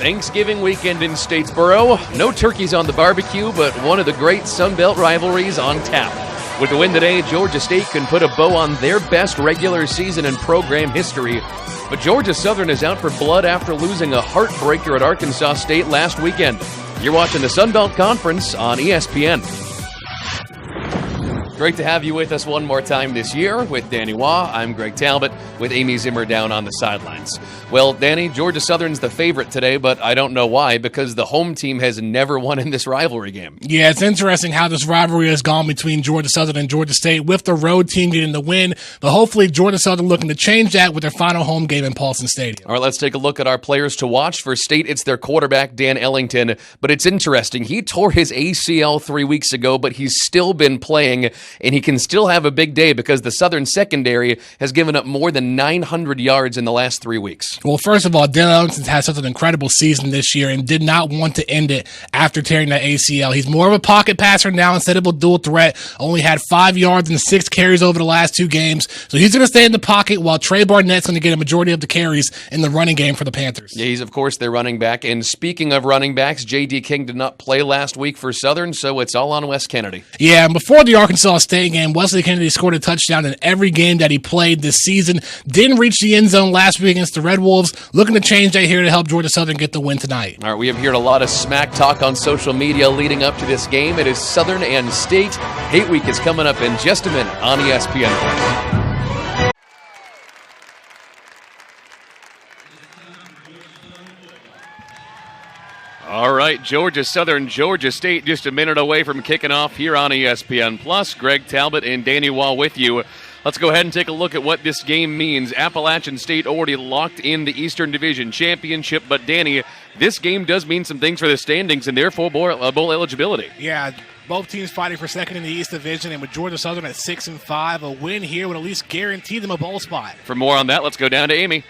Thanksgiving weekend in Statesboro. No turkeys on the barbecue, but one of the great Sun Belt rivalries on tap. With the win today, Georgia State can put a bow on their best regular season in program history. But Georgia Southern is out for blood after losing a heartbreaker at Arkansas State last weekend. You're watching the Sun Belt Conference on ESPN. Great to have you with us one more time this year. With Danny Waugh, I'm Greg Talbot with Amy Zimmer down on the sidelines. Well, Danny, Georgia Southern's the favorite today, but I don't know why, because the home team has never won in this rivalry game. Yeah, it's interesting how this rivalry has gone between Georgia Southern and Georgia State, with the road team getting the win, but hopefully Georgia Southern looking to change that with their final home game in Paulson Stadium. All right, let's take a look at our players to watch. For State, it's their quarterback, Dan Ellington, but it's interesting. He tore his ACL 3 weeks ago, but he's still been playing, and he can still have a big day because the Southern secondary has given up more than 900 yards in the last 3 weeks. Well, first of all, Dan Ellington's had such an incredible season this year and did not want to end it after tearing that ACL. He's more of a pocket passer now instead of a dual threat. Only had 5 yards and 6 carries over the last 2 games. So he's going to stay in the pocket while Trey Barnett's going to get a majority of the carries in the running game for the Panthers. Yeah, he's, of course, their running back. And speaking of running backs, J.D. King did not play last week for Southern, so it's all on Wes Kennedy. Yeah, and before the Arkansas State game, Wesley Kennedy scored a touchdown in every game that he played this season. Didn't reach the end zone last week against the Red Wolves. Looking to change that here to help Georgia Southern get the win tonight. All right, we have heard a lot of smack talk on social media leading up to this game. It is Southern and State. Hate Week is coming up in just a minute on ESPN. All right, Georgia Southern, Georgia State just a minute away from kicking off here on ESPN+. Greg Talbot and Danny Waugh with you. Let's go ahead and take a look at what this game means. Appalachian State already locked in the Eastern Division Championship, but Danny, this game does mean some things for the standings and therefore bowl eligibility. Yeah, both teams fighting for second in the East Division, and with Georgia Southern at 6-5, a win here would at least guarantee them a bowl spot. For more on that, let's go down to Amy.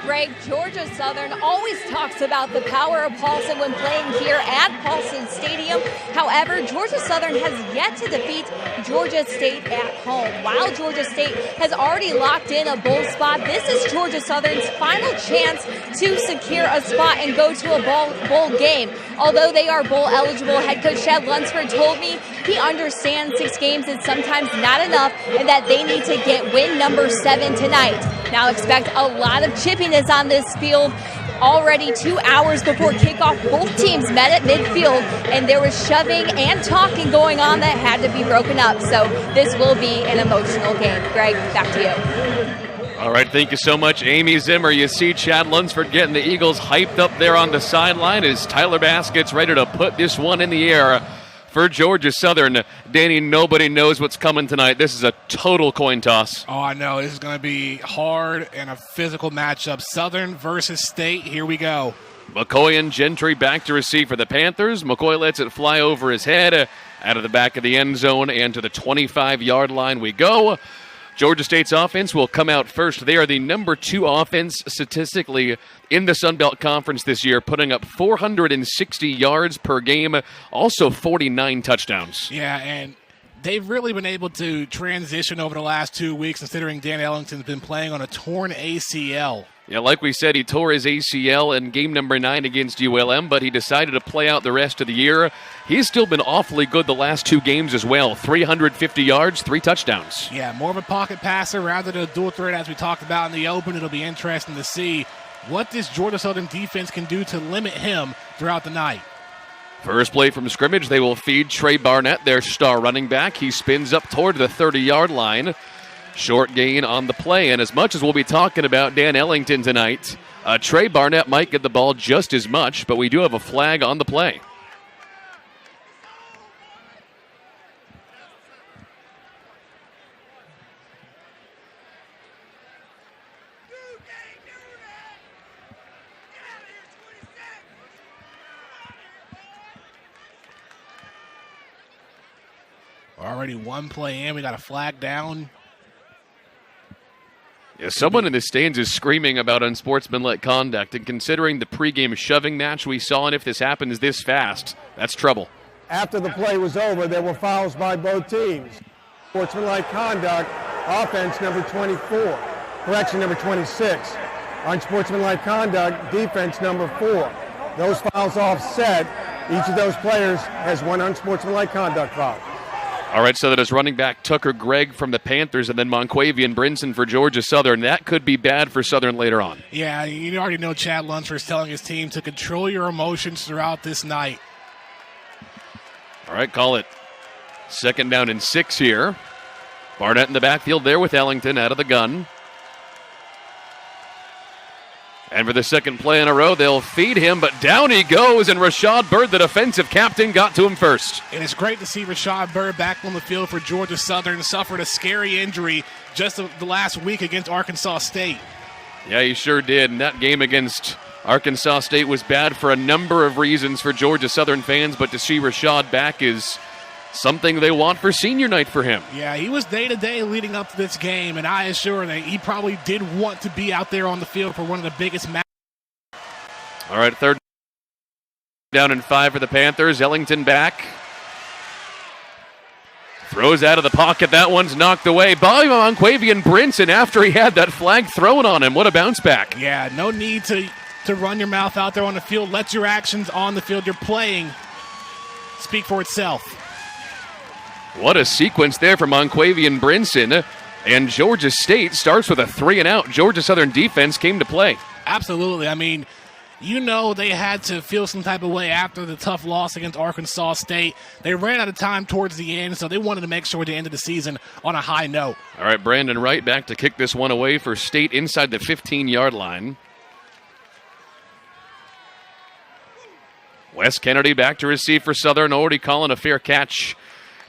Greg, Georgia Southern always talks about the power of Paulson when playing here at Paulson Stadium. However, Georgia Southern has yet to defeat Georgia State at home. While Georgia State has already locked in a bowl spot, this is Georgia Southern's final chance to secure a spot and go to a bowl game. Although they are bowl eligible, head coach Chad Lunsford told me he understands 6 games is sometimes not enough and that they need to get win number 7 tonight. Now expect a lot of chippiness on this field. Already 2 hours before kickoff, both teams met at midfield, and there was shoving and talking going on that had to be broken up. So this will be an emotional game. Greg, back to you. All right, thank you so much, Amy Zimmer. You see Chad Lunsford getting the Eagles hyped up there on the sideline as Tyler Bass gets ready to put this one in the air. For Georgia Southern, Danny, nobody knows what's coming tonight. This is a total coin toss. Oh, I know. This is going to be hard and a physical matchup. Southern versus State. Here we go. McCoy and Gentry back to receive for the Panthers. McCoy lets it fly over his head, out of the back of the end zone, and to the 25-yard line we go. Georgia State's offense will come out first. They are the number 2 offense statistically in the Sun Belt Conference this year, putting up 460 yards per game, also 49 touchdowns. Yeah, and they've really been able to transition over the last 2 weeks, considering Dan Ellington's been playing on a torn ACL. Yeah, like we said, he tore his ACL in game number 9 against ULM, but he decided to play out the rest of the year. He's still been awfully good the last 2 games as well. 350 yards, 3 touchdowns. Yeah, more of a pocket passer rather than a dual threat as we talked about in the open. It'll be interesting to see what this Georgia Southern defense can do to limit him throughout the night. First play from scrimmage, they will feed Trey Barnett, their star running back. He spins up toward the 30-yard line. Short gain on the play, and as much as we'll be talking about Dan Ellington tonight, Trey Barnett might get the ball just as much, but we do have a flag on the play. Already one play in, we got a flag down. Yeah, someone in the stands is screaming about unsportsmanlike conduct, and considering the pregame shoving match we saw, and if this happens this fast, that's trouble. After the play was over, there were fouls by both teams. Sportsmanlike conduct, offense number 24, correction number 26. unsportsmanlike conduct, defense number 4. Those fouls offset. Each of those players has 1 unsportsmanlike conduct foul. All right, so that is running back Tucker Gregg from the Panthers and then Monquavian Brinson for Georgia Southern. That could be bad for Southern later on. Yeah, you already know Chad Lunsford is telling his team to control your emotions throughout this night. All right, call it 2nd down and 6 here. Barnett in the backfield there with Ellington out of the gun. And for the second play in a row, they'll feed him, but down he goes, and Rashad Bird, the defensive captain, got to him first. And it's great to see Rashad Bird back on the field for Georgia Southern. Suffered a scary injury just the last week against Arkansas State. Yeah, he sure did. And that game against Arkansas State was bad for a number of reasons for Georgia Southern fans, but to see Rashad back is something they want for senior night for him. Yeah, he was day-to-day leading up to this game, and I assure that he probably did want to be out there on the field for one of the biggest matches. All right, 3rd down and 5 for the Panthers. Ellington back. Throws out of the pocket. That one's knocked away by Monquavian Brinson after he had that flag thrown on him. What a bounce back. Yeah, no need to run your mouth out there on the field. Let your actions on the field you're playing speak for itself. What a sequence there for Monquavian Brinson. And Georgia State starts with a 3-and-out. Georgia Southern defense came to play. Absolutely. I mean, they had to feel some type of way after the tough loss against Arkansas State. They ran out of time towards the end, so they wanted to make sure they ended the season on a high note. All right, Brandon Wright back to kick this one away for State inside the 15-yard line. Wes Kennedy back to receive for Southern, already calling a fair catch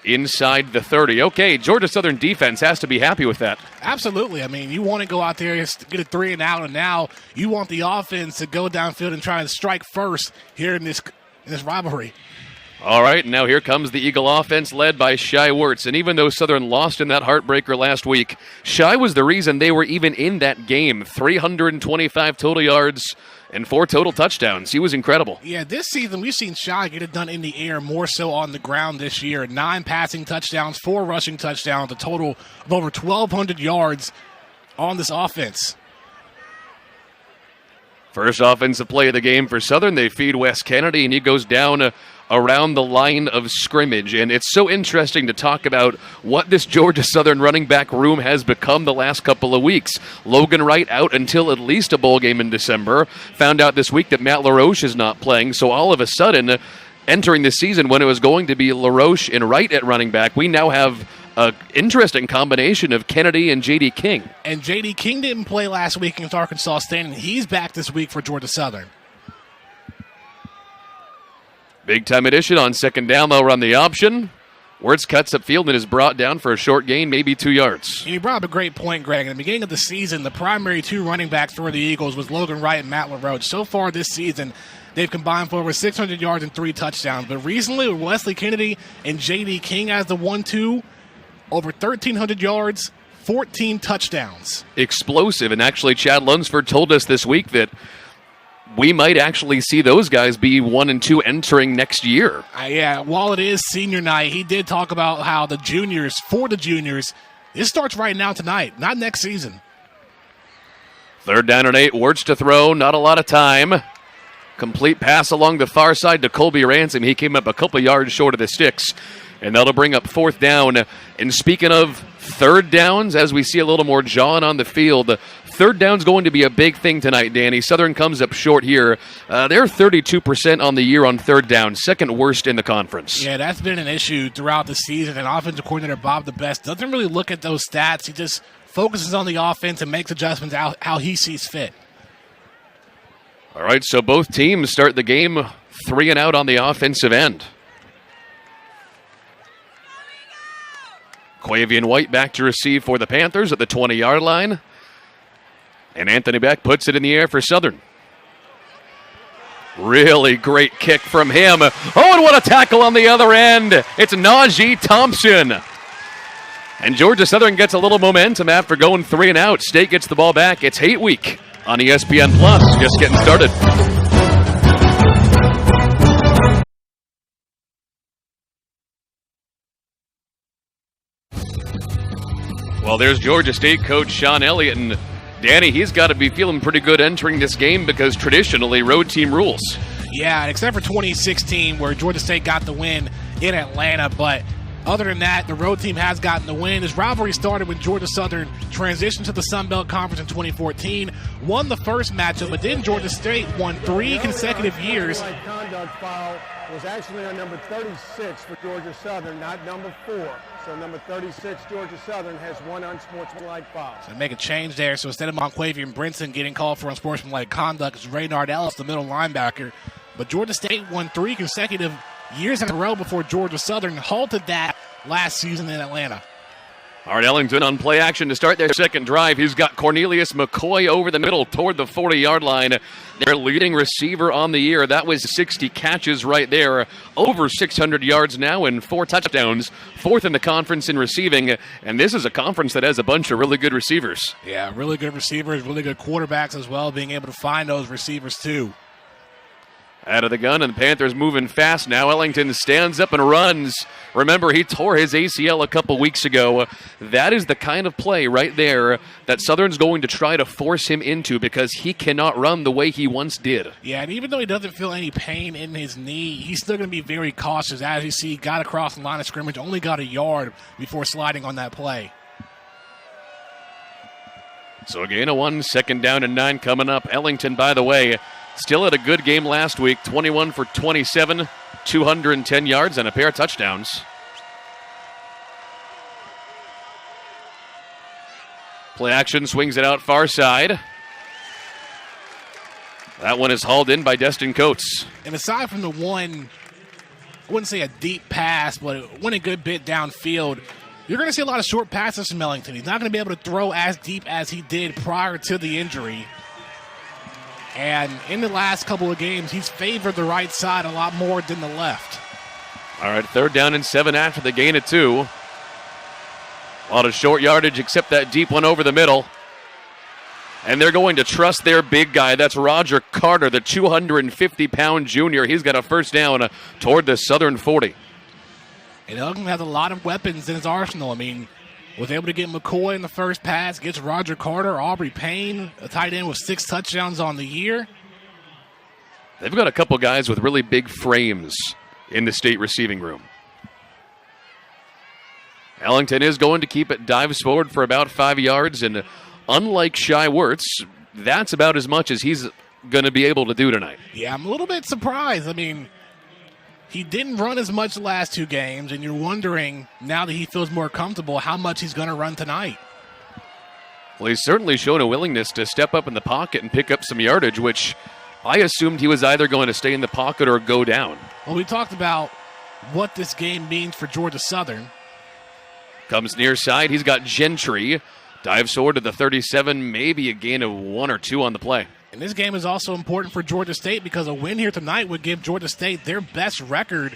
inside the 30. Okay, Georgia Southern defense has to be happy with that. Absolutely. I mean, you want to go out there and get a 3-and-out, and now you want the offense to go downfield and try and strike first here in this rivalry. All right, now here comes the Eagle offense led by Shai Wirtz. And even though Southern lost in that heartbreaker last week, Shai was the reason they were even in that game. 325 total yards and 4 total touchdowns. He was incredible. Yeah, this season we've seen Shai get it done in the air, more so on the ground this year. 9 passing touchdowns, 4 rushing touchdowns, a total of over 1,200 yards on this offense. First offensive play of the game for Southern. They feed Wes Kennedy, and he goes down around the line of scrimmage. And it's so interesting to talk about what this Georgia Southern running back room has become the last couple of weeks. Logan Wright out until at least a bowl game in December. Found out this week that Matt LaRoche is not playing. So all of a sudden, entering the season when it was going to be LaRoche and Wright at running back, we now have an interesting combination of Kennedy and J.D. King. And J.D. King didn't play last week against Arkansas State, and he's back this week for Georgia Southern. Big-time addition on 2nd down. They'll run the option. Wirtz cuts upfield and is brought down for a short gain, maybe 2 yards. And you brought up a great point, Greg. In the beginning of the season, the primary 2 running backs for the Eagles was Logan Wright and Matt LaRoche. So far this season, they've combined for over 600 yards and 3 touchdowns. But recently, with Wesley Kennedy and J.D. King as the 1-2, over 1,300 yards, 14 touchdowns. Explosive. And actually, Chad Lunsford told us this week that we might actually see those guys be 1 and 2 entering next year. Yeah, while it is senior night, he did talk about how the juniors, this starts right now tonight, not next season. 3rd down and 8. Wirtz to throw. Not a lot of time. Complete pass along the far side to Colby Ransom. He came up a couple yards short of the sticks. And that'll bring up 4th down. And speaking of 3rd downs, as we see a little more John on the field, 3rd down's going to be a big thing tonight, Danny. Southern comes up short here. They're 32% on the year on 3rd down, 2nd worst in the conference. Yeah, that's been an issue throughout the season. And offensive coordinator Bob DeBest doesn't really look at those stats. He just focuses on the offense and makes adjustments how he sees fit. All right, so both teams start the game 3-and-out on the offensive end. Quavian White back to receive for the Panthers at the 20-yard line. And Anthony Beck puts it in the air for Southern. Really great kick from him. Oh, and what a tackle on the other end. It's Najee Thompson. And Georgia Southern gets a little momentum after going 3-and-out. State gets the ball back. It's Hate Week on ESPN+. Just getting started. Well, there's Georgia State coach Sean Elliott, and Danny, he's got to be feeling pretty good entering this game because traditionally road team rules. Yeah, except for 2016 where Georgia State got the win in Atlanta, but other than that, the road team has gotten the win. This rivalry started when Georgia Southern transitioned to the Sun Belt Conference in 2014, won the first matchup, but then Georgia State won 3 consecutive years. Conduct foul was actually on number 36 for Georgia Southern, not number 4. So number 36, Georgia Southern, has 1 unsportsmanlike foul. So make a change there. So instead of Monquavian Brinson getting called for unsportsmanlike conduct, it's Raynard Ellis, the middle linebacker. But Georgia State won 3 consecutive years in a row before Georgia Southern halted that last season in Atlanta. All right, Ellington on play action to start their second drive. He's got Cornelius McCoy over the middle toward the 40-yard line. Their leading receiver on the year. That was 60 catches right there. Over 600 yards now and 4 touchdowns. 4th in the conference in receiving. And this is a conference that has a bunch of really good receivers. Yeah, really good receivers, really good quarterbacks as well, being able to find those receivers too. Out of the gun, and the Panthers moving fast now. Ellington stands up and runs. Remember, he tore his ACL a couple weeks ago. That is the kind of play right there that Southern's going to try to force him into because he cannot run the way he once did. Yeah, and even though he doesn't feel any pain in his knee, he's still going to be very cautious. As you see, he got across the line of scrimmage, only got a yard before sliding on that play. So a gain of 1, 2nd down and 9 coming up. Ellington, by the way, still had a good game last week, 21 for 27, 210 yards and a pair of touchdowns. Play action, swings it out far side. That one is hauled in by Destin Coates. And aside from the one, I wouldn't say a deep pass, but it went a good bit downfield, you're going to see a lot of short passes from Ellington. He's not going to be able to throw as deep as he did prior to the injury. And in the last couple of games, he's favored the right side a lot more than the left. All right, 3rd down and 7 after the gain of 2. A lot of short yardage except that deep one over the middle. And they're going to trust their big guy. That's Roger Carter, the 250-pound junior. He's got a first down toward the Southern 40. And Ellington has a lot of weapons in his arsenal. I mean, was able to get McCoy in the first pass, gets Roger Carter, Aubrey Payne, a tight end with 6 touchdowns on the year. They've got a couple guys with really big frames in the state receiving room. Ellington is going to keep it, dives forward for about 5 yards, and unlike Shai Wirtz, that's about as much as he's going to be able to do tonight. Yeah, I'm a little bit surprised. I mean, he didn't run as much the last 2 games, and you're wondering, now that he feels more comfortable, how much he's going to run tonight. Well, he's certainly shown a willingness to step up in the pocket and pick up some yardage, which I assumed he was either going to stay in the pocket or go down. Well, we talked about what this game means for Georgia Southern. Comes near side. He's got Gentry. Dives forward to the 37, maybe a gain of 1 or 2 on the play. And this game is also important for Georgia State because a win here tonight would give Georgia State their best record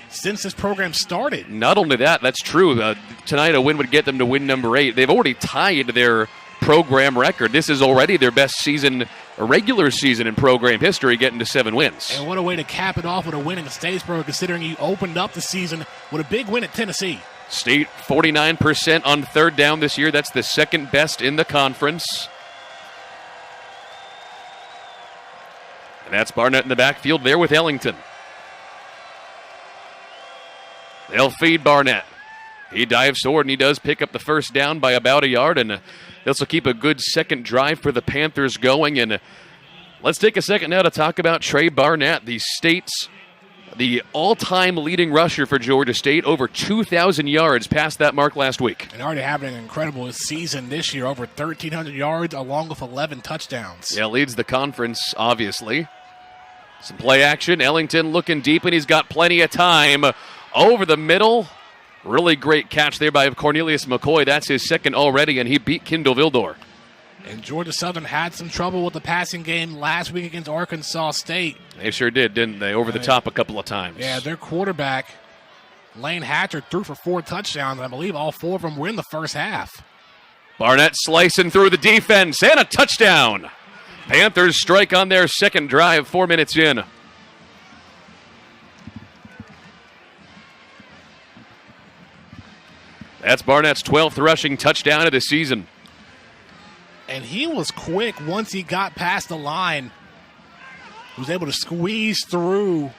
since this program started. Not only that, that's true. Tonight a win would get them to win number 8. They've already tied their program record. This is already their best season, a regular season in program history, getting to 7 wins. And what a way to cap it off with a win in Statesboro, considering you opened up the season with a big win at Tennessee. State 49% on 3rd down this year. That's the 2nd best in the conference. And that's Barnett in the backfield there with Ellington. They'll feed Barnett. He dives forward, and he does pick up the first down by about a yard, and this will keep a good second drive for the Panthers going. And let's take a second now to talk about Trey Barnett, the all-time leading rusher for Georgia State, over 2,000 yards past that mark last week. And already having an incredible season this year, over 1,300 yards along with 11 touchdowns. Yeah, leads the conference, obviously. Some play action. Ellington looking deep, and he's got plenty of time. Over the middle. Really great catch there by Cornelius McCoy. That's his 2nd already, and he beat Kindle Vildor. And Georgia Southern had some trouble with the passing game last week against Arkansas State. They sure did, didn't they? Over the top a couple of times. Yeah, their quarterback, Lane Hatcher, threw for 4 touchdowns. I believe all 4 of them were in the first half. Barnett slicing through the defense, and a touchdown. Panthers strike on their 2nd drive, 4 minutes in. That's Barnett's 12th rushing touchdown of the season. And he was quick once he got past the line. He was able to squeeze through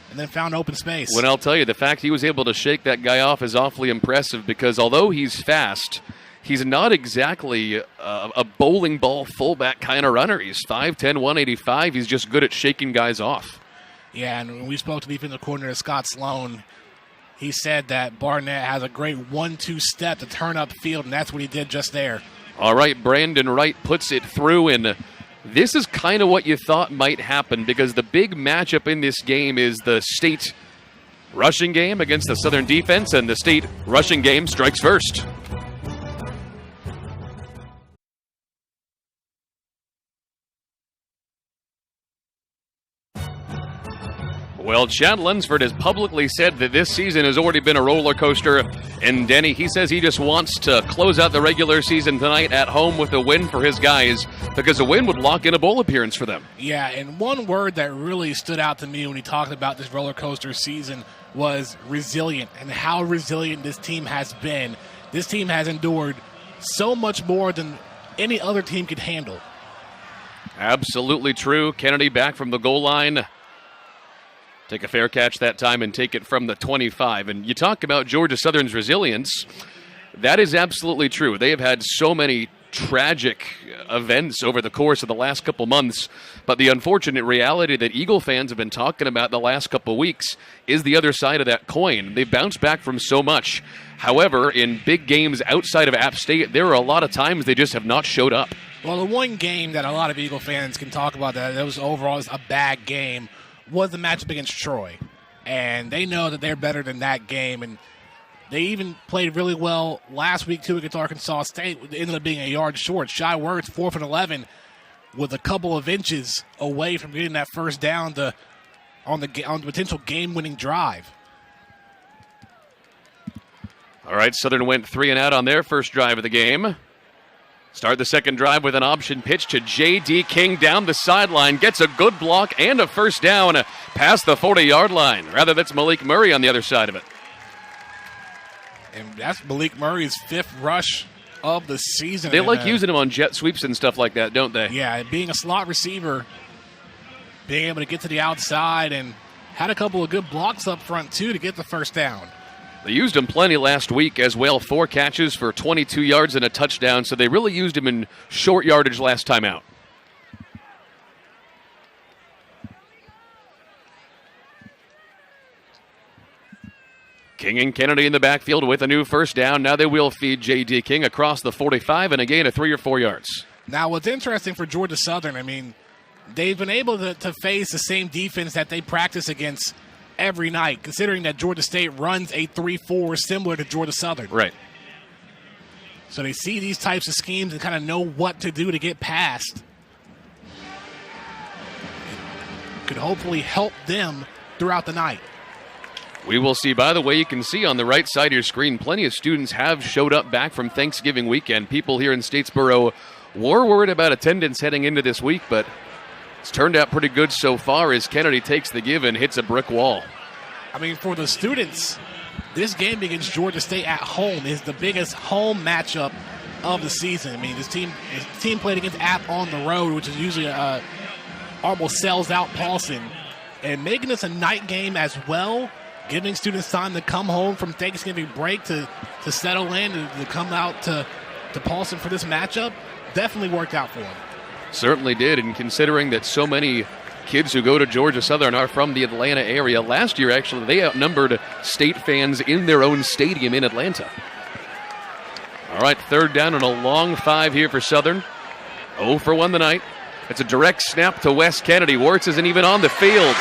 and then found open space. Well, I'll tell you, the fact he was able to shake that guy off is awfully impressive because although he's fast, he's not exactly a bowling ball fullback kind of runner. He's 5'10", 185. He's just good at shaking guys off. Yeah, and when we spoke to defensive coordinator Scott Sloan, he said that Barnett has a great 1-2 step to turn up the field, and that's what he did just there. All right, Brandon Wright puts it through, and this is kind of what you thought might happen because the big matchup in this game is the state rushing game against the Southern defense, and the state rushing game strikes first. Well, Chad Lunsford has publicly said that this season has already been a roller coaster. And Denny, he says he just wants to close out the regular season tonight at home with a win for his guys because a win would lock in a bowl appearance for them. Yeah, and one word that really stood out to me when he talked about this roller coaster season was resilient and how resilient this team has been. This team has endured so much more than any other team could handle. Absolutely true. Kennedy back from the goal line. Take a fair catch that time and take it from the 25. And you talk about Georgia Southern's resilience. That is absolutely true. They have had so many tragic events over the course of the last couple months. But the unfortunate reality that Eagle fans have been talking about the last couple weeks is the other side of that coin. They bounced back from so much. However, in big games outside of App State, there are a lot of times they just have not showed up. Well, the one game that a lot of Eagle fans can talk about that was overall a bad game was the matchup against Troy. And they know that they're better than that game. And they even played really well last week, too, against Arkansas State. It ended up being a yard short. Shy Words, 4th and 11, with a couple of inches away from getting that first down on the potential game-winning drive. All right, Southern went 3 and out on their first drive of the game. Start the second drive with an option pitch to J.D. King down the sideline. Gets a good block and a first down past the 40-yard line. Rather, that's Malik Murray on the other side of it. And that's Malik Murray's 5th rush of the season. They like using him on jet sweeps and stuff like that, don't they? Yeah, being a slot receiver, being able to get to the outside, and had a couple of good blocks up front, too, to get the first down. They used him plenty last week as well. 4 catches for 22 yards and a touchdown, so they really used him in short yardage last time out. King and Kennedy in the backfield with a new first down. Now they will feed J.D. King across the 45 and a gain of 3 or 4 yards. Now what's interesting for Georgia Southern, I mean, they've been able to face the same defense that they practice against every night, considering that Georgia State runs a 3-4 similar to Georgia Southern. Right. So they see these types of schemes and kind of know what to do to get past. It could hopefully help them throughout the night. We will see. By the way, you can see on the right side of your screen, plenty of students have showed up back from Thanksgiving weekend. People here in Statesboro were worried about attendance heading into this week, but it's turned out pretty good so far as Kennedy takes the give and hits a brick wall. I mean, for the students, this game against Georgia State at home is the biggest home matchup of the season. I mean, this team played against App on the road, which is usually almost sells out Paulson. And making this a night game as well, giving students time to come home from Thanksgiving break to settle in and to come out to Paulson for this matchup, definitely worked out for them. Certainly did, and considering that so many kids who go to Georgia Southern are from the Atlanta area, last year actually they outnumbered state fans in their own stadium in Atlanta. All right, third down and a long 5 here for Southern. 0 for 1 tonight. It's a direct snap to Wes Kennedy. Wirtz isn't even on the field,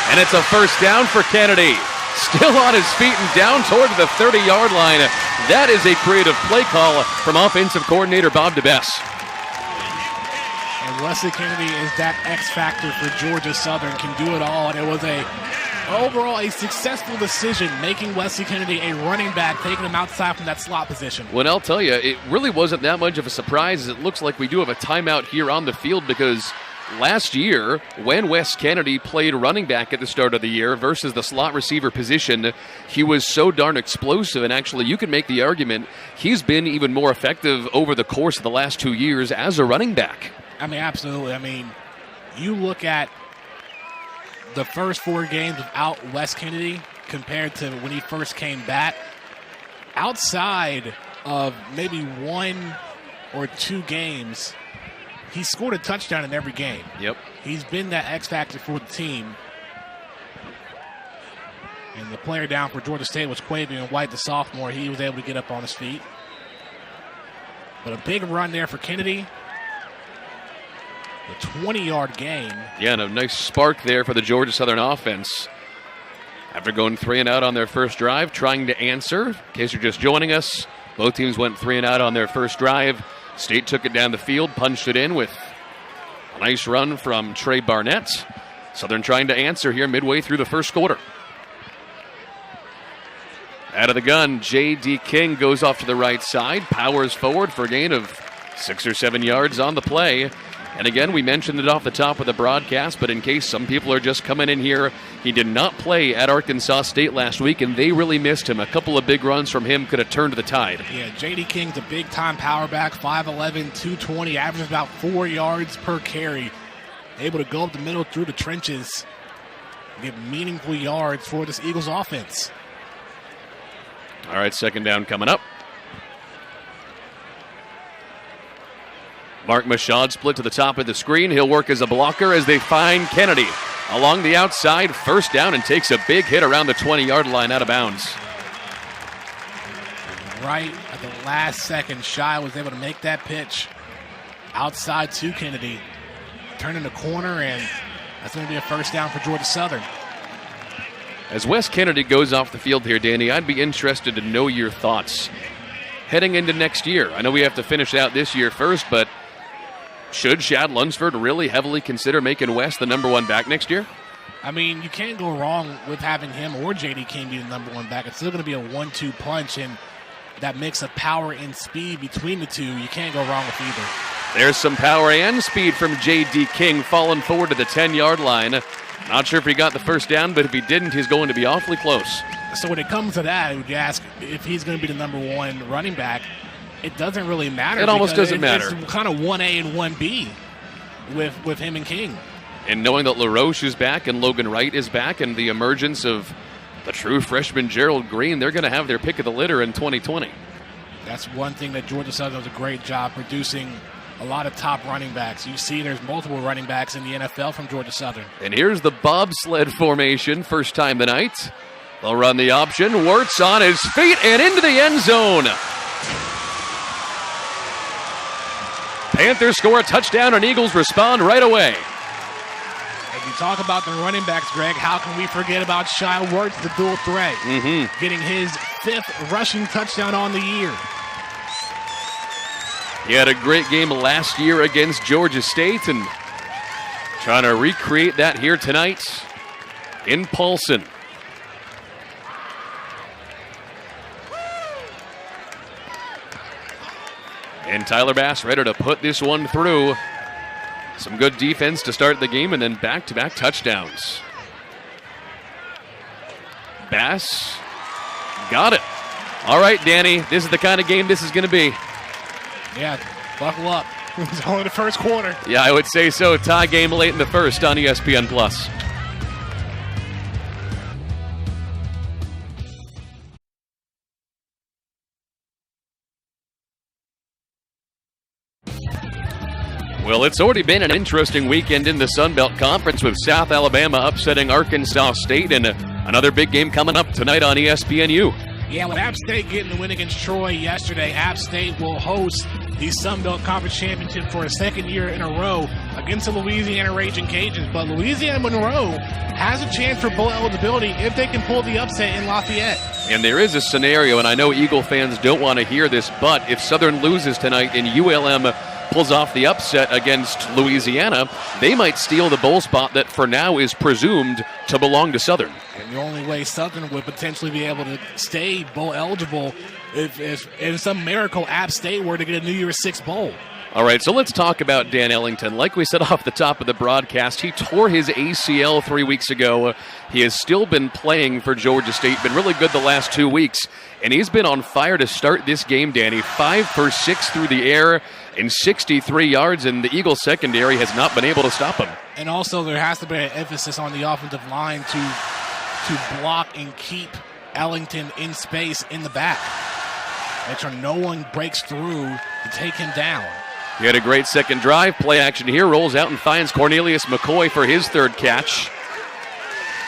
and it's a first down for Kennedy. Still on his feet and down toward the 30-yard line. That is a creative play call from offensive coordinator Bob DeBess. And Wesley Kennedy is that X factor for Georgia Southern, can do it all. And it was overall a successful decision, making Wesley Kennedy a running back, taking him outside from that slot position. Well, I'll tell you, it really wasn't that much of a surprise. It looks like we do have a timeout here on the field because last year, when Wes Kennedy played running back at the start of the year versus the slot receiver position, he was so darn explosive. And actually, you can make the argument he's been even more effective over the course of the last 2 years as a running back. I mean, absolutely. I mean, you look at the first 4 games without Wes Kennedy compared to when he first came back. Outside of maybe 1 or 2 games, he scored a touchdown in every game. Yep. He's been that X factor for the team. And the player down for Georgia State was Quavian White, the sophomore. He was able to get up on his feet. But a big run there for Kennedy. A 20-yard gain. Yeah, and a nice spark there for the Georgia Southern offense. After going 3 and out on their first drive, trying to answer. In case you're just joining us, both teams went 3 and out on their first drive. State took it down the field, punched it in with a nice run from Trey Barnett. Southern trying to answer here midway through the first quarter. Out of the gun, J.D. King goes off to the right side, powers forward for a gain of 6 or 7 yards on the play. And again, we mentioned it off the top of the broadcast, but in case some people are just coming in here, he did not play at Arkansas State last week, and they really missed him. A couple of big runs from him could have turned the tide. Yeah, J.D. King's a big-time power back, 5'11", 220, averages about 4 yards per carry. Able to go up the middle through the trenches, get meaningful yards for this Eagles offense. All right, second down coming up. Mark Mashad split to the top of the screen. He'll work as a blocker as they find Kennedy along the outside. First down, and takes a big hit around the 20-yard line out of bounds. Right at the last second, Shy was able to make that pitch outside to Kennedy. Turning the corner, and that's going to be a first down for Georgia Southern. As Wes Kennedy goes off the field here, Danny, I'd be interested to know your thoughts heading into next year. I know we have to finish out this year first, but should Shad Lunsford really heavily consider making Wes the number 1 back next year? I mean, you can't go wrong with having him or J.D. King be the number 1 back. It's still going to be a 1-2 punch, and that mix of power and speed between the two, you can't go wrong with either. There's some power and speed from J.D. King falling forward to the 10-yard line. Not sure if he got the first down, but if he didn't, he's going to be awfully close. So when it comes to that, you ask if he's going to be the number 1 running back. It doesn't really matter. It almost doesn't matter. It's kind of 1A and 1B with him and King. And knowing that LaRoche is back and Logan Wright is back and the emergence of the true freshman Gerald Green, they're going to have their pick of the litter in 2020. That's one thing that Georgia Southern does a great job producing a lot of top running backs. You see there's multiple running backs in the NFL from Georgia Southern. And here's the bobsled formation, first time tonight. They'll run the option. Wirtz on his feet and into the end zone. Panthers score a touchdown and Eagles respond right away. If you talk about the running backs, Greg, how can we forget about Shai Wirtz, the dual threat, getting his 5th rushing touchdown on the year. He had a great game last year against Georgia State and trying to recreate that here tonight in Paulson. And Tyler Bass ready to put this one through. Some good defense to start the game and then back-to-back touchdowns. Bass got it. All right, Danny, this is the kind of game this is going to be. Yeah, buckle up. It's only the first quarter. Yeah, I would say so. Tie game late in the first on ESPN+. Well, it's already been an interesting weekend in the Sun Belt Conference with South Alabama upsetting Arkansas State and another big game coming up tonight on ESPNU. Yeah, with App State getting the win against Troy yesterday, App State will host the Sun Belt Conference Championship for a 2nd year in a row against the Louisiana Raging Cajuns. But Louisiana Monroe has a chance for bowl eligibility if they can pull the upset in Lafayette. And there is a scenario, and I know Eagle fans don't want to hear this, but if Southern loses tonight and ULM pulls off the upset against Louisiana, they might steal the bowl spot that for now is presumed to belong to Southern. And the only way Southern would potentially be able to stay bowl eligible if in some miracle App State were to get a New Year's Six bowl. All right, so let's talk about Dan Ellington. Like we said off the top of the broadcast, he tore his ACL 3 weeks ago. He has still been playing for Georgia State, been really good the last 2 weeks, and he's been on fire to start this game, Danny. 5 for 6 through the air and 63 yards, and the Eagles secondary has not been able to stop him. And also there has to be an emphasis on the offensive line to block and keep Ellington in space in the back. Make sure no one breaks through to take him down. He had a great second drive. Play action here. Rolls out and finds Cornelius McCoy for his third catch.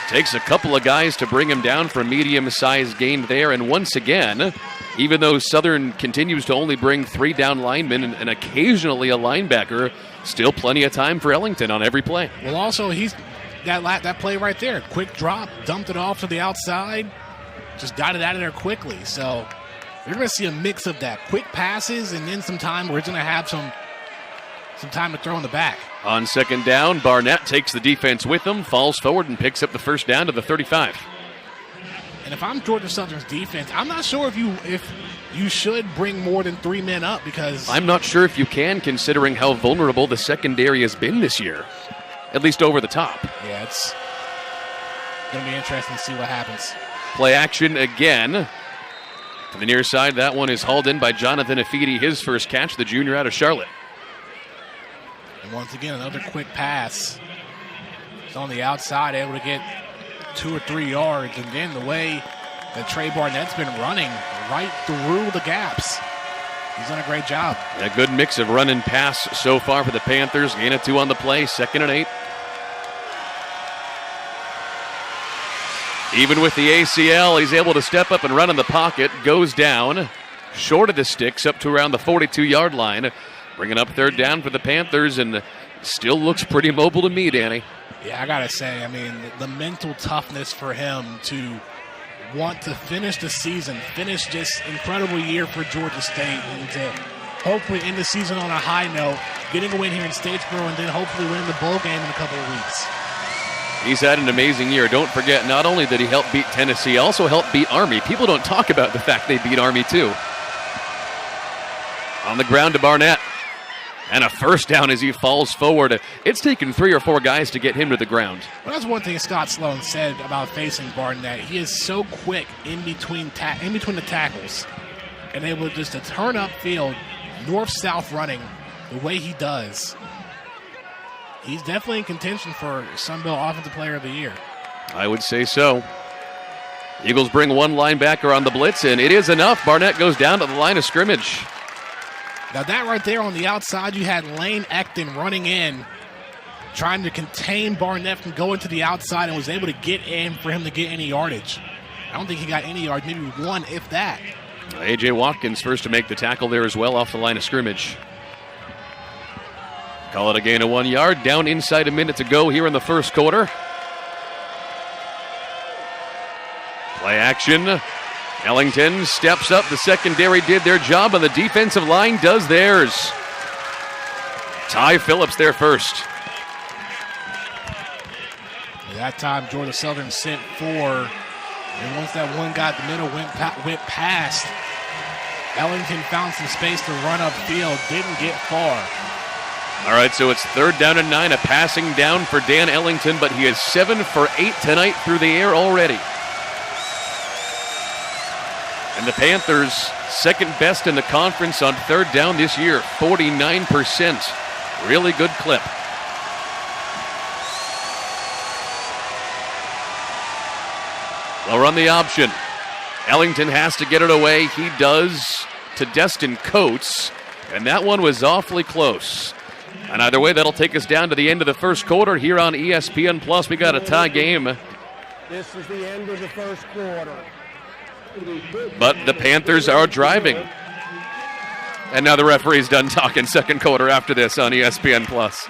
Takes a couple of guys to bring him down for a medium-sized gain there. And once again, even though Southern continues to only bring 3 down linemen and occasionally a linebacker, still plenty of time for Ellington on every play. Well, also, he's that play right there. Quick drop, dumped it off to the outside, just got it out of there quickly. So you're going to see a mix of that. Quick passes and then some time where he's going to have some time to throw in the back. On second down, Barnett takes the defense with him, falls forward, and picks up the first down to the 35. And if I'm Georgia Southern's defense, I'm not sure if you should bring more than 3 men up, because I'm not sure if you can, considering how vulnerable the secondary has been this year, at least over the top. Yeah, it's going to be interesting to see what happens. Play action again. To the near side, that one is hauled in by Jonathan Afidi, his first catch, the junior out of Charlotte. And once again, another quick pass. He's on the outside, able to get 2 or 3 yards. And then the way that Trey Barnett's been running right through the gaps, he's done a great job. A good mix of run and pass so far for the Panthers. Gain of 2 on the play, 2nd and 8. Even with the ACL, he's able to step up and run in the pocket. Goes down, short of the sticks, up to around the 42-yard line. Bringing up 3rd down for the Panthers, and still looks pretty mobile to me, Danny. Yeah, I got to say, I mean, the mental toughness for him to want to finish the season, finish this incredible year for Georgia State, and to hopefully end the season on a high note, getting a win here in Statesboro, and then hopefully winning the bowl game in a couple of weeks. He's had an amazing year. Don't forget, not only did he help beat Tennessee, he also helped beat Army. People don't talk about the fact they beat Army, too. On the ground to Barnett. And a first down as he falls forward. It's taken 3 or 4 guys to get him to the ground. Well, that's one thing Scott Sloan said about facing Barnett. He is so quick in between the tackles and able just to turn upfield, north-south running the way he does. He's definitely in contention for Sunbelt Offensive Player of the Year. I would say so. Eagles bring 1 linebacker on the blitz, and it is enough. Barnett goes down to the line of scrimmage. Now that right there on the outside, you had Lane Ecton running in, trying to contain Barnett from going to the outside, and was able to get in for him to get any yardage. I don't think he got any yards, maybe 1, if that. A.J. Watkins first to make the tackle there as well off the line of scrimmage. Call it a gain of 1 yard. Down inside a minute to go here in the first quarter. Play action. Ellington steps up. The secondary did their job, and the defensive line does theirs. Ty Phillips there first. At that time, Georgia Southern sent 4. And once that one got the middle, went past, Ellington found some space to run upfield. Didn't get far. All right, so it's 3rd down and 9. A passing down for Dan Ellington, but he is 7 for 8 tonight through the air already. And the Panthers, 2nd best in the conference on 3rd down this year, 49%. Really good clip. They'll run the option. Ellington has to get it away. He does to Destin Coates, and that one was awfully close. And either way, that'll take us down to the end of the first quarter here on ESPN Plus. We got a tie game. This is the end of the first quarter. But the Panthers are driving. And now the referee's done talking. Second quarter after this on ESPN Plus.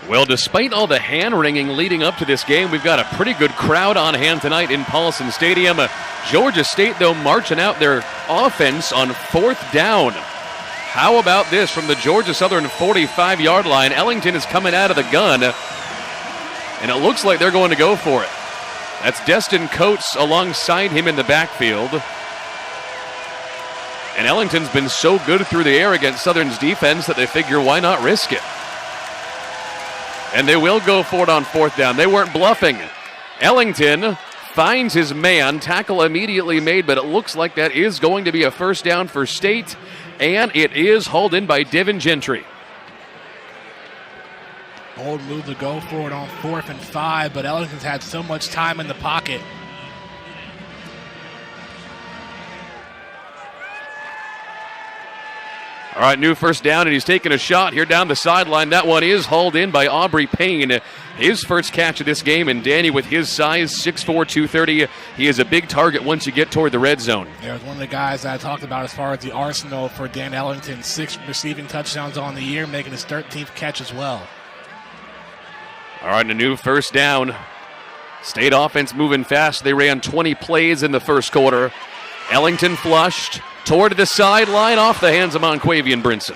Well, despite all the hand-wringing leading up to this game, we've got a pretty good crowd on hand tonight in Paulson Stadium. Georgia State, though, marching out their offense on 4th down. How about this from the Georgia Southern 45-yard line? Ellington is coming out of the gun, and it looks like they're going to go for it. That's Destin Coates alongside him in the backfield. And Ellington's been so good through the air against Southern's defense that they figure, why not risk it? And they will go for it on fourth down. They weren't bluffing. Ellington finds his man. Tackle immediately made, but it looks like that is going to be a first down for State. And it is hauled in by Devin Gentry. Bold move to go for it on 4th and 5, but Ellington's had so much time in the pocket. All right, new first down, and he's taking a shot here down the sideline. That one is hauled in by Aubrey Payne. His first catch of this game, and Danny with his size, 6'4", 230. He is a big target once you get toward the red zone. Yeah, one of the guys that I talked about as far as the arsenal for Dan Ellington. 6 receiving touchdowns on the year, making his 13th catch as well. All right, a new first down. State offense moving fast. They ran 20 plays in the first quarter. Ellington flushed toward the sideline off the hands of Monquavian Brinson.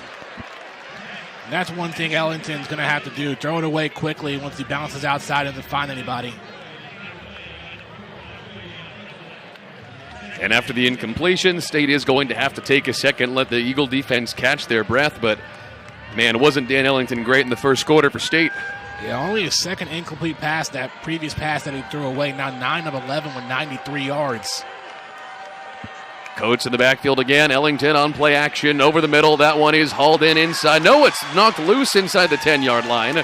And that's one thing Ellington's going to have to do. Throw it away quickly once he bounces outside and doesn't find anybody. And after the incompletion, State is going to have to take a second, let the Eagle defense catch their breath. But, man, wasn't Dan Ellington great in the first quarter for State? Yeah, only a second incomplete pass, that previous pass that he threw away. Now 9 of 11 with 93 yards. Coates in the backfield again. Ellington on play action over the middle. That one is hauled in inside. No, it's knocked loose inside the 10-yard line.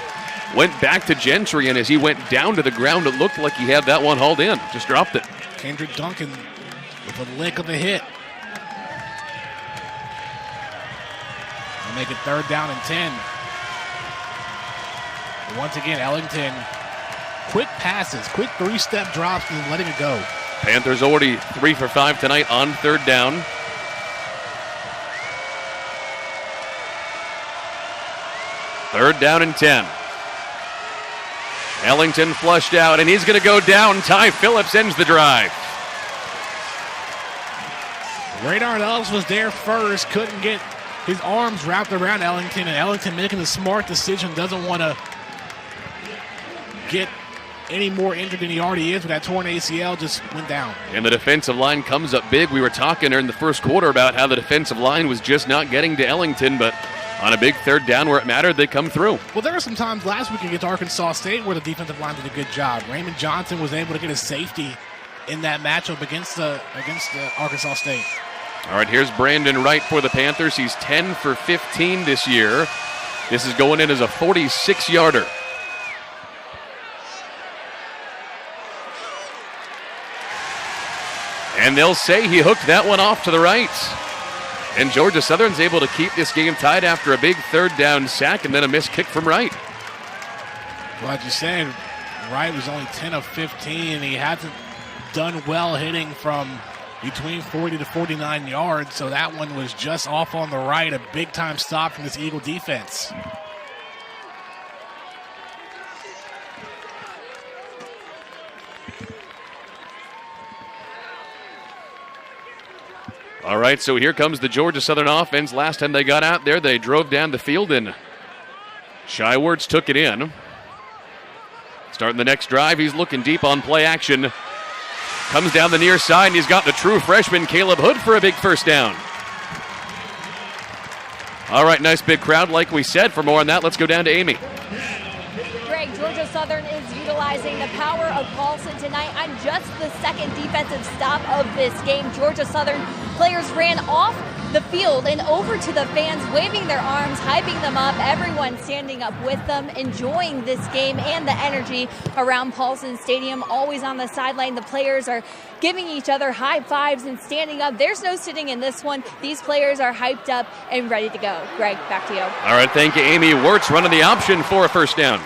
Went back to Gentry, and as he went down to the ground, it looked like he had that one hauled in. Just dropped it. Kendrick Duncan with a lick of a hit. We'll make it 3rd down and 10. Once again, Ellington, quick passes, quick 3-step drops, and letting it go. Panthers already 3 for 5 tonight on 3rd down. Third down and 10. Ellington flushed out, and he's going to go down. Ty Phillips ends the drive. Radar Ellis was there first, couldn't get his arms wrapped around Ellington, and Ellington making a smart decision, doesn't want to get any more injured than he already is with that torn ACL, just went down. And the defensive line comes up big. We were talking during the first quarter about how the defensive line was just not getting to Ellington, but on a big 3rd down where it mattered, they come through. Well, there were some times last week against Arkansas State where the defensive line did a good job. Raymond Johnson was able to get a safety in that matchup against Arkansas State. All right, here's Brandon Wright for the Panthers. He's 10 for 15 this year. This is going in as a 46-yarder. And they'll say he hooked that one off to the right. And Georgia Southern's able to keep this game tied after a big 3rd down sack and then a missed kick from Wright. Well, as you said, Wright was only 10 of 15. He hasn't done well hitting from between 40 to 49 yards, so that one was just off on the right, a big-time stop from this Eagle defense. All right, so here comes the Georgia Southern offense. Last time they got out there, they drove down the field, and Shywards took it in. Starting the next drive, he's looking deep on play action. Comes down the near side, and he's got the true freshman Caleb Hood for a big first down. All right, nice big crowd, like we said. For more on that, let's go down to Amy. Greg, Georgia Southern is utilizing the power of Paulson tonight on just the 2nd defensive stop of this game. Georgia Southern players ran off the field and over to the fans, waving their arms, hyping them up, everyone standing up with them, enjoying this game and the energy around Paulson Stadium. Always on the sideline, the players are giving each other high fives and standing up. There's no sitting in this one. These players are hyped up and ready to go. Greg, back to you. All right, thank you, Amy. Wirtz running the option for a first down.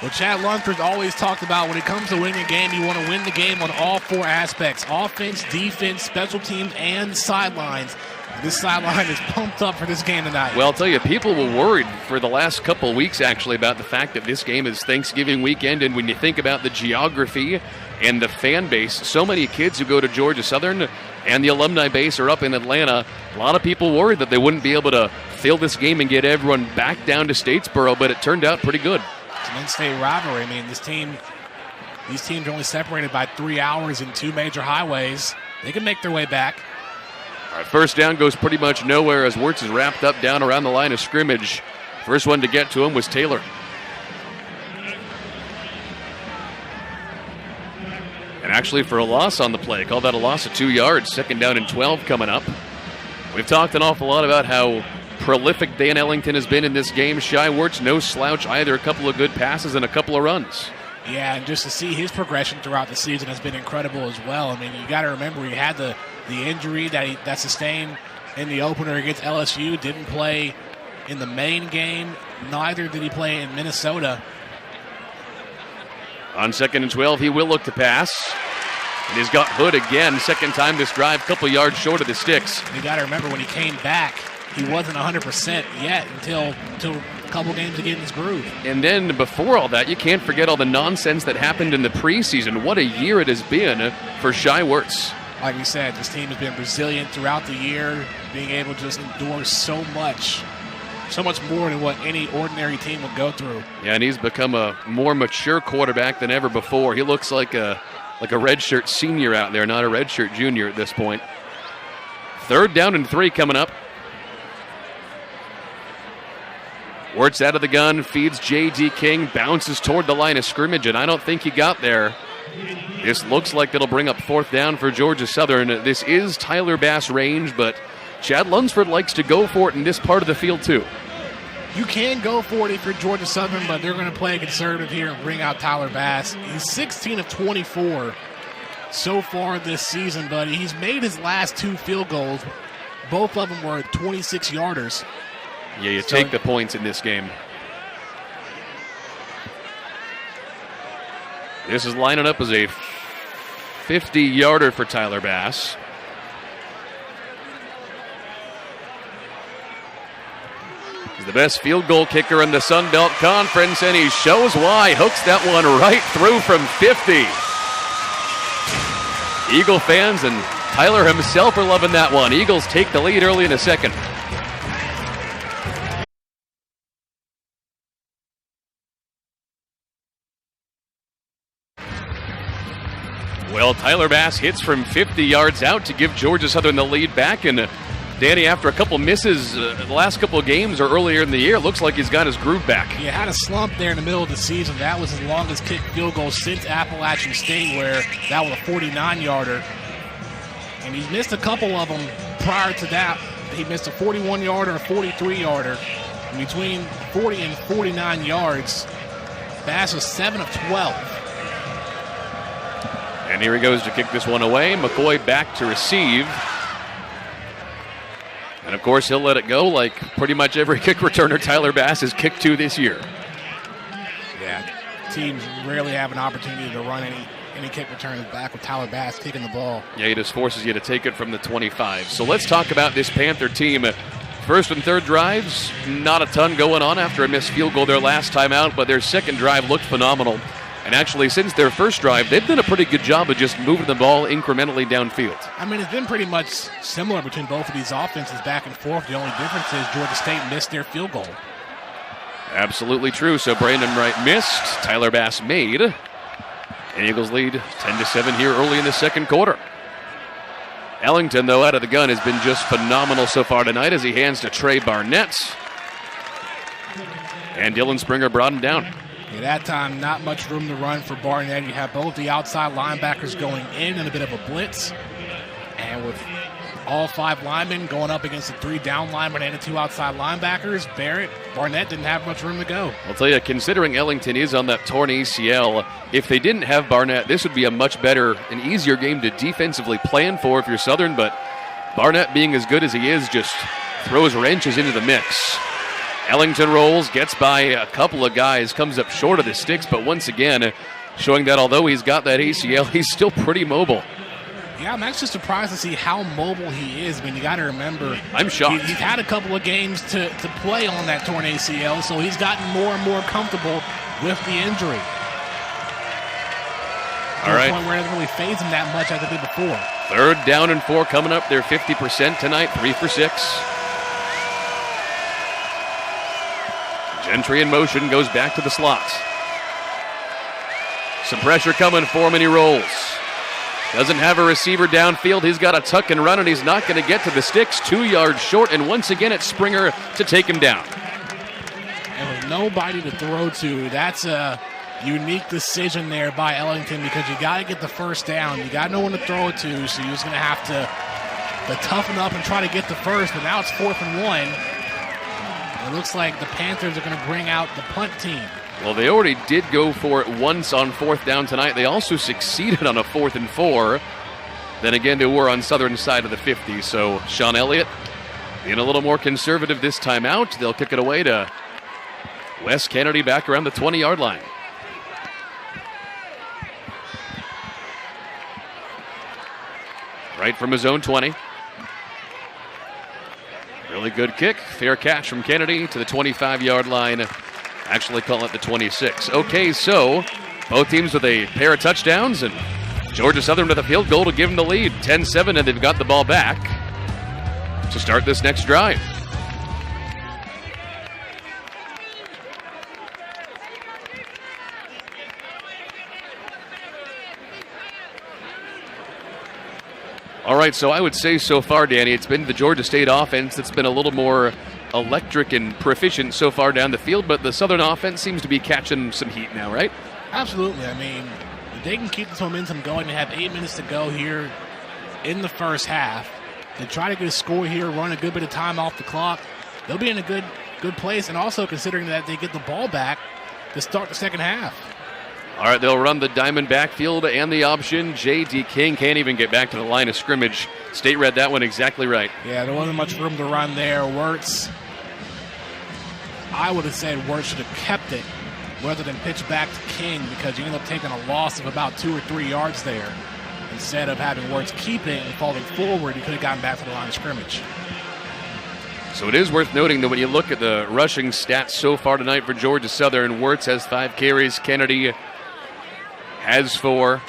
Well, Chad Lunsford's always talked about when it comes to winning a game, you want to win the game on all 4 aspects: offense, defense, special teams, and sidelines. This sideline is pumped up for this game tonight. Well, I'll tell you, people were worried for the last couple of weeks, actually, about the fact that this game is Thanksgiving weekend, and when you think about the geography and the fan base, so many kids who go to Georgia Southern and the alumni base are up in Atlanta. A lot of people worried that they wouldn't be able to fill this game and get everyone back down to Statesboro, but it turned out pretty good. It's an in-state rivalry. I mean, this team These teams are only separated by 3 hours in 2 major highways. They can make their way back. All right, first down goes pretty much nowhere as Wirtz is wrapped up down around the line of scrimmage. First one to get to him was Taylor. And actually for a loss on the play, called that a loss of 2 yards. Second down and 12 coming up. We've talked an awful lot about how prolific Dan Ellington has been in this game. Shai Wirtz, no slouch either. A couple of good passes and a couple of runs. Yeah, and just to see his progression throughout the season has been incredible as well. I mean, you got to remember he had the injury that sustained in the opener against LSU. Didn't play in the main game. Neither did he play in Minnesota. On second and 12, he will look to pass. And he's got Hood again. Second time this drive, couple yards short of the sticks. You got to remember when he came back, he wasn't 100% yet until a couple games to get in his groove. And then before all that, you can't forget all the nonsense that happened in the preseason. What a year it has been for Shai Wirtz. Like we said, this team has been resilient throughout the year, being able to just endure so much more than what any ordinary team would go through. Yeah, and he's become a more mature quarterback than ever before. He looks like a redshirt senior out there, not a redshirt junior at this point. Third down and 3 coming up. Wirtz out of the gun, feeds J.D. King, bounces toward the line of scrimmage, and I don't think he got there. This looks like it'll bring up fourth down for Georgia Southern. This is Tyler Bass range, but Chad Lunsford likes to go for it in this part of the field too. You can go for it if you're Georgia Southern, but they're going to play conservative here and bring out Tyler Bass. He's 16 of 24 so far this season, but he's made his last 2 field goals. Both of them were 26-yarders. Yeah, you take the points in this game. This is lining up as a 50-yarder for Tyler Bass. He's the best field goal kicker in the Sun Belt Conference, and he shows why. Hooks that one right through from 50. Eagle fans and Tyler himself are loving that one. Eagles take the lead early in the second. Well, Tyler Bass hits from 50 yards out to give Georgia Southern the lead back. And Danny, after a couple misses the last couple of games or earlier in the year, looks like he's got his groove back. He had a slump there in the middle of the season. That was his longest kick field goal since Appalachian State, where that was a 49-yarder. And he's missed a couple of them prior to that. He missed a 41-yarder and a 43-yarder. And between 40 and 49 yards, Bass was 7 of 12. And here he goes to kick this one away. McCoy back to receive. And, of course, he'll let it go like pretty much every kick returner Tyler Bass has kicked to this year. Yeah, teams rarely have an opportunity to run any kick returns back with Tyler Bass kicking the ball. Yeah, he just forces you to take it from the 25. So let's talk about this Panther team. First and third drives, not a ton going on after a missed field goal their last time out, but their second drive looked phenomenal. And actually, since their first drive, they've done a pretty good job of just moving the ball incrementally downfield. I mean, it's been pretty much similar between both of these offenses back and forth. The only difference is Georgia State missed their field goal. Absolutely true. So Brandon Wright missed. Tyler Bass made. And Eagles lead 10-7 here early in the second quarter. Ellington, though, out of the gun, has been just phenomenal so far tonight as he hands to Trey Barnett. And Dylan Springer brought him down. At that time, not much room to run for Barnett. You have both the outside linebackers going in a bit of a blitz. And with all 5 linemen going up against the 3 down linemen and the 2 outside linebackers, Barnett didn't have much room to go. I'll tell you, considering Ellington is on that torn ACL, if they didn't have Barnett, this would be a much better and easier game to defensively plan for if you're Southern. But Barnett, being as good as he is, just throws wrenches into the mix. Ellington rolls, gets by a couple of guys, comes up short of the sticks, but once again, showing that although he's got that ACL, he's still pretty mobile. Yeah, I'm actually surprised to see how mobile he is. I mean, you got to remember, I'm shocked. He's had a couple of games to play on that torn ACL, so he's gotten more and more comfortable with the injury. All right. To the point where it doesn't really phase him that much as it did before. Third down and 4 coming up. They're 50% tonight, 3 for 6. Gentry in motion, goes back to the slot. Some pressure coming for him, and he rolls. Doesn't have a receiver downfield. He's got a tuck and run, and he's not going to get to the sticks. 2 yards short, and once again it's Springer to take him down. And with nobody to throw to, that's a unique decision there by Ellington, because you got to get the first down. You got no one to throw it to, so you're just going to have to toughen up and try to get the first. But now it's 4th and 1. It looks like the Panthers are going to bring out the punt team. Well, they already did go for it once on 4th down tonight. They also succeeded on a 4th and 4. Then again, they were on southern side of the 50. So Sean Elliott being a little more conservative this time out. They'll kick it away to Wes Kennedy back around the 20-yard line. Right from his own 20. Really good kick. Fair catch from Kennedy to the 25-yard line. Actually call it the 26. Okay, so both teams with a pair of touchdowns, and Georgia Southern with a field goal to give them the lead. 10-7, and they've got the ball back to start this next drive. All right, so I would say so far, Danny, it's been the Georgia State offense that's been a little more electric and proficient so far down the field, but the Southern offense seems to be catching some heat now, right? Absolutely. I mean, if they can keep this momentum going, they have 8 minutes to go here in the first half. They try to get a score here, run a good bit of time off the clock. They'll be in a good place, and also considering that they get the ball back to start the second half. All right, they'll run the diamond backfield and the option. J.D. King can't even get back to the line of scrimmage. State read that one exactly right. Yeah, there wasn't much room to run there. Wirtz, I would have said Wirtz should have kept it rather than pitch back to King, because you end up taking a loss of about 2 or 3 yards there. Instead of having Wirtz keep it and falling forward, he could have gotten back to the line of scrimmage. So it is worth noting that when you look at the rushing stats so far tonight for Georgia Southern, Wirtz has 5 carries, Kennedy has 4.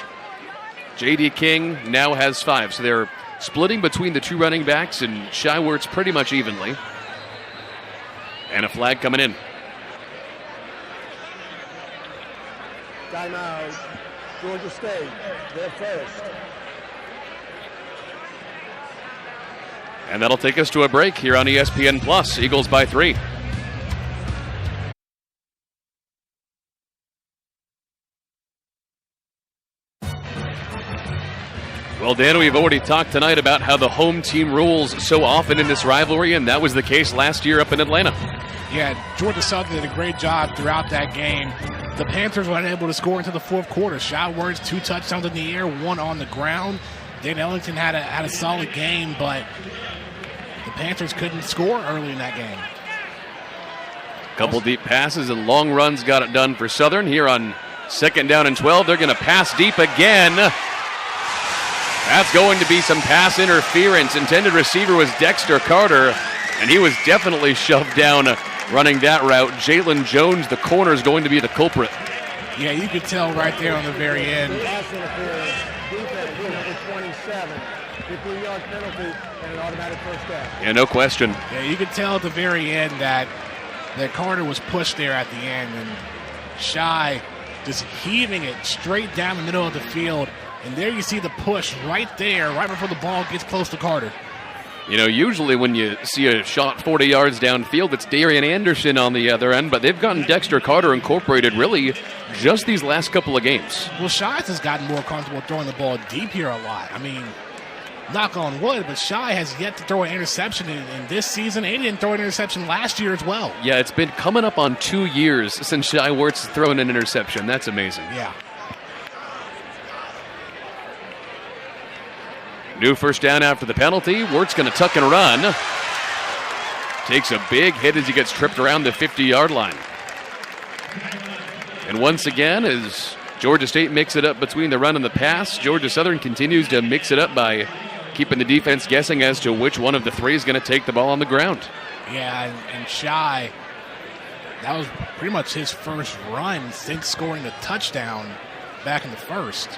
J.D. King now has 5. So they're splitting between the 2 running backs and Shai Wirtz pretty much evenly. And a flag coming in. Timeout. Georgia State, their first. And that'll take us to a break here on ESPN Plus. Eagles by 3. Well, Dan, we've already talked tonight about how the home team rules so often in this rivalry, and that was the case last year up in Atlanta. Yeah, Georgia Southern did a great job throughout that game. The Panthers were unable to score into the fourth quarter. Shai Wirtz, 2 touchdowns in the air, 1 on the ground. Dan Ellington had a solid game, but the Panthers couldn't score early in that game. Couple deep passes and long runs got it done for Southern. Here on 2nd down and 12, they're going to pass deep again. That's going to be some pass interference. Intended receiver was Dexter Carter, and he was definitely shoved down running that route. Jalen Jones, the corner, is going to be the culprit. Yeah, you could tell right there on the very end. Pass interference, defense, number 27. 15-yard penalty and an automatic first down. Yeah, no question. Yeah, you could tell at the very end that Carter was pushed there at the end, and Shai just heaving it straight down the middle of the field. And there you see the push right there, right before the ball gets close to Carter. You know, usually when you see a shot 40 yards downfield, it's Darian Anderson on the other end, but they've gotten Dexter Carter incorporated really just these last couple of games. Well, Shai has gotten more comfortable throwing the ball deep here a lot. I mean, knock on wood, but Shai has yet to throw an interception in this season, and he didn't throw an interception last year as well. Yeah, it's been coming up on 2 years since Shai Wirtz has thrown an interception. That's amazing. Yeah. New first down after the penalty. Wirtz going to tuck and run. Takes a big hit as he gets tripped around the 50-yard line. And once again, as Georgia State mix it up between the run and the pass, Georgia Southern continues to mix it up by keeping the defense guessing as to which one of the 3 is going to take the ball on the ground. Yeah, and Shai, that was pretty much his first run since scoring the touchdown back in the first.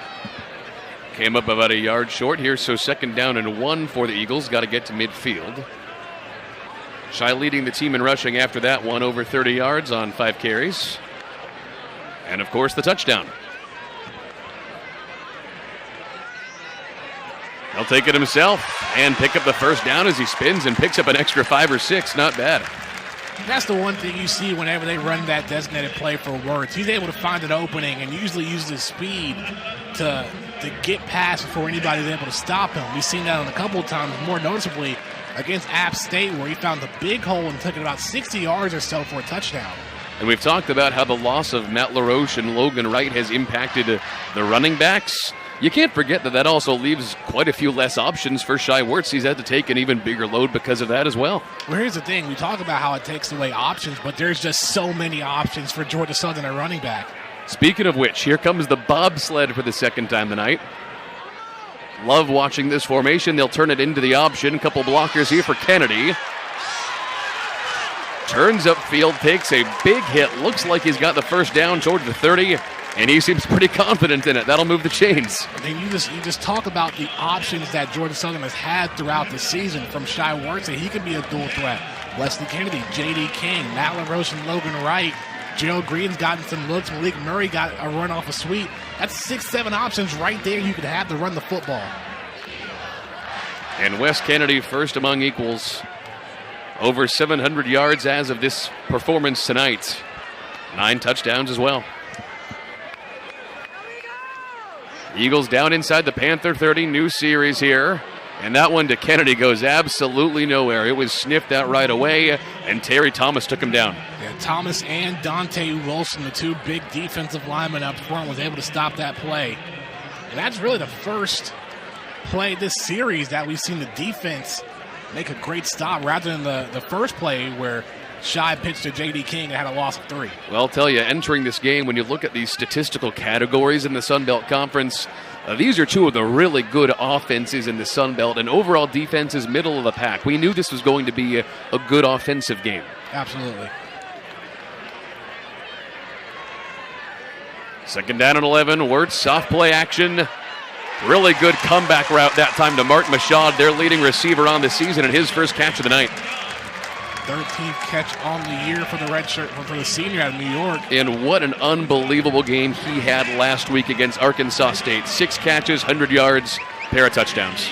Came up about a yard short here, so 2nd down and 1 for the Eagles. Got to get to midfield. Shai leading the team in rushing after that one, over 30 yards on 5 carries. And, of course, the touchdown. He'll take it himself and pick up the first down as he spins and picks up an extra 5 or 6. Not bad. That's the one thing you see whenever they run that designated play for Wirtz. He's able to find an opening and usually uses his speed to get past before anybody's able to stop him. We've seen that on a couple of times, more noticeably against App State, where he found the big hole and took it about 60 yards or so for a touchdown. And we've talked about how the loss of Matt LaRoche and Logan Wright has impacted the running backs. You can't forget that also leaves quite a few less options for Shai Wirtz. He's had to take an even bigger load because of that as well. Well, here's the thing. We talk about how it takes away options, but there's just so many options for Georgia Southern at running back. Speaking of which, here comes the bobsled for the second time tonight. Love watching this formation. They'll turn it into the option. A couple blockers here for Kennedy. Turns upfield, takes a big hit. Looks like he's got the first down toward the 30, and he seems pretty confident in it. That'll move the chains. I mean, you just talk about the options that Georgia Southern has had throughout the season from Shai Wirtz, and he can be a dual threat. Wesley Kennedy, J.D. King, Matt LaRoche, and Logan Wright. Gerald Green's gotten some looks. Malik Murray got a run off a sweep. That's 6-7 options right there you could have to run the football. And Wes Kennedy, first among equals. Over 700 yards as of this performance tonight. 9 touchdowns as well. Eagles down inside the Panther 30, new series here. And that one to Kennedy goes absolutely nowhere. It was sniffed out right away, and Terry Thomas took him down. Yeah, Thomas and Dante Wilson, the two big defensive linemen up front, was able to stop that play. And that's really the first play this series that we've seen the defense make a great stop rather than the first play where Shai pitched to J.D. King and had a loss of 3. Well, I'll tell you, entering this game, when you look at these statistical categories in the Sun Belt Conference, these are two of the really good offenses in the Sun Belt, and overall defense is middle of the pack. We knew this was going to be a good offensive game. Absolutely. Second down and 11, Wirtz, soft play action. Really good comeback route that time to Mark Mashad, their leading receiver on the season, and his first catch of the night. 13th catch on the year for the redshirt for the senior out of New York. And what an unbelievable game he had last week against Arkansas State. 6 catches, 100 yards, pair of touchdowns.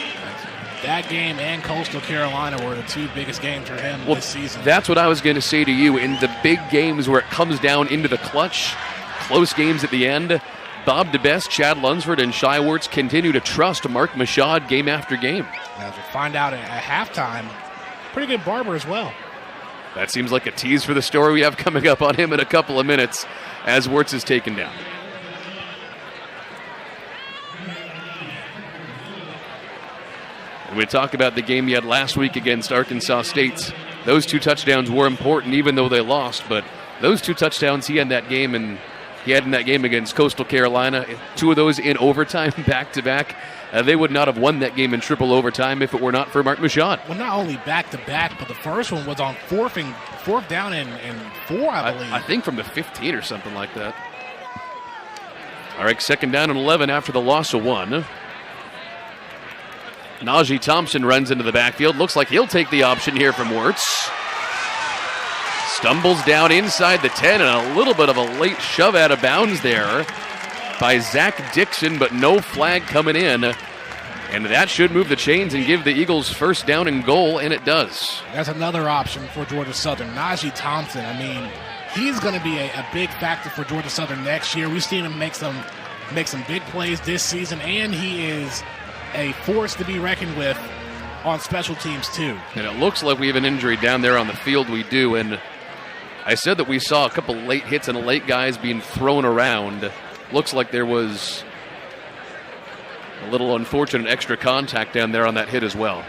That game and Coastal Carolina were the 2 biggest games for him this season. That's what I was going to say to you. In the big games where it comes down into the clutch, close games at the end, Bob DeBest, Chad Lunsford, and Shai Wirtz continue to trust Mark Mashad game after game. As we find out at halftime, pretty good barber as well. That seems like a tease for the story we have coming up on him in a couple of minutes as Wirtz is taken down. And we talk about the game he had last week against Arkansas State. Those 2 touchdowns were important even though they lost, but those 2 touchdowns he had in that game, and he had in that game against Coastal Carolina, 2 of those in overtime back-to-back. They would not have won that game in triple overtime if it were not for Mark Mashad. Well, not only back-to-back, but the first one was on fourth down and 4, I believe. I think from the 15 or something like that. All right, second down and 11 after the loss of 1. Najee Thompson runs into the backfield. Looks like he'll take the option here from Wirtz. Stumbles down inside the 10, and a little bit of a late shove out of bounds there by Zach Dixon, but no flag coming in. And that should move the chains and give the Eagles first down and goal, and it does. That's another option for Georgia Southern. Najee Thompson, I mean, he's going to be a big factor for Georgia Southern next year. We've seen him make some big plays this season, and he is a force to be reckoned with on special teams too. And it looks like we have an injury down there on the field. We do, and I said that we saw a couple late hits and late guys being thrown around. Looks like there was a little unfortunate extra contact down there on that hit as well.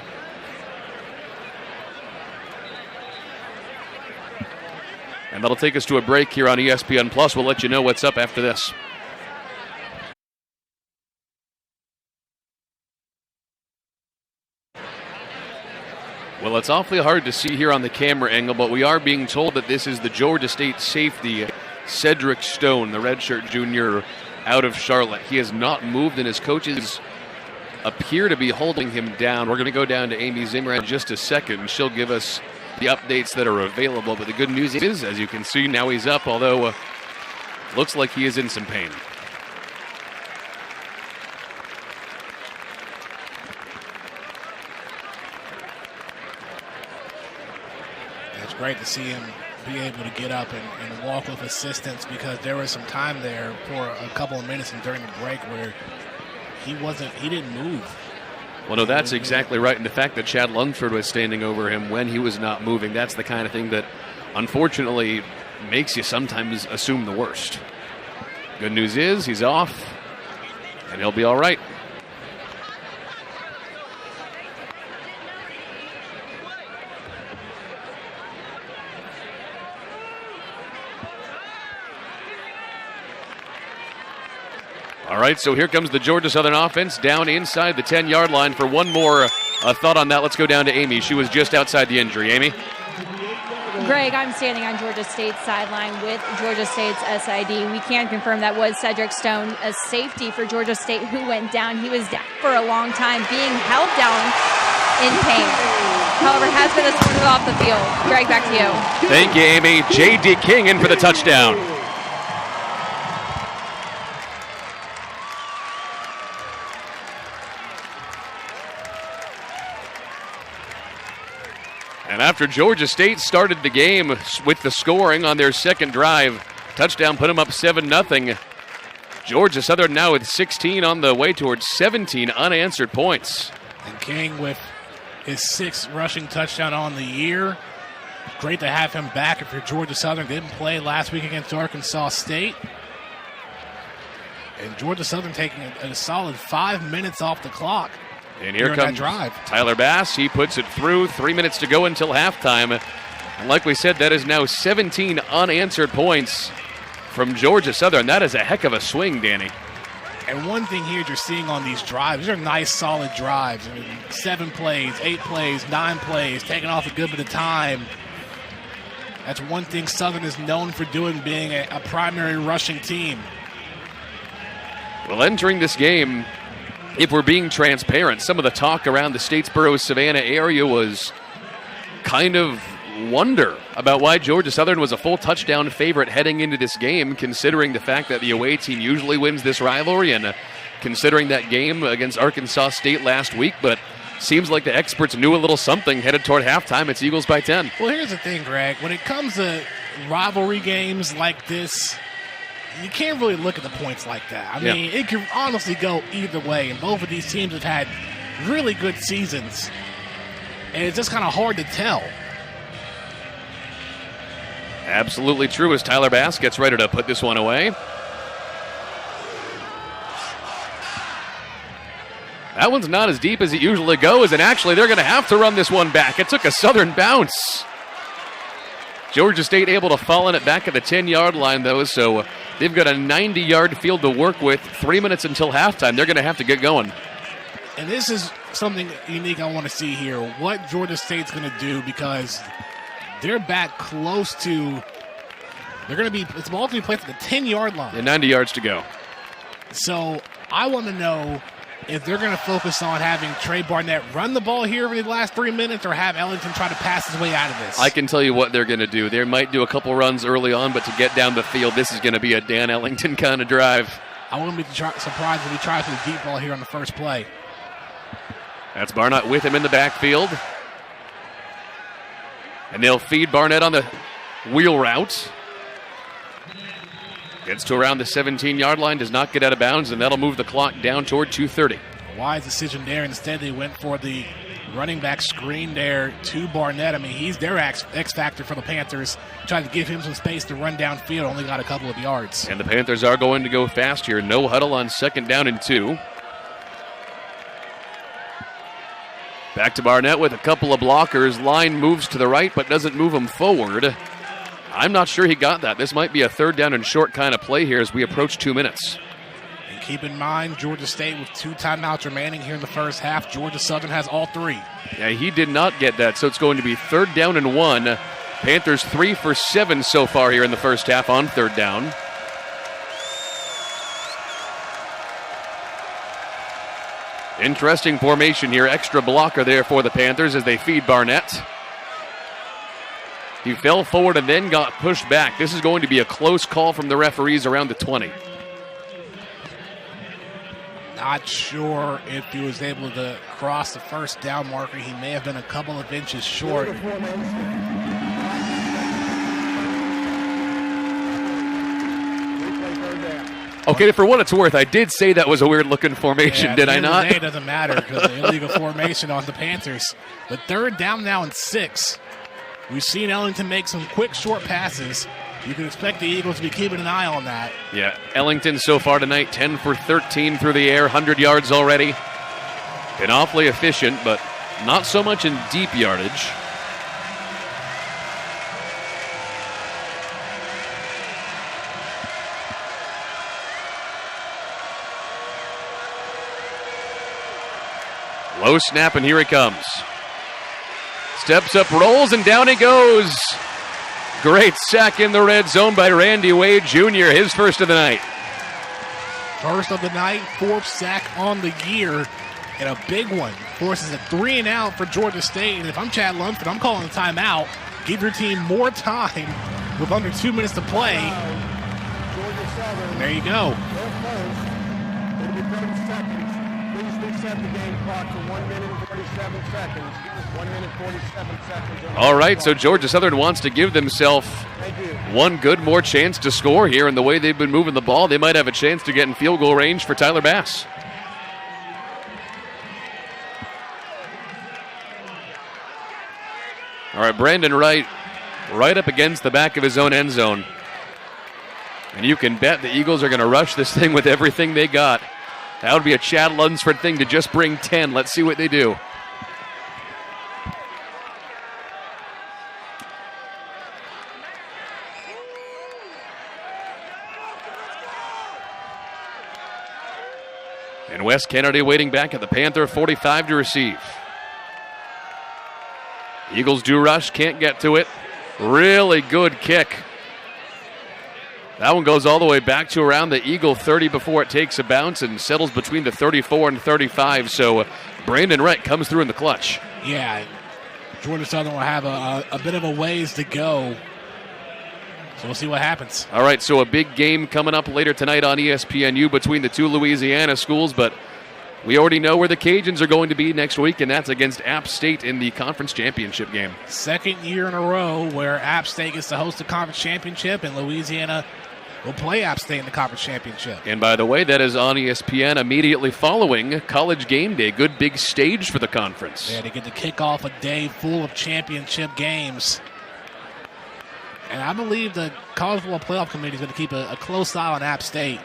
And that'll take us to a break here on ESPN Plus. We'll let you know what's up after this. Well, it's awfully hard to see here on the camera angle, but we are being told that this is the Georgia State safety, Cedric Stone, the redshirt junior out of Charlotte. He has not moved, and his coaches appear to be holding him down. We're going to go down to Amy Zimmer in just a second, and she'll give us the updates that are available. But the good news is, as you can see, now he's up, although looks like he is in some pain. great to see him be able to get up and walk with assistance, because there was some time there for a couple of minutes and during the break where he didn't move. Well, no, that's exactly right. And the fact that Chad Lungford was standing over him when he was not moving, that's the kind of thing that unfortunately makes you sometimes assume the worst. Good news is he's off, and he'll be all right. All right, so here comes the Georgia Southern offense down inside the 10-yard line. For one more thought on that, let's go down to Amy. She was just outside the injury. Amy? Greg, I'm standing on Georgia State's sideline with Georgia State's SID. We can confirm that was Cedric Stone, a safety for Georgia State, who went down. He was down for a long time, being held down in pain. However, has been escorted off the field. Greg, back to you. Thank you, Amy. J.D. King in for the touchdown. And after Georgia State started the game with the scoring on their second drive, touchdown put them up 7-0. Georgia Southern now with 16 on the way towards 17 unanswered points. And King with his 6th rushing touchdown on the year. Great to have him back after Georgia Southern didn't play last week against Arkansas State. And Georgia Southern taking a solid 5 minutes off the clock. And here comes drive. Tyler Bass. He puts it through. 3 minutes to go until halftime. And like we said, that is now 17 unanswered points from Georgia Southern. That is a heck of a swing, Danny. And one thing here you're seeing on these drives, these are nice, solid drives. I mean, 7 plays, 8 plays, 9 plays, taking off a good bit of time. That's one thing Southern is known for doing, being a primary rushing team. Well, entering this game, if we're being transparent, some of the talk around the Statesboro-Savannah area was kind of wonder about why Georgia Southern was a full touchdown favorite heading into this game, considering the fact that the away team usually wins this rivalry and considering that game against Arkansas State last week. But seems like the experts knew a little something headed toward halftime. It's Eagles by 10. Well, here's the thing, Greg. When it comes to rivalry games like this, you can't really look at the points like that. I mean, it can honestly go either way, and both of these teams have had really good seasons, and it's just kind of hard to tell. Absolutely true as Tyler Bass gets ready to put this one away. That one's not as deep as it usually goes, and actually they're going to have to run this one back. It took a Southern bounce. Georgia State able to fall in it back at the 10-yard line, though, so they've got a 90-yard field to work with. 3 minutes until halftime. They're going to have to get going. And this is something unique I want to see here, what Georgia State's going to do, because they're back close to – it's ball to be placed at the 10-yard line. And 90 yards to go. So I want to know if they're going to focus on having Trey Barnett run the ball here over the last 3 minutes or have Ellington try to pass his way out of this. I can tell you what they're going to do. They might do a couple runs early on, but to get down the field, this is going to be a Dan Ellington kind of drive. I wouldn't be surprised if he tries for the deep ball here on the first play. That's Barnett with him in the backfield. And they'll feed Barnett on the wheel route. Gets to around the 17-yard line, does not get out of bounds, and that'll move the clock down toward 2:30. Wise decision there. Instead, they went for the running back screen there to Barnett. I mean, he's their X factor for the Panthers. Tried to give him some space to run downfield, only got a couple of yards. And the Panthers are going to go fast here. No huddle on 2nd down and 2. Back to Barnett with a couple of blockers. Line moves to the right, but doesn't move him forward. I'm not sure he got that. This might be a 3rd down and short kind of play here as we approach 2 minutes. And keep in mind, Georgia State with 2 timeouts remaining here in the first half. Georgia Southern has all 3. Yeah, he did not get that, so it's going to be 3rd down and 1. Panthers 3 for 7 so far here in the first half on 3rd down. Interesting formation here. Extra blocker there for the Panthers as they feed Barnett. He fell forward and then got pushed back. This is going to be a close call from the referees around the 20. Not sure if he was able to cross the first down marker. He may have been a couple of inches short. Okay, for what it's worth, I did say that was a weird-looking formation, did I not? It doesn't matter because the illegal formation on the Panthers. But third down now and 6. We've seen Ellington make some quick, short passes. You can expect the Eagles to be keeping an eye on that. Yeah, Ellington so far tonight, 10 for 13 through the air, 100 yards already. Been awfully efficient, but not so much in deep yardage. Low snap, and here he comes. Steps up, rolls, and down he goes. Great sack in the red zone by Randy Wade Jr., his first of the night. First of the night, 4th sack on the year, and a big one. Forces a 3 and out for Georgia State, and if I'm Chad Lunsford, I'm calling a timeout. Give your team more time with under 2 minutes to play. There you go. It'll be 30 seconds. Please reset the game clock to 1 minute and 37 seconds. 1 minute 47 seconds. All right, so Georgia Southern wants to give themselves one good more chance to score here, and the way they've been moving the ball, they might have a chance to get in field goal range for Tyler Bass. All right, Brandon Wright right up against the back of his own end zone. And you can bet the Eagles are going to rush this thing with everything they got. That would be a Chad Lunsford thing to just bring 10. Let's see what they do. And Wes Kennedy waiting back at the Panther 45 to receive. Eagles do rush, can't get to it. Really good kick. That one goes all the way back to around the Eagle 30 before it takes a bounce and settles between the 34 and 35. So Brandon Wright comes through in the clutch. Yeah, Georgia Southern will have a bit of a ways to go. So we'll see what happens. All right, so a big game coming up later tonight on ESPNU between the two Louisiana schools, but we already know where the Cajuns are going to be next week, and that's against App State in the conference championship game. Second year in a row where App State gets to host the conference championship, and Louisiana will play App State in the conference championship. And by the way, that is on ESPN immediately following College Game Day. Good big stage for the conference. Yeah, they get to kick off a day full of championship games. And I believe the College Football Playoff Committee is going to keep a close eye on App State.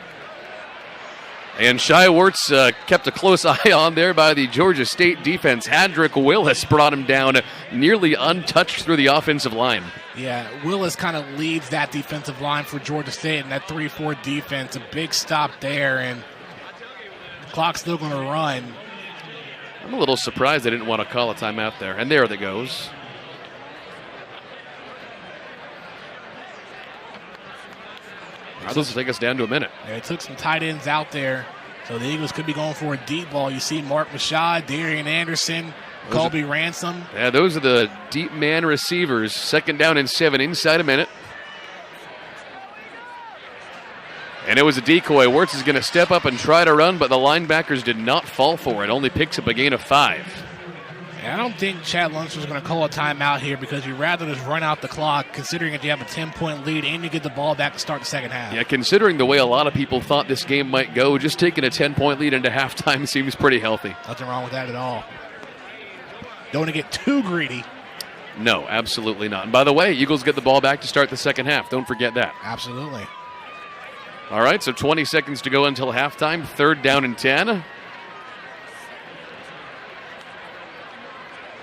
And Shai Wertz kept a close eye on there by the Georgia State defense. Hadrick Willis brought him down nearly untouched through the offensive line. Yeah, Willis kind of leads that defensive line for Georgia State in that 3-4 defense. A big stop there, and the clock's still going to run. I'm a little surprised they didn't want to call a timeout there. And there it goes. This will take us down to a minute. They took some tight ends out there, so the Eagles could be going for a deep ball. You see Mark Mashad, Darian Anderson, Colby Ransom. Yeah, those are the deep man receivers. 2nd down and 7 inside a minute. And it was a decoy. Wirtz is going to step up and try to run, but the linebackers did not fall for it. Only picks up a gain of 5. I don't think Chad Lunsford is going to call a timeout here because you'd rather just run out the clock, considering that you have a 10-point lead and you get the ball back to start the second half. Yeah, considering the way a lot of people thought this game might go, just taking a 10-point lead into halftime seems pretty healthy. Nothing wrong with that at all. Don't want to get too greedy. No, absolutely not. And by the way, Eagles get the ball back to start the second half. Don't forget that. Absolutely. All right, so 20 seconds to go until halftime. 3rd down and 10.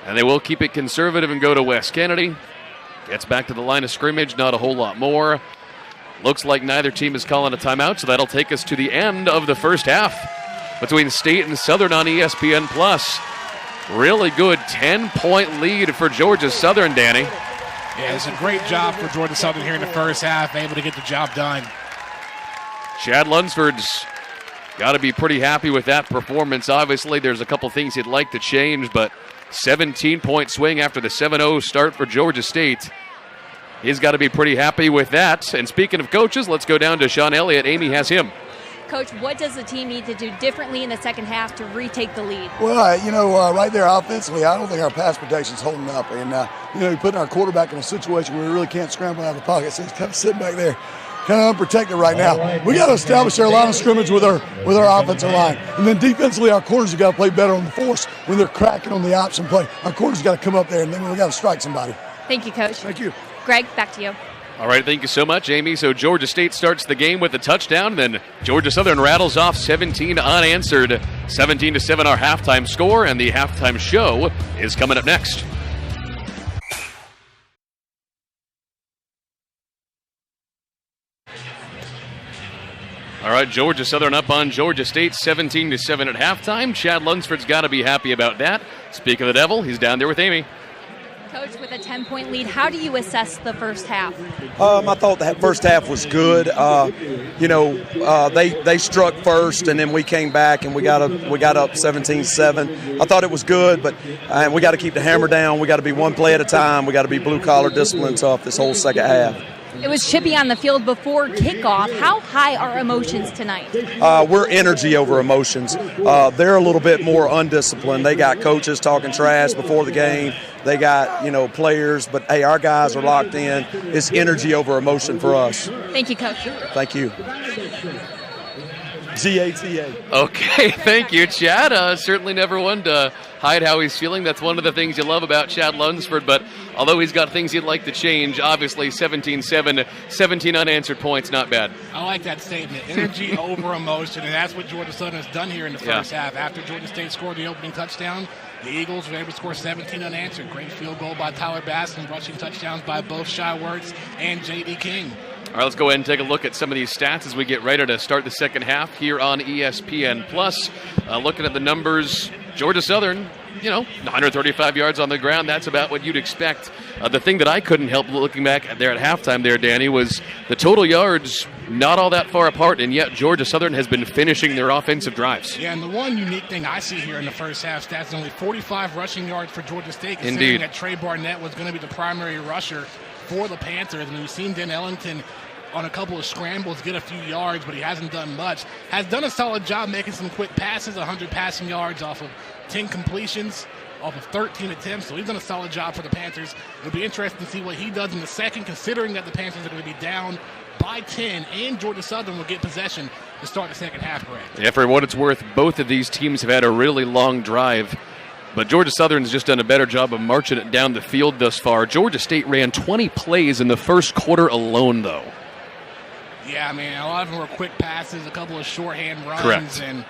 And they will keep it conservative and go to Wes Kennedy. Gets back to the line of scrimmage, not a whole lot more. Looks like neither team is calling a timeout, so that'll take us to the end of the first half between State and Southern on ESPN+. Really good 10-point lead for Georgia Southern, Danny. Yeah, it's a great job for Georgia Southern here in the first half, able to get the job done. Chad Lunsford's got to be pretty happy with that performance. Obviously, there's a couple things he'd like to change, but 17-point swing after the 7-0 start for Georgia State. He's got to be pretty happy with that. And speaking of coaches, let's go down to Sean Elliott. Amy has him. Coach, what does the team need to do differently in the second half to retake the lead? Well, right there offensively, I don't think our pass protection's holding up. And, you're putting our quarterback in a situation where we really can't scramble out of the pocket. So he's kind of sitting back there kind of unprotected right now. We got to establish our line of scrimmage with our offensive line. And then defensively, our corners have got to play better on the force when they're cracking on the option play. Our corners got to come up there, and then we got to strike somebody. Thank you, Coach. Thank you. Greg, back to you. All right, thank you so much, Amy. So Georgia State starts the game with a touchdown, then Georgia Southern rattles off 17 unanswered. 17-7 our halftime score, and the halftime show is coming up next. All right, Georgia Southern up on Georgia State 17-7 at halftime. Chad Lunsford's got to be happy about that. Speak of the devil, he's down there with Amy. Coach, with a 10-point lead, how do you assess the first half? I thought the first half was good. They struck first, and then we came back and we got up 17-7. I thought it was good, but we got to keep the hammer down. We got to be one play at a time. We got to be blue collar, disciplined, tough this whole second half. It was chippy on the field before kickoff. How high are emotions tonight? We're energy over emotions. They're a little bit more undisciplined. They got coaches talking trash before the game. They got, players. But, hey, our guys are locked in. It's energy over emotion for us. Thank you, Coach. Thank you. GATA. Okay, thank you, Chad. Certainly never one to hide how he's feeling. That's one of the things you love about Chad Lunsford. But although he's got things he'd like to change, obviously 17-7, 17 unanswered points, not bad. I like that statement. Energy over emotion, and that's what Georgia Southern has done here in the first half. After Georgia State scored the opening touchdown, the Eagles were able to score 17 unanswered. Great field goal by Tyler Bass and rushing touchdowns by both Shy Wertz and J.D. King. All right, let's go ahead and take a look at some of these stats as we get ready to start the second half here on ESPN+. Looking at the numbers, Georgia Southern, 135 yards on the ground. That's about what you'd expect. The thing that I couldn't help looking back there at halftime there, Danny, was the total yards not all that far apart, and yet Georgia Southern has been finishing their offensive drives. Yeah, and the one unique thing I see here in the first half stats is only 45 rushing yards for Georgia State, considering Indeed. that Trey Barnett was going to be the primary rusher for the Panthers. And we've seen Den Ellington on a couple of scrambles get a few yards, but he hasn't done much. Has done a solid job making some quick passes, 100 passing yards off of 10 completions, off of 13 attempts. So he's done a solid job for the Panthers. It'll be interesting to see what he does in the second, considering that the Panthers are going to be down by 10, and Georgia Southern will get possession to start the second half, Greg. Yeah, for what it's worth, both of these teams have had a really long drive, but Georgia Southern's just done a better job of marching it down the field thus far. Georgia State ran 20 plays in the first quarter alone, though. Yeah, I mean, a lot of them were quick passes, a couple of shorthand runs. Correct. And,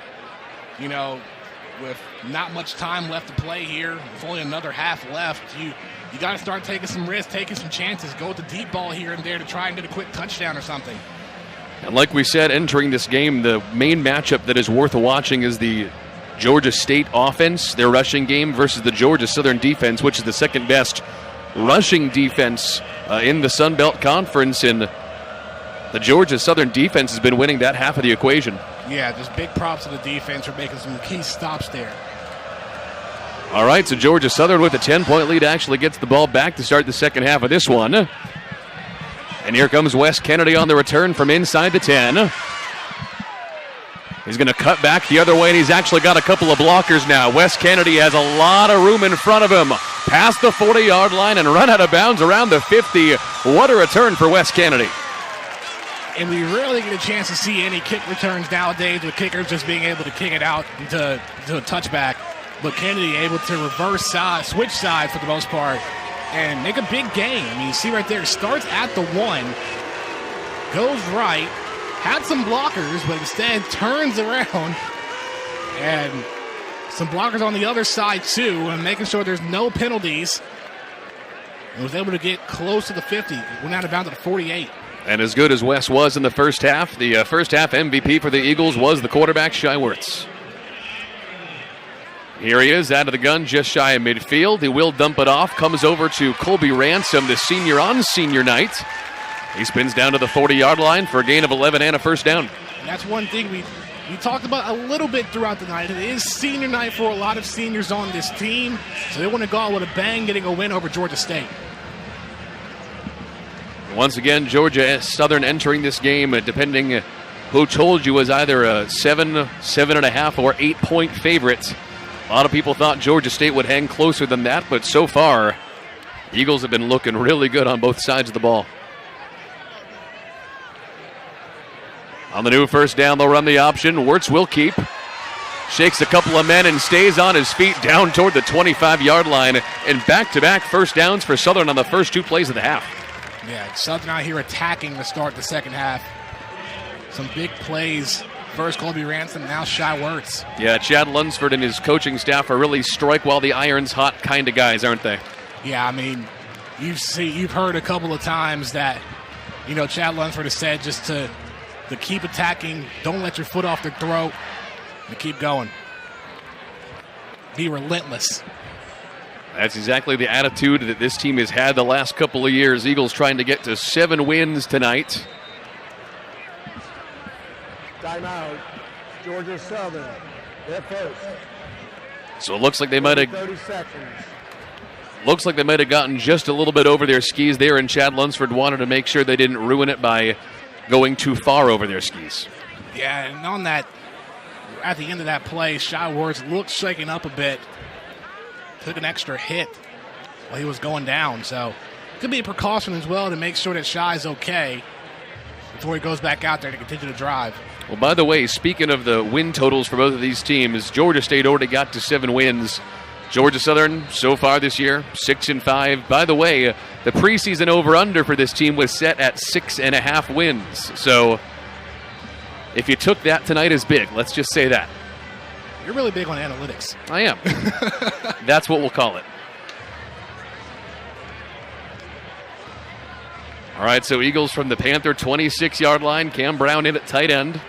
with not much time left to play here, with only another half left, you got to start taking some risks, taking some chances, go with the deep ball here and there to try and get a quick touchdown or something. And like we said, entering this game, the main matchup that is worth watching is the Georgia State offense, their rushing game, versus the Georgia Southern defense, which is the second best rushing defense in the Sun Belt Conference. And the Georgia Southern defense has been winning that half of the equation. Yeah, just big props to the defense for making some key stops there. All right, so Georgia Southern with a 10-point lead actually gets the ball back to start the second half of this one. And here comes Wes Kennedy on the return from inside the 10. He's going to cut back the other way, and he's actually got a couple of blockers now. Wes Kennedy has a lot of room in front of him. Past the 40-yard line and run out of bounds around the 50. What a return for Wes Kennedy. And we rarely get a chance to see any kick returns nowadays, with kickers just being able to kick it out to a touchback. But Kennedy able to reverse side, switch sides for the most part, and make a big gain. I mean, you see right there, starts at the 1, goes right, had some blockers, but instead turns around, and some blockers on the other side too, and making sure there's no penalties. And was able to get close to the 50. Went out of bounds at the 48. And as good as Wes was in the first half, the first half MVP for the Eagles was the quarterback, Shy Wertz. Here he is, out of the gun, just shy of midfield. He will dump it off, comes over to Colby Ransom, the senior on senior night. He spins down to the 40-yard line for a gain of 11 and a first down. And that's one thing we talked about a little bit throughout the night. It is senior night for a lot of seniors on this team, so they want to go out with a bang, getting a win over Georgia State. Once again, Georgia Southern entering this game, depending who told you, was either a 7, 7.5, or 8-point favorite. A lot of people thought Georgia State would hang closer than that, but so far, Eagles have been looking really good on both sides of the ball. On the new first down, they'll run the option. Wirtz will keep. Shakes a couple of men and stays on his feet down toward the 25-yard line. And back-to-back first downs for Southern on the first 2 plays of the half. Yeah, Southern out here attacking to start the second half. Some big plays. First Colby Ransom, now Shy Wirtz. Yeah, Chad Lunsford and his coaching staff are really strike while the iron's hot kind of guys, aren't they? Yeah, I mean, you've heard a couple of times that, Chad Lunsford has said just to keep attacking, don't let your foot off their throat, and keep going. Be relentless. That's exactly the attitude that this team has had the last couple of years. Eagles trying to get to 7 wins tonight. Timeout. Georgia Southern. Their first. So it looks like they might have 30 seconds. Looks like they might have gotten just a little bit over their skis there, and Chad Lunsford wanted to make sure they didn't ruin it by going too far over their skis. Yeah, and on that, at the end of that play, Shy Wirtz looked shaken up a bit. Took an extra hit while he was going down. So could be a precaution as well to make sure that Shy's okay before he goes back out there to continue to drive. Well, by the way, speaking of the win totals for both of these teams, Georgia State already got to 7 wins. Georgia Southern, so far this year, 6-5. By the way, the preseason over-under for this team was set at 6.5 wins. So if you took that tonight as big, let's just say that. You're really big on analytics. I am. That's what we'll call it. All right, so Eagles from the Panther 26-yard line. Cam Brown in at tight end.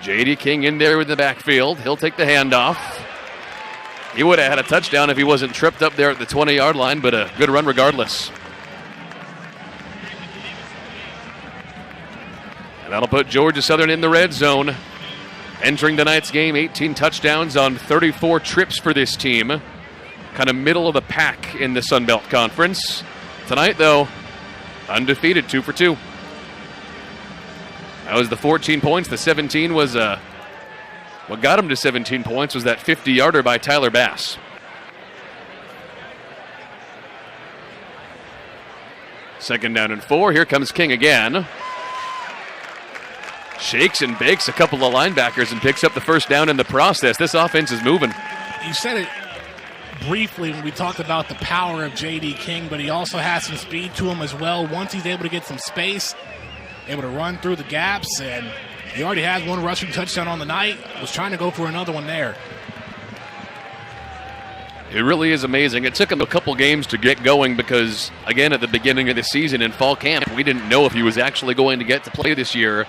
J.D. King in there in the backfield. He'll take the handoff. He would have had a touchdown if he wasn't tripped up there at the 20-yard line, but a good run regardless. And that'll put Georgia Southern in the red zone. Entering tonight's game, 18 touchdowns on 34 trips for this team. Kind of middle of the pack in the Sun Belt Conference. Tonight, though, undefeated, 2 for 2. That was the 14 points. The 17 was what got him to 17 points was that 50-yarder by Tyler Bass. Second down and 4. Here comes King again. Shakes and bakes a couple of linebackers and picks up the first down in the process. This offense is moving. You said it briefly when we talked about the power of J.D. King, but he also has some speed to him as well. Once he's able to get some space, able to run through the gaps, and he already has 1 rushing touchdown on the night. Was trying to go for another one there. It really is amazing. It took him a couple games to get going because, again, at the beginning of the season in fall camp, we didn't know if he was actually going to get to play this year.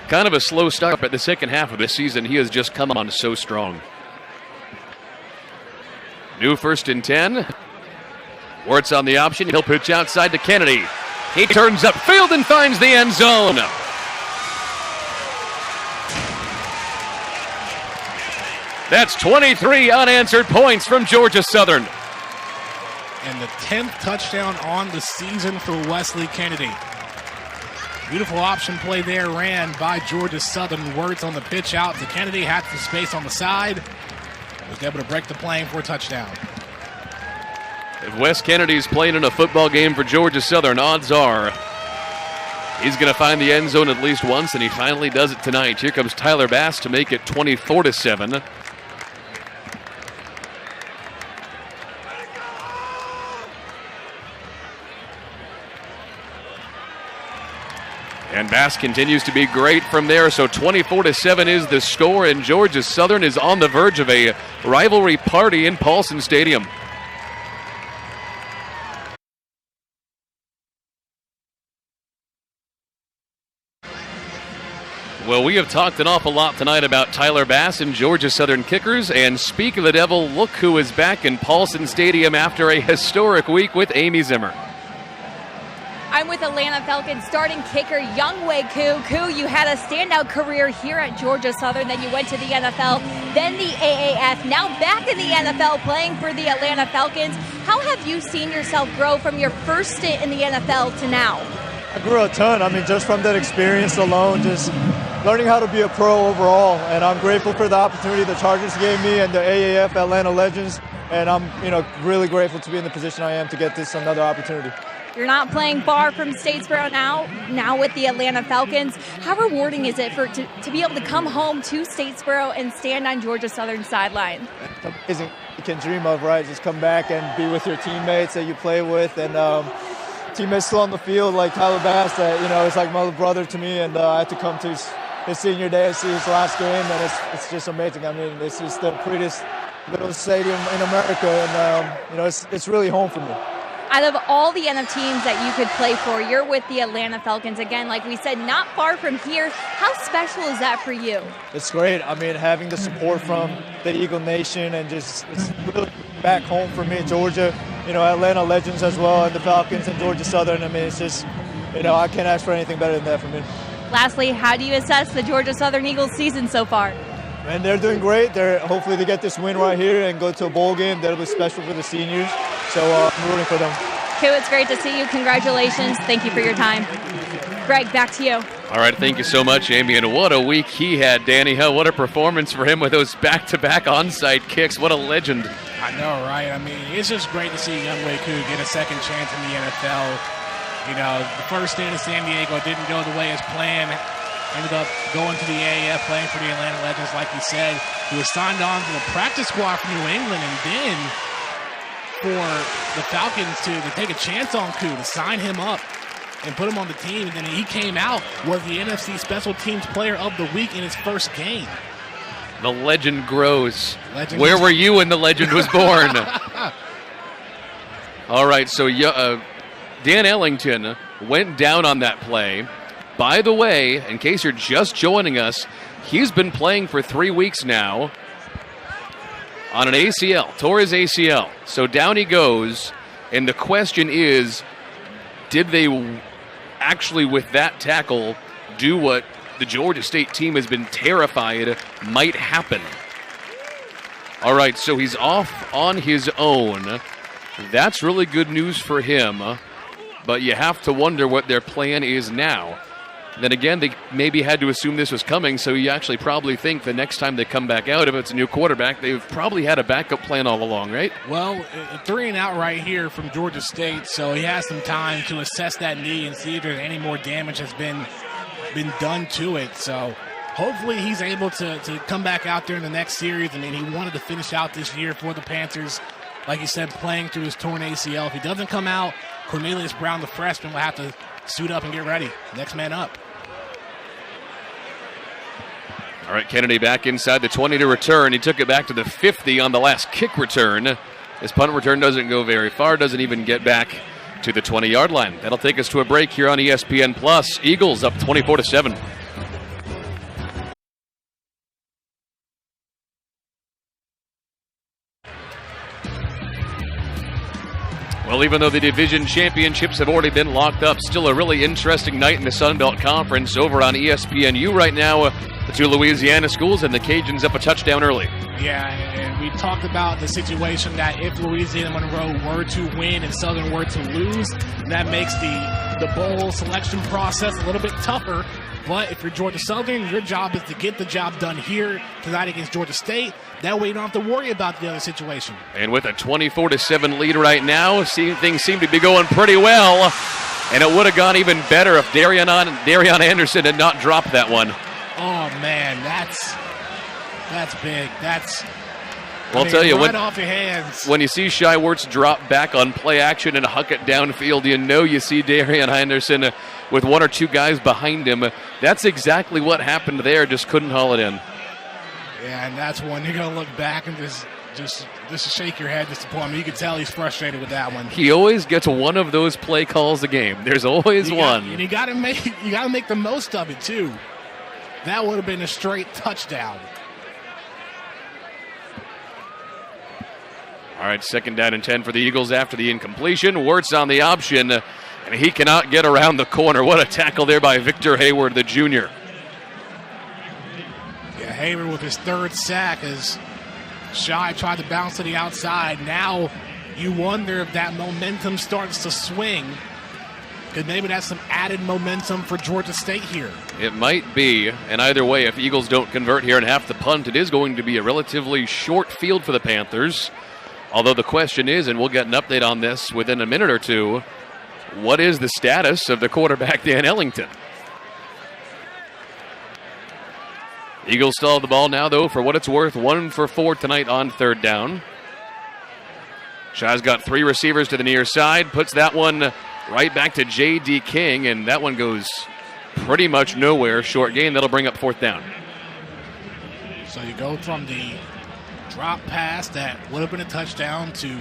Kind of a slow start, but the second half of the season, he has just come on so strong. New 1st and 10. Wirtz on the option. He'll pitch outside to Kennedy. He turns upfield and finds the end zone. That's 23 unanswered points from Georgia Southern. And the 10th touchdown on the season for Wesley Kennedy. Beautiful option play there ran by Georgia Southern. Wirtz on the pitch out to Kennedy. Had some space on the side. Was able to break the plane for a touchdown. If Wes Kennedy's playing in a football game for Georgia Southern, odds are he's going to find the end zone at least once, and he finally does it tonight. Here comes Tyler Bass to make it 24-7. And Bass continues to be great from there, so 24-7 is the score, and Georgia Southern is on the verge of a rivalry party in Paulson Stadium. Well, we have talked an awful lot tonight about Tyler Bass and Georgia Southern kickers, and speak of the devil, look who is back in Paulson Stadium after a historic week with Amy Zimmer. I'm with Atlanta Falcons starting kicker Younghoe Koo. Koo, you had a standout career here at Georgia Southern, then you went to the NFL, then the AAF, now back in the NFL playing for the Atlanta Falcons. How have you seen yourself grow from your first stint in the NFL to now? I grew a ton. I mean, just from that experience alone, just learning how to be a pro overall. And I'm grateful for the opportunity the Chargers gave me and the AAF Atlanta Legends. And I'm, really grateful to be in the position I am to get this another opportunity. You're not playing far from Statesboro now with the Atlanta Falcons. How rewarding is it to be able to come home to Statesboro and stand on Georgia Southern's sideline? Amazing. You can dream of, right? Just come back and be with your teammates that you play with, and teammates still on the field like Tyler Bass, that it's like my brother to me, and I had to come to his senior day and see his last game, and it's just amazing. I mean, this is the prettiest little stadium in America, and it's really home for me. Out of all the NF teams that you could play for, you're with the Atlanta Falcons again. Like we said, not far from here. How special is that for you? It's great. I mean, having the support from the Eagle Nation, and just it's really back home for me, Georgia. Atlanta legends as well, and the Falcons and Georgia Southern. I mean, it's just, I can't ask for anything better than that for me. Lastly, how do you assess the Georgia Southern Eagles season so far? And they're doing great. Hopefully they get this win right here and go to a bowl game. That'll be special for the seniors. So I'm rooting for them. Q, it's great to see you. Congratulations. Thank you for your time. Greg, back to you. All right, thank you so much, Amy. And what a week he had, Danny. What a performance for him with those back-to-back onside kicks. What a legend. I know, right? I mean, it's just great to see Younghoe Koo get a second chance in the NFL. The first stint in San Diego didn't go the way as planned. Ended up going to the AAF, playing for the Atlanta Legends, like he said. He was signed on to the practice squad for New England, and then for the Falcons to take a chance on Koo, to sign him up and put him on the team. And then he came out, was the NFC Special Teams Player of the Week in his first game. The legend grows. Where were you when the legend was born? All right, so Dan Ellington went down on that play. By the way, in case you're just joining us, he's been playing for 3 weeks now on an ACL, tore his ACL. So down he goes, and the question is, did they actually, with that tackle, do what the Georgia State team has been terrified might happen? All right, so he's off on his own. That's really good news for him, but you have to wonder what their plan is now. Then again, they maybe had to assume this was coming, so you actually probably think the next time they come back out, if it's a new quarterback, they've probably had a backup plan all along, right? Well, 3 and out right here from Georgia State, so he has some time to assess that knee and see if there's any more damage has been done to it. So hopefully he's able to come back out there in the next series. I mean, he wanted to finish out this year for the Panthers, like you said, playing through his torn ACL. If he doesn't come out, Cornelius Brown, the freshman, will have to suit up and get ready. Next man up. All right, Kennedy back inside the 20 to return. He took it back to the 50 on the last kick return. His punt return doesn't go very far, doesn't even get back to the 20-yard line. That'll take us to a break here on ESPN+. Eagles up 24-7. Well, even though the division championships have already been locked up, still a really interesting night in the Sun Belt Conference over on ESPNU right now. The two Louisiana schools and the Cajuns up a touchdown early. Yeah, and we talked about the situation that if Louisiana Monroe were to win and Southern were to lose, that makes the bowl selection process a little bit tougher. But if you're Georgia Southern, your job is to get the job done here tonight against Georgia State. That way you don't have to worry about the other situation. And with a 24-7 lead right now, things seem to be going pretty well. And it would have gone even better if Darian Anderson had not dropped that one. Oh, man, that's big. I'll tell you, right off your hands. When you see Shai Werts drop back on play action and huck it downfield, you see Darian Anderson with 1 or 2 guys behind him. That's exactly what happened there, just couldn't haul it in. Yeah, and that's one you're going to look back and just shake your head disappointment. You can tell he's frustrated with that one. He always gets one of those play calls a game. There's always one. And you got to make the most of it too. That would have been a straight touchdown. All right, 2nd down and 10 for the Eagles after the incompletion. Werts on the option, and he cannot get around the corner. What a tackle there by Victor Hayward, the junior. Yeah, Hayward with his 3rd sack as Shai tried to bounce to the outside. Now you wonder if that momentum starts to swing, because maybe that's some added momentum for Georgia State here. It might be, and either way, if Eagles don't convert here and have to punt, it is going to be a relatively short field for the Panthers. Although the question is, and we'll get an update on this within a minute or two, what is the status of the quarterback, Dan Ellington? Eagles still have the ball now, though, for what it's worth. 1 for 4 tonight on third down. Shaw's got 3 receivers to the near side, puts that one right back to J.D. King, and that one goes pretty much nowhere. Short gain, that'll bring up fourth down. So you go from the drop pass that would have been a touchdown to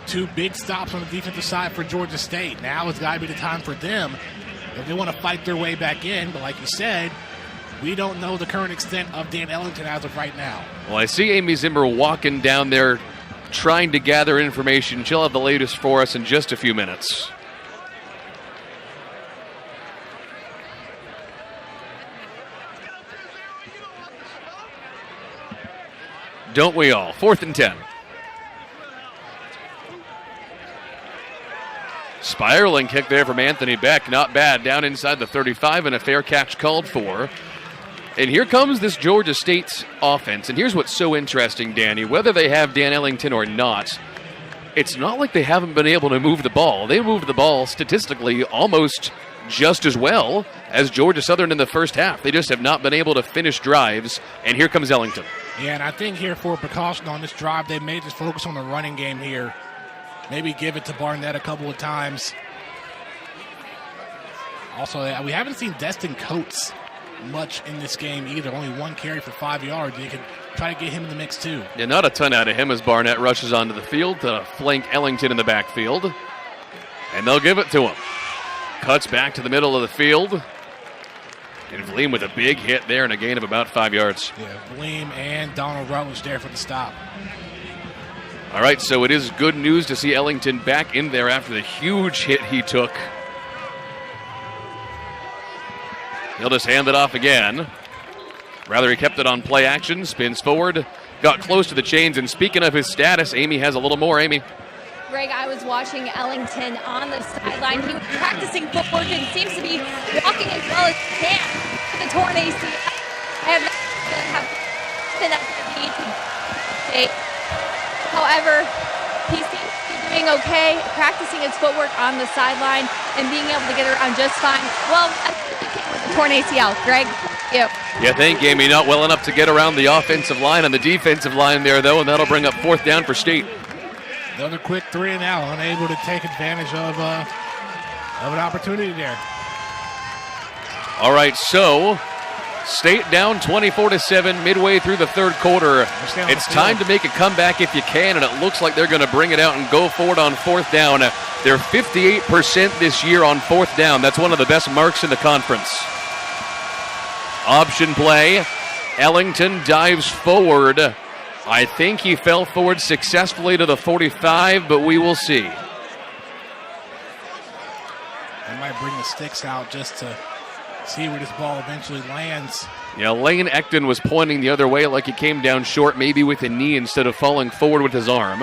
2 big stops on the defensive side for Georgia State. Now it's got to be the time for them if they want to fight their way back in. But like you said, we don't know the current extent of Dan Ellington as of right now. Well, I see Amy Zimmer walking down there trying to gather information. She'll have the latest for us in just a few minutes. Don't we all? 4th and 10. Spiraling kick there from Anthony Beck. Not bad. Down inside the 35 and a fair catch called for. And here comes this Georgia State offense. And here's what's so interesting, Danny. Whether they have Dan Ellington or not, it's not like they haven't been able to move the ball. They moved the ball statistically almost just as well as Georgia Southern in the first half. They just have not been able to finish drives. And here comes Ellington. Yeah, and I think here for precaution on this drive, they may just focus on the running game here. Maybe give it to Barnett a couple of times. Also, we haven't seen Destin Coates much in this game either. Only 1 carry for 5 yards. You can try to get him in the mix too. Yeah, not a ton out of him as Barnett rushes onto the field to flank Ellington in the backfield. And they'll give it to him. Cuts back to the middle of the field. And Vleem with a big hit there and a gain of about 5 yards. Yeah, Vleem and Donald Rutledge there for the stop. All right, so it is good news to see Ellington back in there after the huge hit he took. He'll just hand it off again. Rather, he kept it on play action, spins forward, got close to the chains, and speaking of his status, Amy has a little more. Amy. Greg, I was watching Ellington on the sideline. He was practicing footwork and seems to be walking as well as he can. The torn ACL. I have been at the beat. However, he seems to be doing okay, practicing his footwork on the sideline and being able to get around just fine. Well, with the torn ACL. Greg, you. Yeah, thank you, Amy. Not well enough to get around the offensive line and the defensive line there, though, and that'll bring up fourth down for State. Another quick 3 and out, unable to take advantage of an opportunity there. All right, so State down 24-7 midway through the third quarter. It's time to make a comeback if you can, and it looks like they're going to bring it out and go forward on fourth down. They're 58% this year on fourth down. That's one of the best marks in the conference. Option play. Ellington dives forward. I think he fell forward successfully to the 45, but we will see. They might bring the sticks out just to see where this ball eventually lands. Yeah, Lane Ecton was pointing the other way like he came down short, maybe with a knee instead of falling forward with his arm.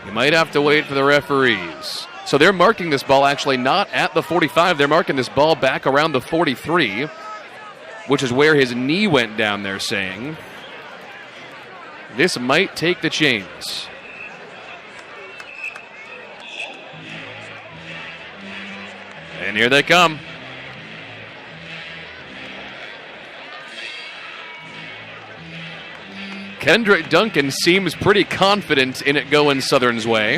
You might have to wait for the referees. So they're marking this ball actually not at the 45. They're marking this ball back around the 43, which is where his knee went down, they're saying. This might take the chains. And here they come. Kendrick Duncan seems pretty confident in it going Southern's way.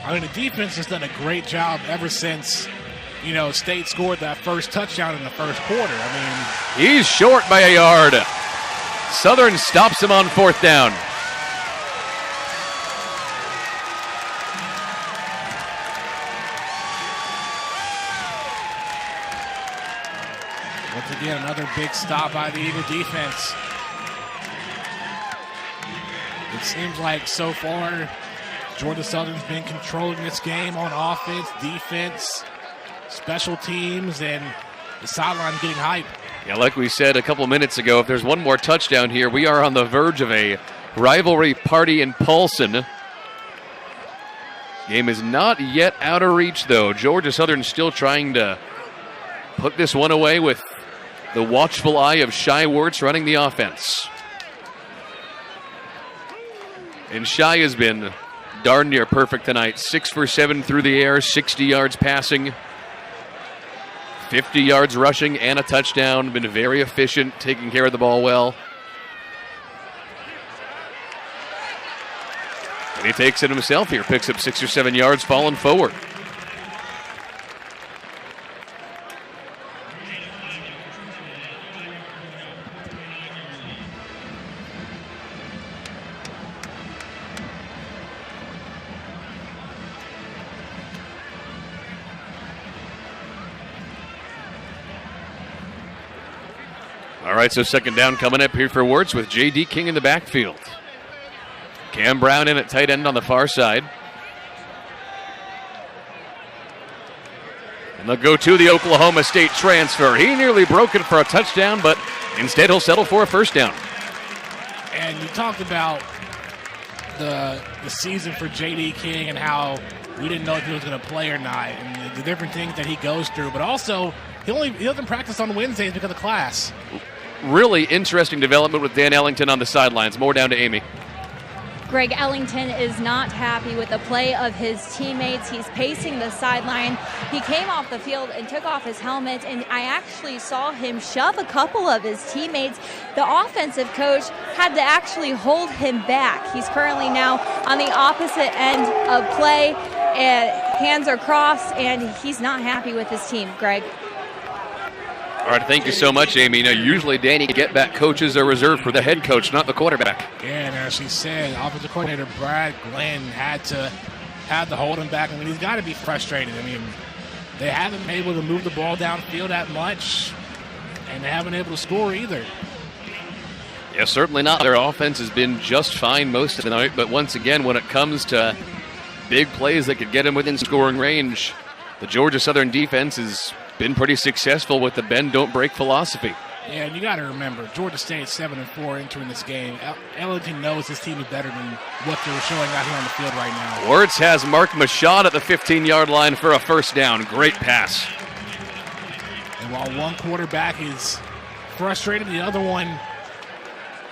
I mean, the defense has done a great job ever since, State scored that first touchdown in the first quarter. I mean, he's short by a yard. Southern stops him on fourth down. Once again, another big stop by the Eagle defense. It seems like so far, Georgia Southern's been controlling this game on offense, defense, special teams, and the sideline getting hype. Yeah, like we said a couple minutes ago, if there's one more touchdown here, we are on the verge of a rivalry party in Paulson. Game is not yet out of reach, though. Georgia Southern still trying to put this one away with the watchful eye of Shai Wertz running the offense. And Shai has been darn near perfect tonight. 6 for 7 through the air, 60 yards passing, 50 yards rushing, and a touchdown. Been very efficient, taking care of the ball well. And he takes it himself here, picks up 6 or 7 yards, falling forward. All right, so second down coming up here for Wirtz with J.D. King in the backfield. Cam Brown in at tight end on the far side. And they'll go to the Oklahoma State transfer. He nearly broke it for a touchdown, but instead he'll settle for a first down. And you talked about the season for J.D. King and how we didn't know if he was going to play or not, and the different things that he goes through. But also, he doesn't practice on Wednesdays because of class. Really interesting development with Dan Ellington on the sidelines. More down to Amy. Greg Ellington is not happy with the play of his teammates. He's pacing the sideline. He came off the field and took off his helmet, and I actually saw him shove a couple of his teammates. The offensive coach had to actually hold him back. He's currently now on the opposite end of play, and hands are crossed, and he's not happy with his team, Greg. All right, thank you so much, Amy. Now, usually Danny Get-Back coaches are reserved for the head coach, not the quarterback. Yeah, and as she said, offensive coordinator Brad Glenn had to hold him back. I mean, he's got to be frustrated. I mean, they haven't been able to move the ball downfield that much, and they haven't been able to score either. Yeah, certainly not. Their offense has been just fine most of the night, but once again, when it comes to big plays that could get them within scoring range, the Georgia Southern defense has been pretty successful with the bend, don't break philosophy. Yeah, and you got to remember, Georgia State 7-4 entering this game. Ellington knows his team is better than what they're showing out here on the field right now. Wirtz has Mark Machad at the 15-yard line for a first down. Great pass. And while one quarterback is frustrated, the other one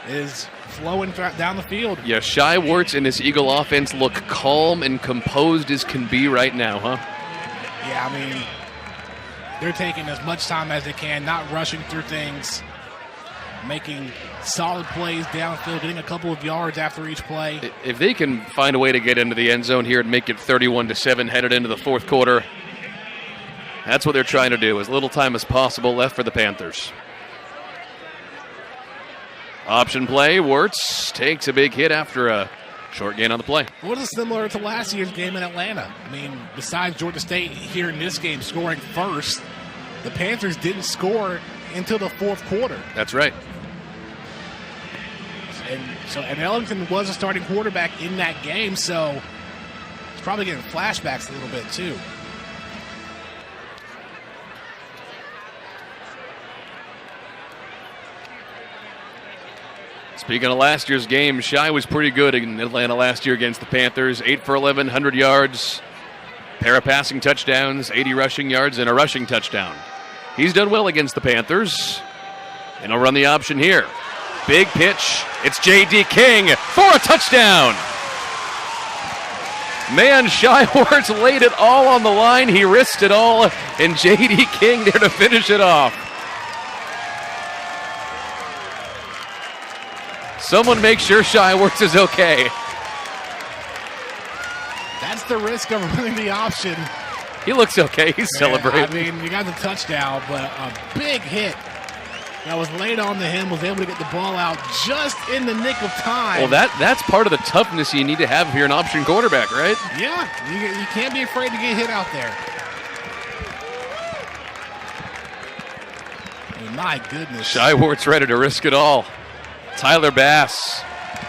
is flowing down the field. Yeah, Shai Wirtz and this Eagle offense look calm and composed as can be right now, huh? Yeah, I mean, they're taking as much time as they can, not rushing through things, making solid plays downfield, getting a couple of yards after each play. If they can find a way to get into the end zone here and make it 31-7 headed into the fourth quarter, that's what they're trying to do. As little time as possible left for the Panthers. Option play, Wirtz takes a big hit after a short gain on the play. What is similar to last year's game in Atlanta? I mean, besides Georgia State here in this game scoring first, the Panthers didn't score until the fourth quarter. That's right. And Ellington was a starting quarterback in that game, so he's probably getting flashbacks a little bit too. Speaking of last year's game, Shai was pretty good in Atlanta last year against the Panthers. 8 for 11, 100 yards, pair of passing touchdowns, 80 rushing yards, and a rushing touchdown. He's done well against the Panthers, and he'll run the option here. Big pitch. It's J.D. King for a touchdown. Man, Shai Wirtz laid it all on the line. He risked it all, and J.D. King there to finish it off. Someone make sure Shai Wirtz is okay. That's the risk of running the option. He looks okay. He's celebrating. I mean, you got the touchdown, but a big hit that was laid on to him, was able to get the ball out just in the nick of time. Well, that's part of the toughness you need to have if you're an option quarterback, right? Yeah, you can't be afraid to get hit out there. I mean, my goodness. Shai Wirtz ready to risk it all. Tyler Bass,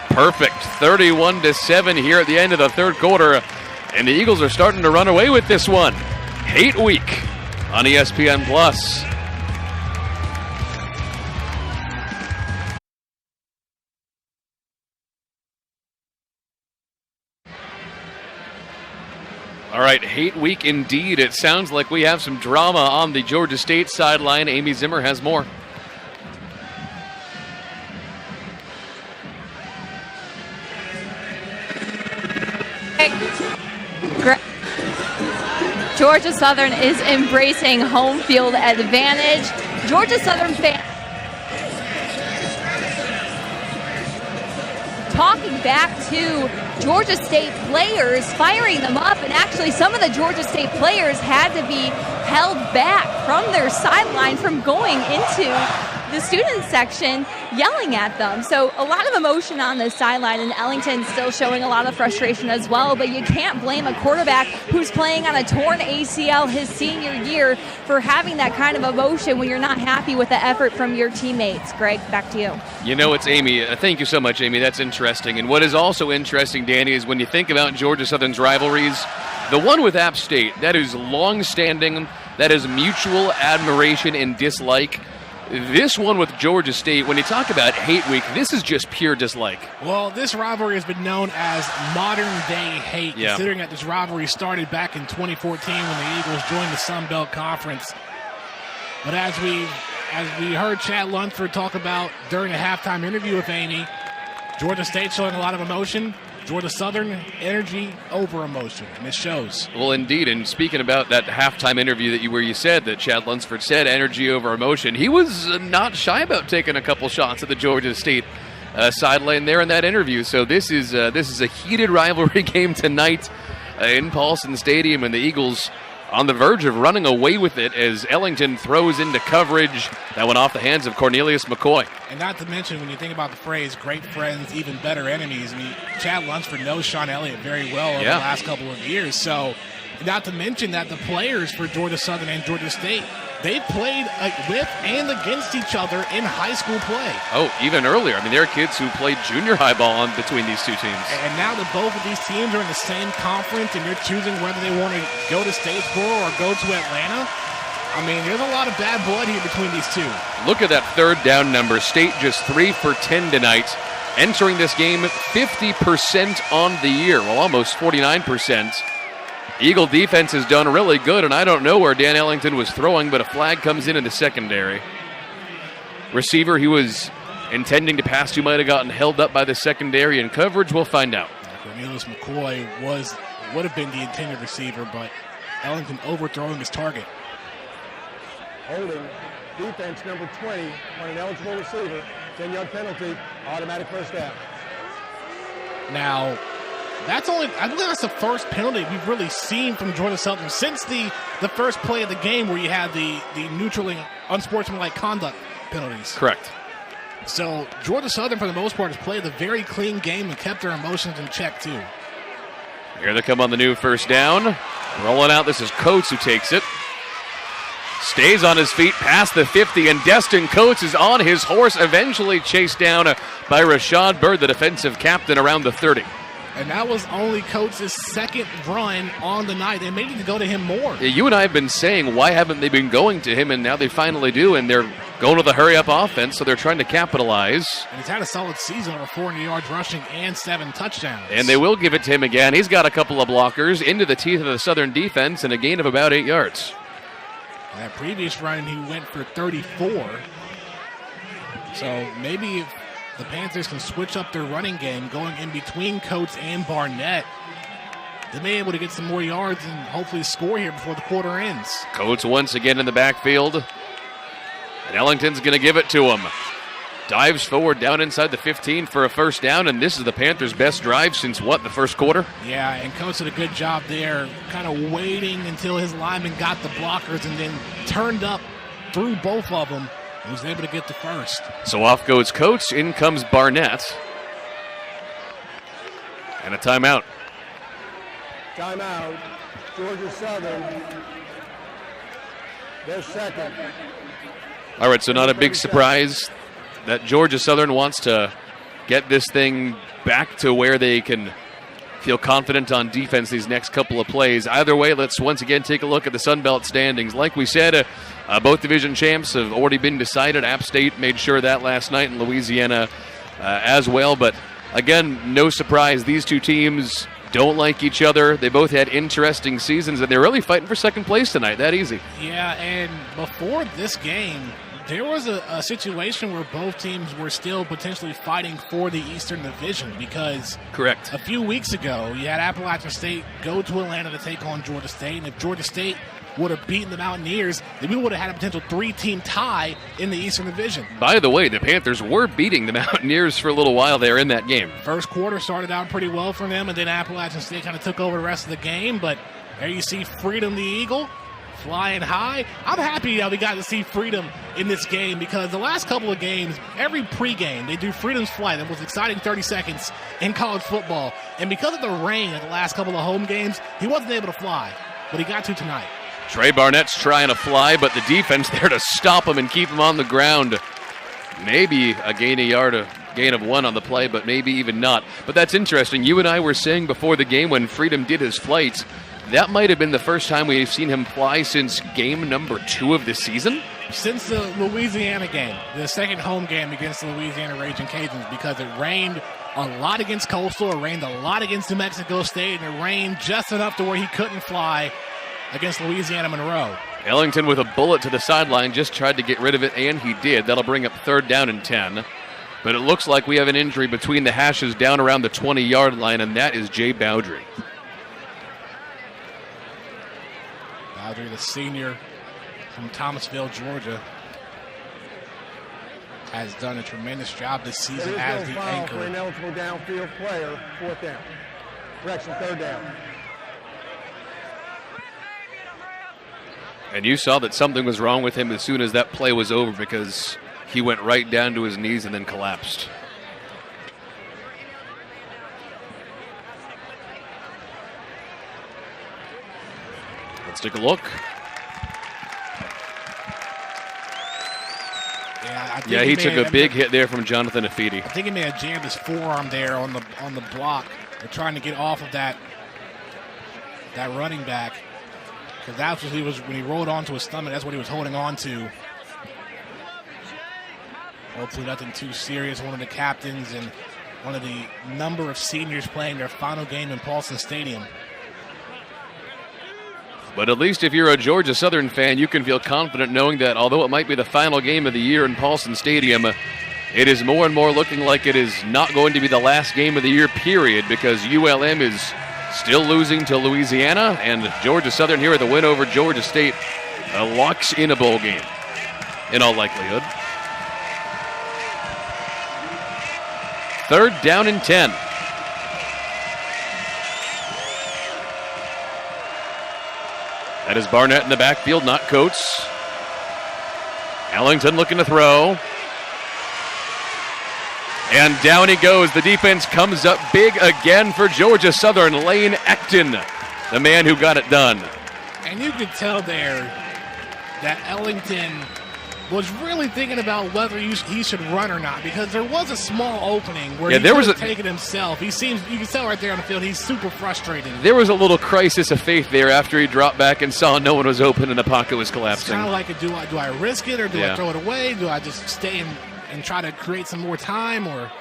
perfect. 31-7 here at the end of the third quarter. And the Eagles are starting to run away with this one. Hate Week on ESPN+. All right, Hate Week indeed. It sounds like we have some drama on the Georgia State sideline. Amy Zimmer has more. Georgia Southern is embracing home field advantage. Georgia Southern fans talking back to Georgia State players, firing them up, and actually some of the Georgia State players had to be held back from their sideline from going into the student section, yelling at them. So a lot of emotion on the sideline, and Ellington still showing a lot of frustration as well, but you can't blame a quarterback who's playing on a torn ACL his senior year for having that kind of emotion when you're not happy with the effort from your teammates. Greg, back to you. You know, it's Amy. Thank you so much, Amy. That's interesting. And what is also interesting, Danny, is when you think about Georgia Southern's rivalries, the one with App State, that is long-standing, that is mutual admiration and dislike. This one with Georgia State, when you talk about hate week, this is just pure dislike. Well, this rivalry has been known as modern-day hate, considering that this rivalry started back in 2014 when the Eagles joined the Sun Belt Conference. But as we heard Chad Lunsford talk about during a halftime interview with Amy, Georgia State showing a lot of emotion. Georgia Southern, energy over emotion, and it shows. Well, indeed, and speaking about that halftime interview where you said that Chad Lunsford said energy over emotion, he was not shy about taking a couple shots at the Georgia State sideline there in that interview. So this is a heated rivalry game tonight in Paulson Stadium, and the Eagles on the verge of running away with it as Ellington throws into coverage that went off the hands of Cornelius McCoy. And not to mention, when you think about the phrase, great friends, even better enemies, I mean, Chad Lunsford knows Sean Elliott very well over the last couple of years. So, not to mention that the players for Georgia Southern and Georgia State, they played with and against each other in high school play. Oh, even earlier. I mean, there are kids who played junior high ball on between these two teams. And now that both of these teams are in the same conference and you're choosing whether they want to go to Statesboro or go to Atlanta, I mean, there's a lot of bad blood here between these two. Look at that third down number. State just 3 for 10 tonight. Entering this game 50% on the year, well, almost 49%. Eagle defense has done really good, and I don't know where Dan Ellington was throwing, but a flag comes in the secondary. Receiver he was intending to pass to might have gotten held up by the secondary in coverage. We'll find out. Cornelius McCoy would have been the intended receiver, but Ellington overthrowing his target. Holding defense number 20 on an eligible receiver. 10-yard penalty, automatic first down. Now, I believe that's the first penalty we've really seen from Georgia Southern since the first play of the game where you had the neutral and unsportsmanlike conduct penalties. Correct. So Georgia Southern, for the most part, has played a very clean game and kept their emotions in check, too. Here they come on the new first down. Rolling out, this is Coates who takes it. Stays on his feet past the 50, and Destin Coates is on his horse, eventually chased down by Rashad Bird, the defensive captain, around the 30. And that was only Coates' second run on the night. They may need to go to him more. Yeah, you and I have been saying, why haven't they been going to him? And now they finally do, and they're going to the hurry-up offense, so they're trying to capitalize. And he's had a solid season, over 400 yards rushing and 7 touchdowns. And they will give it to him again. He's got a couple of blockers into the teeth of the Southern defense and a gain of about 8 yards. That previous run, he went for 34. So maybe if the Panthers can switch up their running game, going in between Coates and Barnett, they may be able to get some more yards and hopefully score here before the quarter ends. Coates once again in the backfield. And Ellington's going to give it to him. Dives forward down inside the 15 for a first down, and this is the Panthers' best drive since, the first quarter? Yeah, and Coates did a good job there, kind of waiting until his lineman got the blockers and then turned up through both of them. He was able to get the first. So off goes Coates. In comes Barnett. And a timeout. Timeout. Georgia Southern. Their second. All right, so not a big surprise that Georgia Southern wants to get this thing back to where they can feel confident on defense these next couple of plays. Either way, let's once again take a look at the Sun Belt standings. Like we said, both division champs have already been decided. App State made sure that last night, in Louisiana as well. But again, no surprise, these two teams don't like each other. They both had interesting seasons, and they're really fighting for second place tonight. That easy. Yeah, and before this game, There was a situation where both teams were still potentially fighting for the Eastern Division because Correct. a few weeks ago you had Appalachian State go to Atlanta to take on Georgia State, and if Georgia State would have beaten the Mountaineers, then we would have had a potential 3-team tie in the Eastern Division. By the way, the Panthers were beating the Mountaineers for a little while there in that game. First quarter started out pretty well for them, and then Appalachian State kind of took over the rest of the game, but there you see Freedom the Eagle flying high. I'm happy that we got to see Freedom in this game because the last couple of games, every pregame, they do Freedom's Flight, the most exciting 30 seconds in college football. And because of the rain at the last couple of home games, he wasn't able to fly, but he got to tonight. Trey Barnett's trying to fly, but the defense there to stop him and keep him on the ground. Maybe a gain of 1 on the play, but maybe even not. But that's interesting. You and I were saying before the game when Freedom did his flights, that might have been the first time we've seen him fly since game number 2 of the season. Since the Louisiana game, the second home game against the Louisiana Raging Cajuns, because it rained a lot against Coastal, it rained a lot against New Mexico State, and it rained just enough to where he couldn't fly against Louisiana Monroe. Ellington with a bullet to the sideline just tried to get rid of it, and he did. That'll bring up 3rd down and 10. But it looks like we have an injury between the hashes down around the 20-yard line, and that is Jay Bowdry. Bowdry, the senior from Thomasville, Georgia, has done a tremendous job this season as the anchor. For ineligible downfield player, 4th down. Correction, 3rd down. And you saw that something was wrong with him as soon as that play was over because he went right down to his knees and then collapsed. Let's take a look. Yeah, he took a big hit there from Jonathan Afidi. I think he may have jammed his forearm there on the block. They're trying to get off of that running back. Because that's what he was, when he rolled onto his stomach, that's what he was holding on to. Hopefully nothing too serious. One of the captains and one of the number of seniors playing their final game in Paulson Stadium. But at least if you're a Georgia Southern fan, you can feel confident knowing that although it might be the final game of the year in Paulson Stadium, it is more and more looking like it is not going to be the last game of the year, period, because ULM is still losing to Louisiana, and Georgia Southern here with a win over Georgia State locks in a bowl game, in all likelihood. 3rd down and 10. That is Barnett in the backfield, not Coates. Ellington looking to throw. And down he goes. The defense comes up big again for Georgia Southern. Lane Ecton, the man who got it done. And you could tell there that Ellington was really thinking about whether he should run or not, because there was a small opening where he could have taken himself. You can tell right there on the field, he's super frustrated. There was a little crisis of faith there after he dropped back and saw no one was open and the pocket was collapsing. It's kind of like, do I risk it or do I throw it away? Do I just stay and try to create some more time, or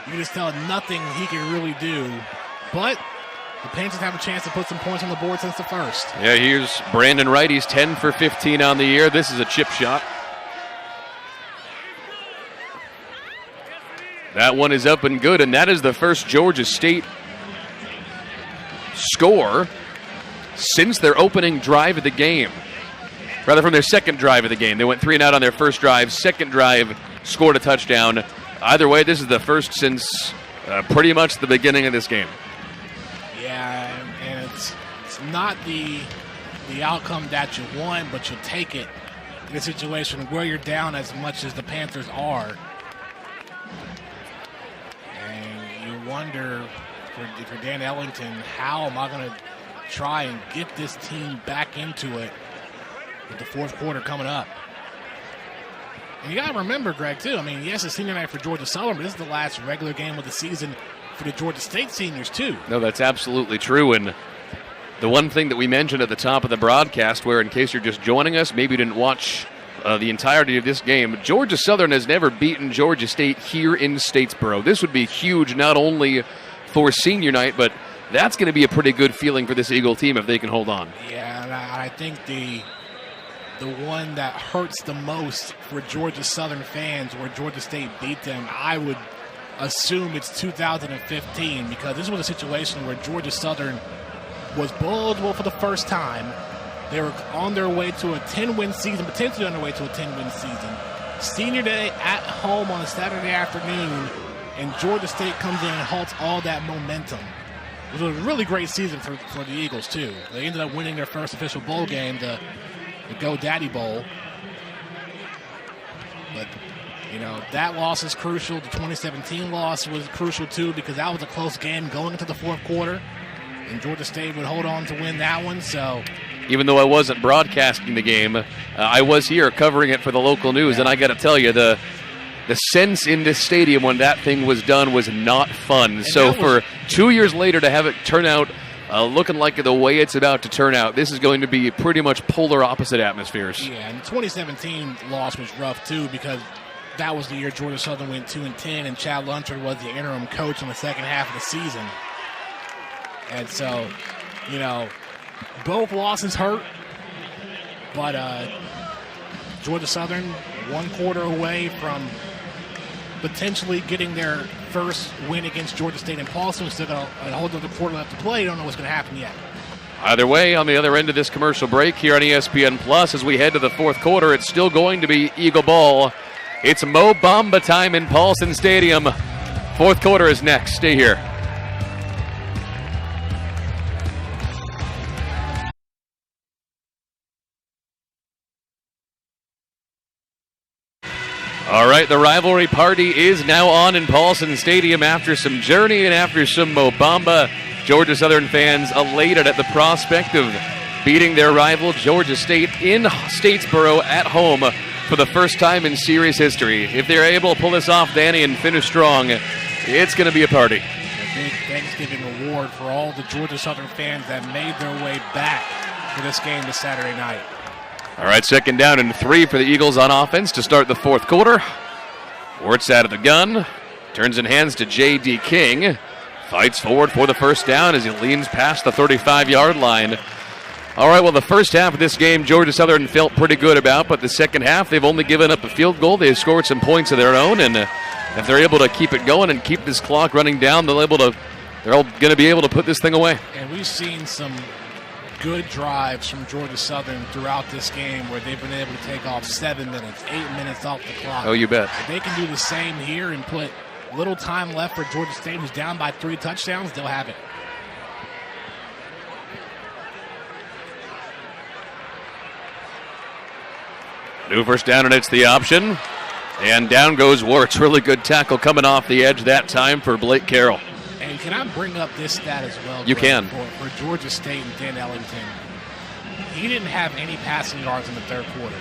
you just tell nothing he can really do. But the Panthers have a chance to put some points on the board since the first. Yeah, here's Brandon Wright. He's 10 for 15 on the year. This is a chip shot. That one is up and good, and that is the first Georgia State score since their opening drive of the game. Rather, from their second drive of the game. They went 3 and out on their first drive. Second drive, scored a touchdown. Either way, this is the first since pretty much the beginning of this game. Yeah, and it's not the outcome that you want, but you take it in a situation where you're down as much as the Panthers are. And you wonder, for Dan Ellington, how am I going to try and get this team back into it with the fourth quarter coming up? And you got to remember, Greg, too, I mean, yes, it's senior night for Georgia Southern, but this is the last regular game of the season for the Georgia State seniors, too. No, that's absolutely true. And the one thing that we mentioned at the top of the broadcast, where in case you're just joining us, maybe you didn't watch the entirety of this game, Georgia Southern has never beaten Georgia State here in Statesboro. This would be huge not only for senior night, but that's going to be a pretty good feeling for this Eagle team if they can hold on. Yeah, and I think the the one that hurts the most for Georgia Southern fans where Georgia State beat them, I would assume it's 2015, because this was a situation where Georgia Southern was bowl eligible for the first time. They were on their way to a 10-win season, potentially on their way to a 10-win season. Senior day at home on a Saturday afternoon, and Georgia State comes in and halts all that momentum. It was a really great season for the Eagles, too. They ended up winning their first official bowl game, the GoDaddy Bowl. But, that loss is crucial. The 2017 loss was crucial, too, because that was a close game going into the fourth quarter, and Georgia State would hold on to win that one, so... Even though I wasn't broadcasting the game, I was here covering it for the local news, and I got to tell you, the sense in this stadium when that thing was done was not fun. And so for 2 years later to have it turn out looking like the way it's about to turn out, this is going to be pretty much polar opposite atmospheres. Yeah, and the 2017 loss was rough, too, because that was the year Georgia Southern went 2-10, and Chad Lunsford was the interim coach in the second half of the season. And so, both losses hurt, but Georgia Southern 1 quarter away from potentially getting their first win against Georgia State in Paulson. We still got a whole other quarter left to play. Don't know what's going to happen yet. Either way, on the other end of this commercial break here on ESPN Plus, as we head to the fourth quarter, it's still going to be Eagle ball. It's Mo Bamba time in Paulson Stadium. Fourth quarter is next. Stay here. All right, the rivalry party is now on in Paulson Stadium after some journey and after some Mo Bamba. Georgia Southern fans elated at the prospect of beating their rival Georgia State in Statesboro at home for the first time in series history. If they're able to pull this off, Danny, and finish strong, it's going to be a party. A big Thanksgiving award for all the Georgia Southern fans that made their way back for this game this Saturday night. All right, second down and 3 for the Eagles on offense to start the fourth quarter. Wirtz out of the gun, turns and hands to J.D. King. Fights forward for the first down as he leans past the 35-yard line. All right, well, the first half of this game, Georgia Southern felt pretty good about, but the second half, they've only given up a field goal. They've scored some points of their own, and if they're able to keep it going and keep this clock running down, they're all going to be able to put this thing away. And we've seen some good drives from Georgia Southern throughout this game where they've been able to take off 7 minutes, 8 minutes off the clock. Oh, you bet. If they can do the same here and put little time left for Georgia State, who's down by 3 touchdowns, they'll have it. New first down, and it's the option. And down goes Wirtz. Really good tackle coming off the edge that time for Blake Carroll. And can I bring up this stat as well? You can. For Georgia State and Dan Ellington, he didn't have any passing yards in the third quarter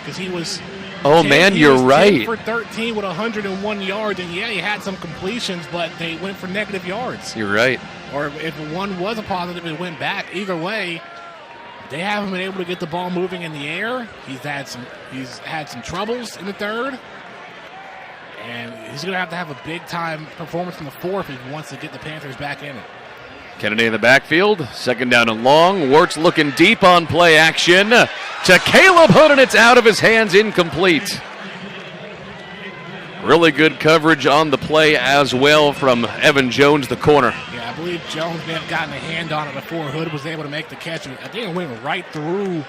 because he was. Oh, man, you're right. 10 for 13 with 101 yards, and yeah, he had some completions, but they went for negative yards. You're right. Or if one was a positive, it went back. Either way, they haven't been able to get the ball moving in the air. He's had some troubles in the third. And he's going to have a big-time performance in the fourth if he wants to get the Panthers back in it. Kennedy in the backfield. Second down and long. Wirtz looking deep on play action to Caleb Hood, and it's out of his hands, incomplete. Really good coverage on the play as well from Evan Jones, the corner. Yeah, I believe Jones may have gotten a hand on it before Hood was able to make the catch. I think it went right through.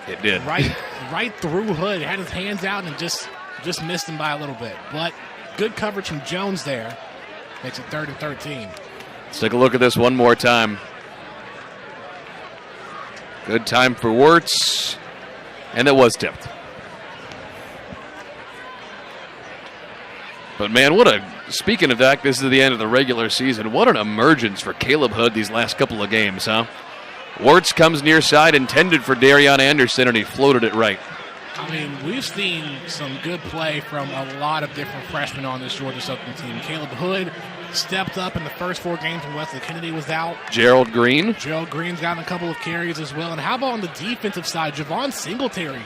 It did. Right through Hood. Had his hands out and just missed him by a little bit. But good coverage from Jones there. Makes it 3rd and 13. Let's take a look at this one more time. Good time for Wirtz. And it was tipped. But, man, speaking of that, this is the end of the regular season. What an emergence for Caleb Hood these last couple of games, huh? Wirtz comes near side, intended for Darion Anderson, and he floated it right. I mean, we've seen some good play from a lot of different freshmen on this Georgia Southern team. Caleb Hood stepped up in the first 4 games when Wesley Kennedy was out. Gerald Green's gotten a couple of carries as well. And how about on the defensive side? Javon Singletary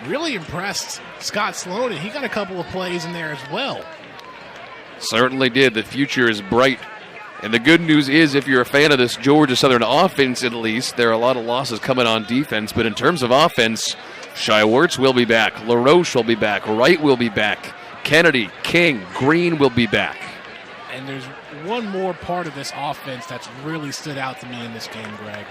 really impressed Scott Sloan, and he got a couple of plays in there as well. Certainly did. The future is bright. And the good news is, if you're a fan of this Georgia Southern offense, at least, there are a lot of losses coming on defense. But in terms of offense, Shai Wertz will be back. LaRoche will be back. Wright will be back. Kennedy, King, Green will be back. And there's one more part of this offense that's really stood out to me in this game, Greg.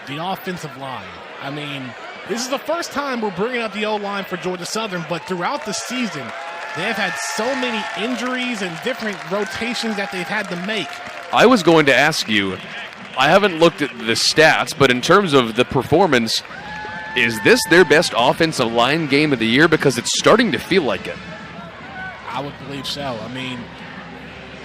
The offensive line. I mean, this is the first time we're bringing up the O-line for Georgia Southern, but throughout the season, they have had so many injuries and different rotations that they've had to make. I was going to ask you, I haven't looked at the stats, but in terms of the performance, is this their best offensive line game of the year? Because it's starting to feel like it. I would believe so. I mean,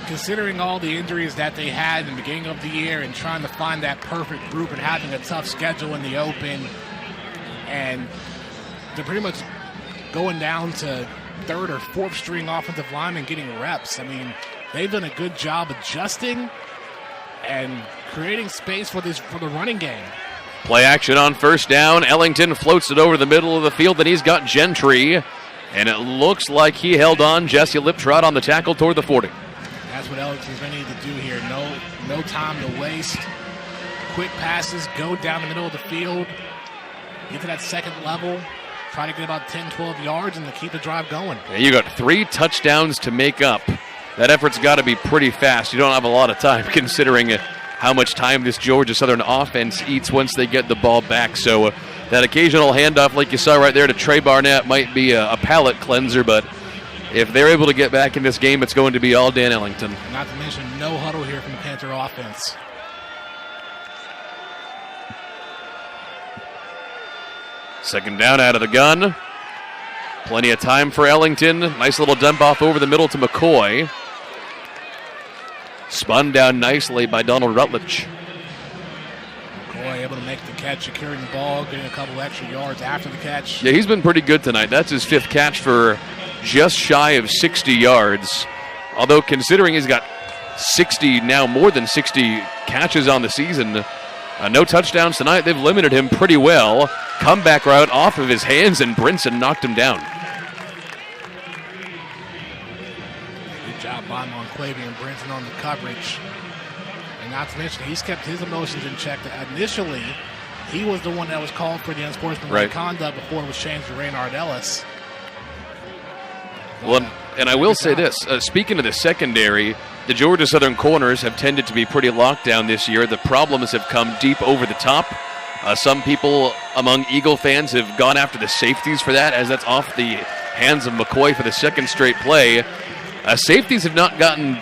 considering all the injuries that they had in the beginning of the year and trying to find that perfect group and having a tough schedule in the open, and they're pretty much going down to third or fourth string offensive linemen getting reps. I mean, they've done a good job adjusting and creating space for the running game. Play action on first down. Ellington floats it over the middle of the field, and he's got Gentry. And it looks like he held on. Jesse Liptrot on the tackle toward the 40. That's what Ellington's going to need to do here. No time to waste. Quick passes, go down the middle of the field, get to that second level, try to get about 10, 12 yards, and to keep the drive going. Yeah, you got 3 touchdowns to make up. That effort's got to be pretty fast. You don't have a lot of time considering how much time this Georgia Southern offense eats once they get the ball back. So that occasional handoff like you saw right there to Trey Barnett might be a palate cleanser, but if they're able to get back in this game, it's going to be all Dan Ellington. Not to mention no huddle here from the Panther offense. Second down out of the gun. Plenty of time for Ellington. Nice little dump off over the middle to McCoy. Spun down nicely by Donald Rutledge. McCoy able to make the catch, securing the ball, getting a couple extra yards after the catch. Yeah, he's been pretty good tonight. That's his 5th catch for just shy of 60 yards. Although considering he's got 60, now more than 60 catches on the season, no touchdowns tonight. They've limited him pretty well. Comeback route off of his hands, and Brinson knocked him down. Good job by Monquavian and Brinson on the coverage. And not to mention, he's kept his emotions in check. Initially, he was the one that was called for the unsportsmanlike conduct before it was changed to Raynard Ellis. Well, and I will say this. Speaking of the secondary, the Georgia Southern corners have tended to be pretty locked down this year. The problems have come deep over the top. Some people among Eagle fans have gone after the safeties for that, as that's off the hands of McCoy for the second straight play. Safeties have not gotten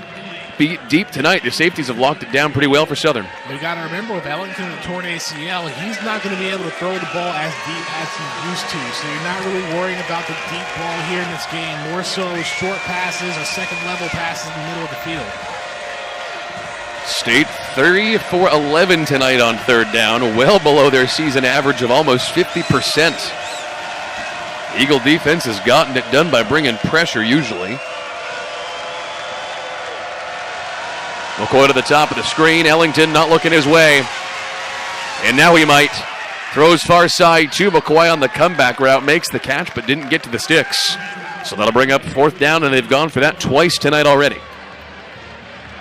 beat deep tonight. The safeties have locked it down pretty well for Southern. We got to remember, with Ellington with a torn ACL, he's not going to be able to throw the ball as deep as he's used to. So you're not really worrying about the deep ball here in this game. More so short passes or second level passes in the middle of the field. State 30 for 11 tonight on third down, well below their season average of almost 50%. Eagle defense has gotten it done by bringing pressure usually. McCoy to the top of the screen. Ellington not looking his way. And now he might. Throws far side to McCoy on the comeback route. Makes the catch but didn't get to the sticks. So that'll bring up 4th down, and they've gone for that twice tonight already.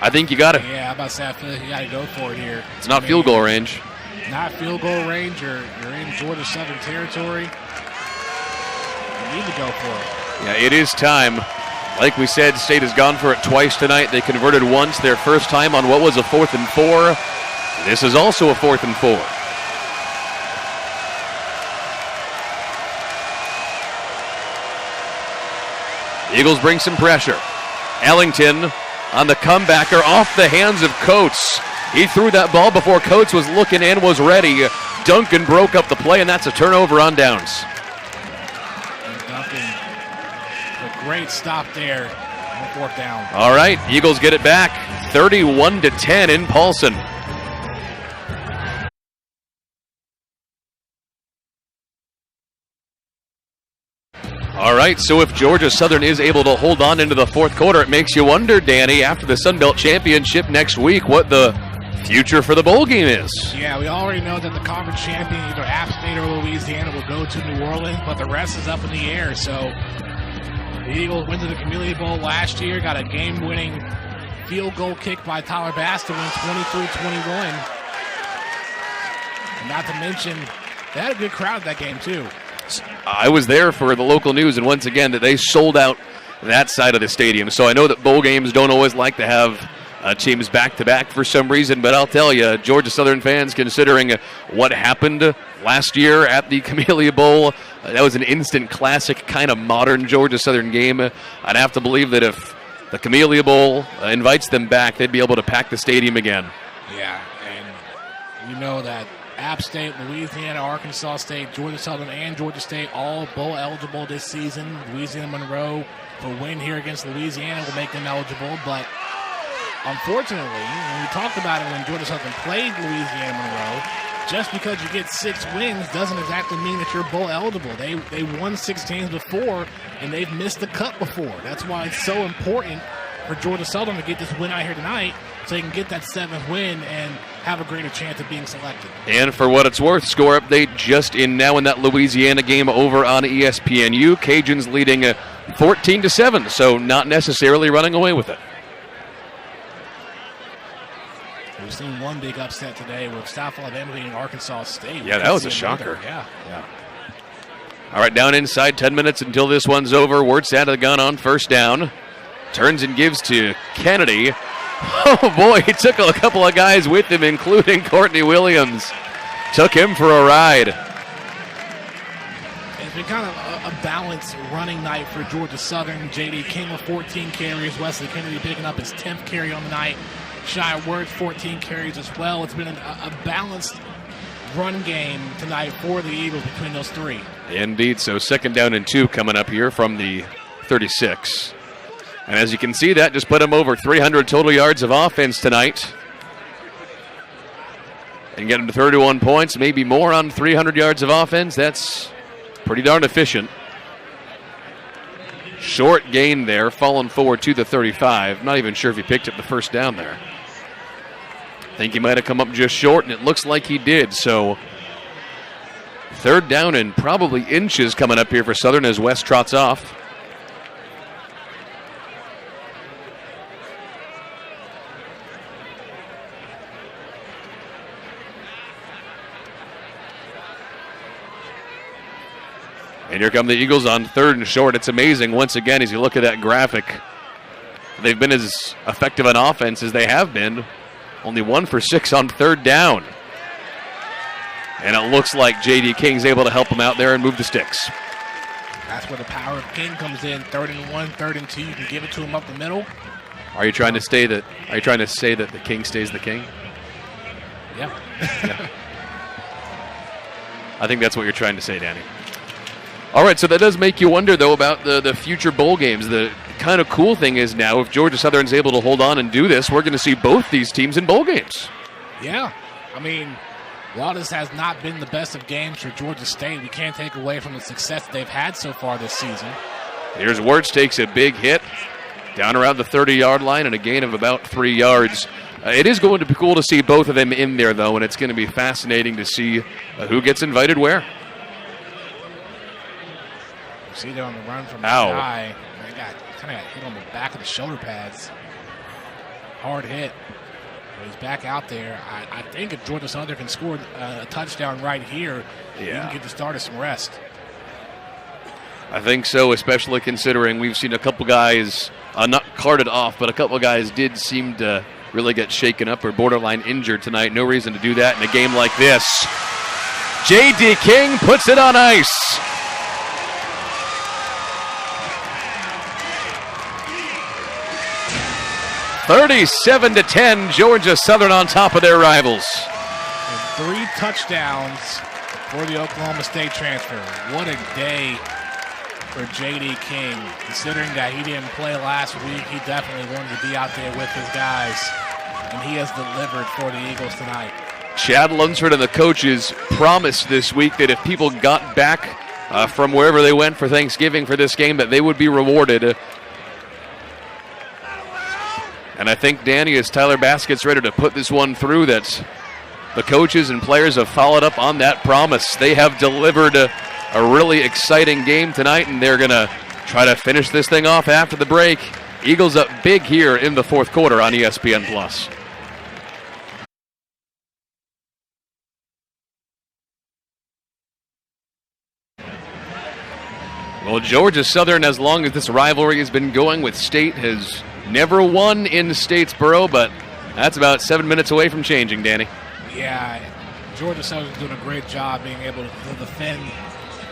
I think you got to. Yeah, I'm about to say, I feel like you got to go for it here. It's not field goal range. Not field goal range. You're in Georgia Southern territory. You need to go for it. Yeah, it is time. Like we said, State has gone for it twice tonight. They converted once, their first time on what was a 4th and 4. This is also a 4th and 4. Eagles bring some pressure. Ellington on the comebacker off the hands of Coates. He threw that ball before Coates was looking and was ready. Duncan broke up the play, and that's a turnover on downs. Duncan, a great stop there on 4th down. All right, Eagles get it back, 31-10 in Paulson. All right, so if Georgia Southern is able to hold on into the 4th quarter, it makes you wonder, Danny, after the Sun Belt Championship next week, what the future for the bowl game is. Yeah, we already know that the conference champion, either App State or Louisiana, will go to New Orleans, but the rest is up in the air. So the Eagles went to the Community Bowl last year, got a game-winning field goal kick by Tyler Bass to win 23-21. And not to mention, they had a good crowd at that game, too. I was there for the local news, and once again, that they sold out that side of the stadium. So I know that bowl games don't always like to have teams back-to-back for some reason, but I'll tell you, Georgia Southern fans, considering what happened last year at the Camellia Bowl, that was an instant classic kind of modern Georgia Southern game. I'd have to believe that if the Camellia Bowl invites them back, they'd be able to pack the stadium again. Yeah, and you know that App State, Louisiana, Arkansas State, Georgia Southern, and Georgia State all bowl eligible this season. Louisiana Monroe, if a win here against Louisiana will make them eligible, but unfortunately, when we talked about it when Georgia Southern played Louisiana Monroe, just because you get 6 wins doesn't exactly mean that you're bowl eligible. They won 6 games before, and they've missed the cut before. That's why it's so important for Georgia Southern to get this win out here tonight so they can get that 7th win and have a greater chance of being selected. And for what it's worth, score update just in now in that Louisiana game over on ESPNU. Cajuns leading 14-7, so not necessarily running away with it. We've seen one big upset today with South Alabama beating Arkansas State. Yeah, that was a shocker. Yeah. All right, down inside, 10 minutes until this one's over. Wirtz out of the gun on first down. Turns and gives to Kennedy. Oh, boy, he took a couple of guys with him, including Courtney Williams. Took him for a ride. It's been kind of a balanced running night for Georgia Southern. J.D. King with 14 carries. Wesley Kennedy picking up his 10th carry on the night. Shy Wirtz, 14 carries as well. It's been a balanced run game tonight for the Eagles between those three. Indeed, so 2nd down and 2 coming up here from the 36. And as you can see, that just put them over 300 total yards of offense tonight. And get them to 31 points, maybe more on 300 yards of offense. That's pretty darn efficient. Short gain there, falling forward to the 35. Not even sure if he picked up the first down there. I think he might have come up just short, and it looks like he did. So 3rd down and probably inches coming up here for Southern as West trots off. And here come the Eagles on 3rd and short. It's amazing, once again, as you look at that graphic, they've been as effective an offense as they have been. Only 1 for 6 on 3rd down. And it looks like J.D. King's able to help them out there and move the sticks. That's where the power of King comes in. 3rd and 1, 3rd and 2. You can give it to him up the middle. Are you trying to say that the king stays the king? Yeah. Yeah. I think that's what you're trying to say, Danny. All right, so that does make you wonder, though, about the future bowl games. The kind of cool thing is now, if Georgia Southern's able to hold on and do this, we're going to see both these teams in bowl games. Yeah. I mean, while this has not been the best of games for Georgia State, we can't take away from the success they've had so far this season. Here's Wirtz, takes a big hit down around the 30-yard line and a gain of about 3 yards. It is going to be cool to see both of them in there, though, and it's going to be fascinating to see who gets invited where. See there on the run from the Ow. guy. They kind of got hit on the back of the shoulder pads. Hard hit. But he's back out there. I think if Georgia Southern can score a touchdown right here, you can get the starter some rest. I think so, especially considering we've seen a couple guys, not carted off, but a couple guys did seem to really get shaken up or borderline injured tonight. No reason to do that in a game like this. J.D. King puts it on ice. (37-10), Georgia Southern on top of their rivals. And 3 touchdowns for the Oklahoma State transfer. What a day for J.D. King. Considering that he didn't play last week, he definitely wanted to be out there with his guys. And he has delivered for the Eagles tonight. Chad Lunsford and the coaches promised this week that if people got back from wherever they went for Thanksgiving for this game, that they would be rewarded. And I think, Danny, as Tyler Baskett's ready to put this one through, that the coaches and players have followed up on that promise. They have delivered a really exciting game tonight, and they're going to try to finish this thing off after the break. Eagles up big here in the 4th quarter on ESPN+. Well, Georgia Southern, as long as this rivalry has been going with State, has never won in Statesboro, but that's about 7 minutes away from changing, Danny. Yeah, Georgia Southern's doing a great job being able to defend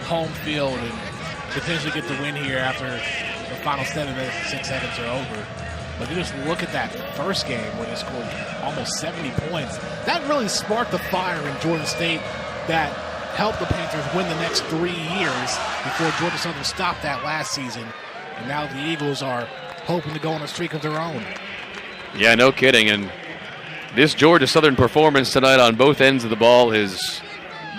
home field and potentially get the win here after the final 7 minutes and 6 seconds are over. But you just look at that first game where they scored almost 70 points. That really sparked the fire in Georgia State that helped the Panthers win the next 3 years before Georgia Southern stopped that last season. And now the Eagles are hoping to go on a streak of their own. Yeah, no kidding. And this Georgia Southern performance tonight on both ends of the ball has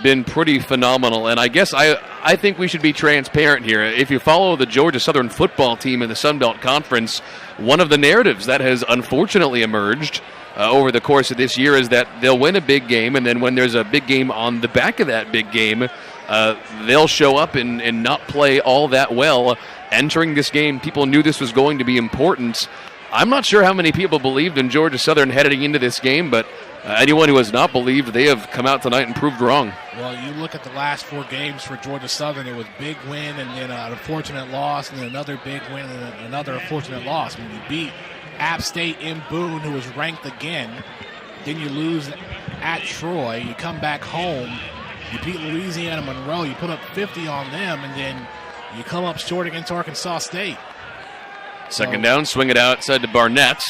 been pretty phenomenal. And I guess I think we should be transparent here. If you follow the Georgia Southern football team in the Sun Belt Conference, one of the narratives that has unfortunately emerged over the course of this year is that they'll win a big game, and then when there's a big game on the back of that big game, they'll show up and not play all that well. Entering this game, people knew this was going to be important. I'm not sure how many people believed in Georgia Southern heading into this game, but anyone who has not believed, they have come out tonight and proved wrong. Well, you look at the last 4 games for Georgia Southern, it was big win and then an unfortunate loss and then another big win and another unfortunate loss. When you beat App State in Boone, who was ranked again, then you lose at Troy, you come back home, you beat Louisiana Monroe, you put up 50 on them, and then you come up short against Arkansas State. Second down, swing it outside to Barnett.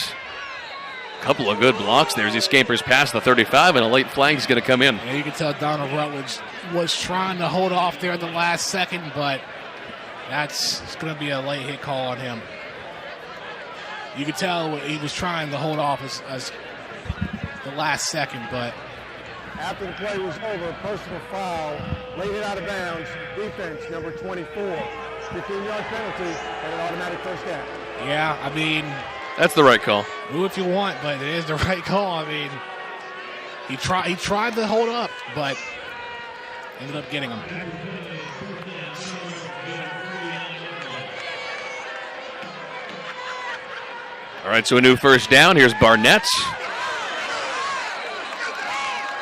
Couple of good blocks there as he scampers past the 35, and a late flag is going to come in. Yeah, you can tell Donald Rutledge was trying to hold off there at the last second, but it's going to be a late hit call on him. You could tell he was trying to hold off as the last second, but After the play was over, personal foul, late hit out of bounds, defense number 24. 15-yard penalty and an automatic first down. yeah, I mean, That's the right call. do if you want, but it is the right call. I mean, he tried to hold up, but ended up getting him. All right, so a new first down. Here's Barnett.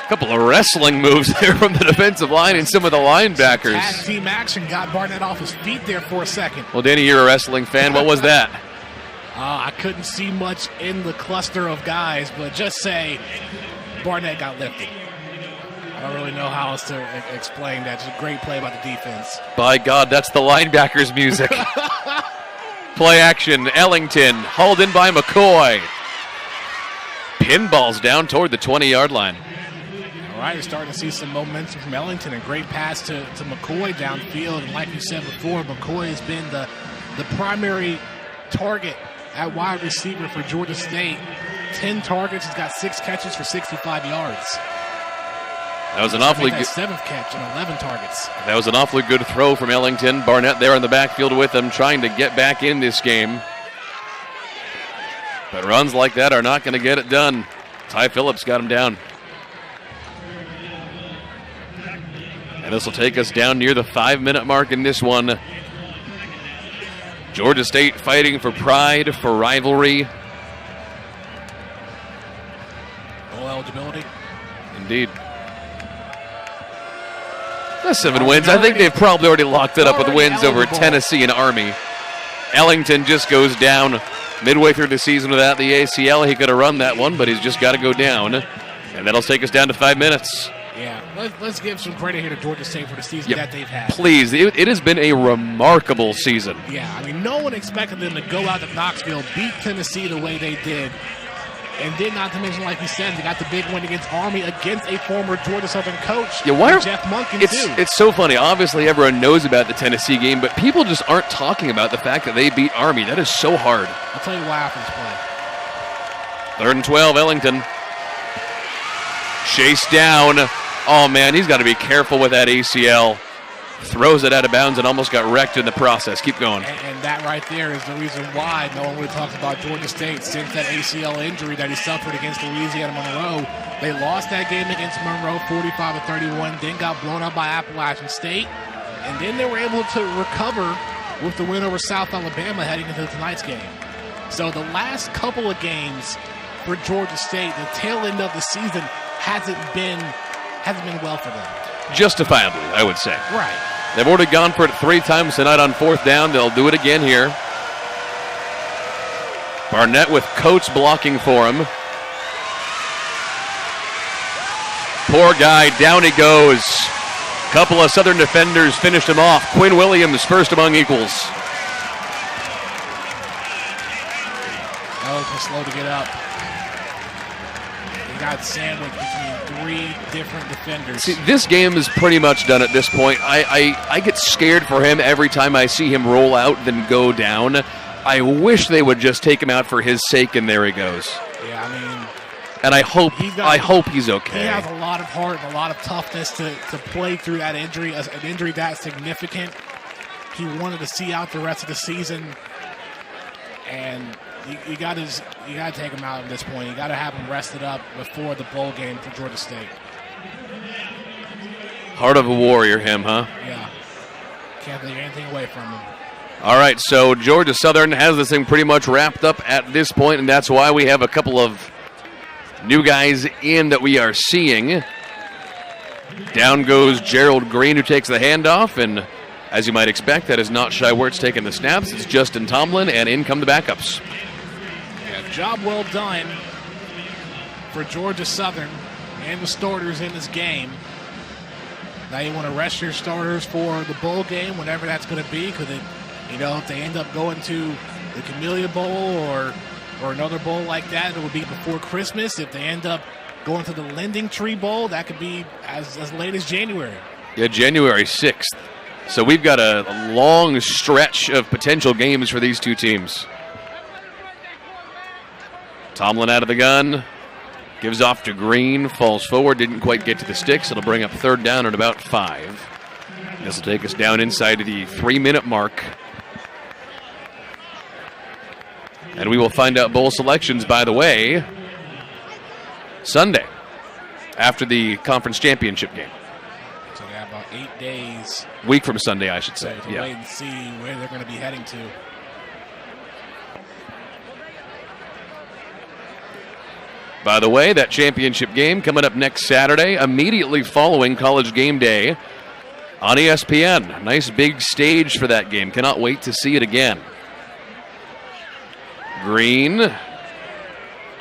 A couple of wrestling moves there from the defensive line and some of the linebackers. Tag team action got Barnett off his feet there for a second. Well, Danny, you're a wrestling fan. What was that? I couldn't see much in the cluster of guys, but just say Barnett got lifted. I don't really know how else to explain that. Just a great play by the defense. By God, that's the linebackers' music. Play action, Ellington, hauled in by McCoy. Pinballs down toward the 20-yard line. All right, you're starting to see some momentum from Ellington. A great pass to McCoy downfield. And like you said before, McCoy has been the primary target at wide receiver for Georgia State. 10 targets. He's got 6 catches for 65 yards. That was an awfully good 7th catch and 11 targets. That was an awfully good throw from Ellington. Barnett there in the backfield with him, trying to get back in this game. But runs like that are not going to get it done. Ty Phillips got him down. And this will take us down near the 5-minute mark in this one. Georgia State fighting for pride, for rivalry. Bowl eligibility. Indeed. That's 7 wins. I think they've probably already locked it up with wins over Tennessee and Army. Ellington just goes down midway through the season without the ACL. He could have run that one, but he's just got to go down. And that'll take us down to 5 minutes. Yeah, let's give some credit here to Georgia State for the season that they've had. Please, it has been a remarkable season. Yeah, I mean, no one expected them to go out to Knoxville, beat Tennessee the way they did. And then, not to mention, like you said, they got the big win against Army against a former Georgia Southern coach, Jeff Monken, too. It's so funny. Obviously, everyone knows about the Tennessee game, but people just aren't talking about the fact that they beat Army. That is so hard. I'll tell you why after this play. 3rd and 12, Ellington. Chase down. Oh, man, he's got to be careful with that ACL. Throws it out of bounds and almost got wrecked in the process. Keep going. And that right there is the reason why no one really talks about Georgia State since that ACL injury that he suffered against Louisiana Monroe. They lost that game against Monroe 45-31, then got blown up by Appalachian State, and then they were able to recover with the win over South Alabama heading into tonight's game. So the last couple of games for Georgia State, the tail end of the season hasn't been well for them. Justifiably, I would say. Right. They've already gone for it 3 times tonight on 4th down. They'll do it again here. Barnett with Coates blocking for him. Poor guy, down he goes. Couple of Southern defenders finished him off. Quinn Williams first among equals. Oh, just slow to get up. He got sandwiched between 3 different defenders. See, this game is pretty much done at this point. I get scared for him every time I see him roll out then go down. I wish they would just take him out for his sake, and there he goes. Yeah, I mean... And I hope he's okay. He has a lot of heart and a lot of toughness to play through that injury, an injury that significant. He wanted to see out the rest of the season, and you got to take him out at this point. You got to have him rested up before the bowl game for Georgia State. Heart of a warrior, him, huh? Yeah. Can't take anything away from him. All right, so Georgia Southern has this thing pretty much wrapped up at this point, and that's why we have a couple of new guys in that we are seeing. Down goes Gerald Green, who takes the handoff, and as you might expect, that is not Shai Wertz taking the snaps. It's Justin Tomlin, and in come the backups. Yeah, job well done for Georgia Southern and the starters in this game. Now you want to rest your starters for the bowl game, whenever that's going to be, because if they end up going to the Camellia Bowl or another bowl like that, it would be before Christmas. If they end up going to the Lending Tree Bowl, that could be as late as January. Yeah, January 6th. So we've got a long stretch of potential games for these two teams. Tomlin out of the gun. Gives off to Green. Falls forward. Didn't quite get to the sticks. It'll bring up 3rd down at about 5. This will take us down inside the 3-minute mark. And we will find out bowl selections, by the way, Sunday, after the conference championship game. So they have about 8 days. Week from Sunday, I should say. To wait and see where they're going to be heading to. By the way, that championship game coming up next Saturday, immediately following College Game Day on ESPN. Nice big stage for that game. Cannot wait to see it again. Green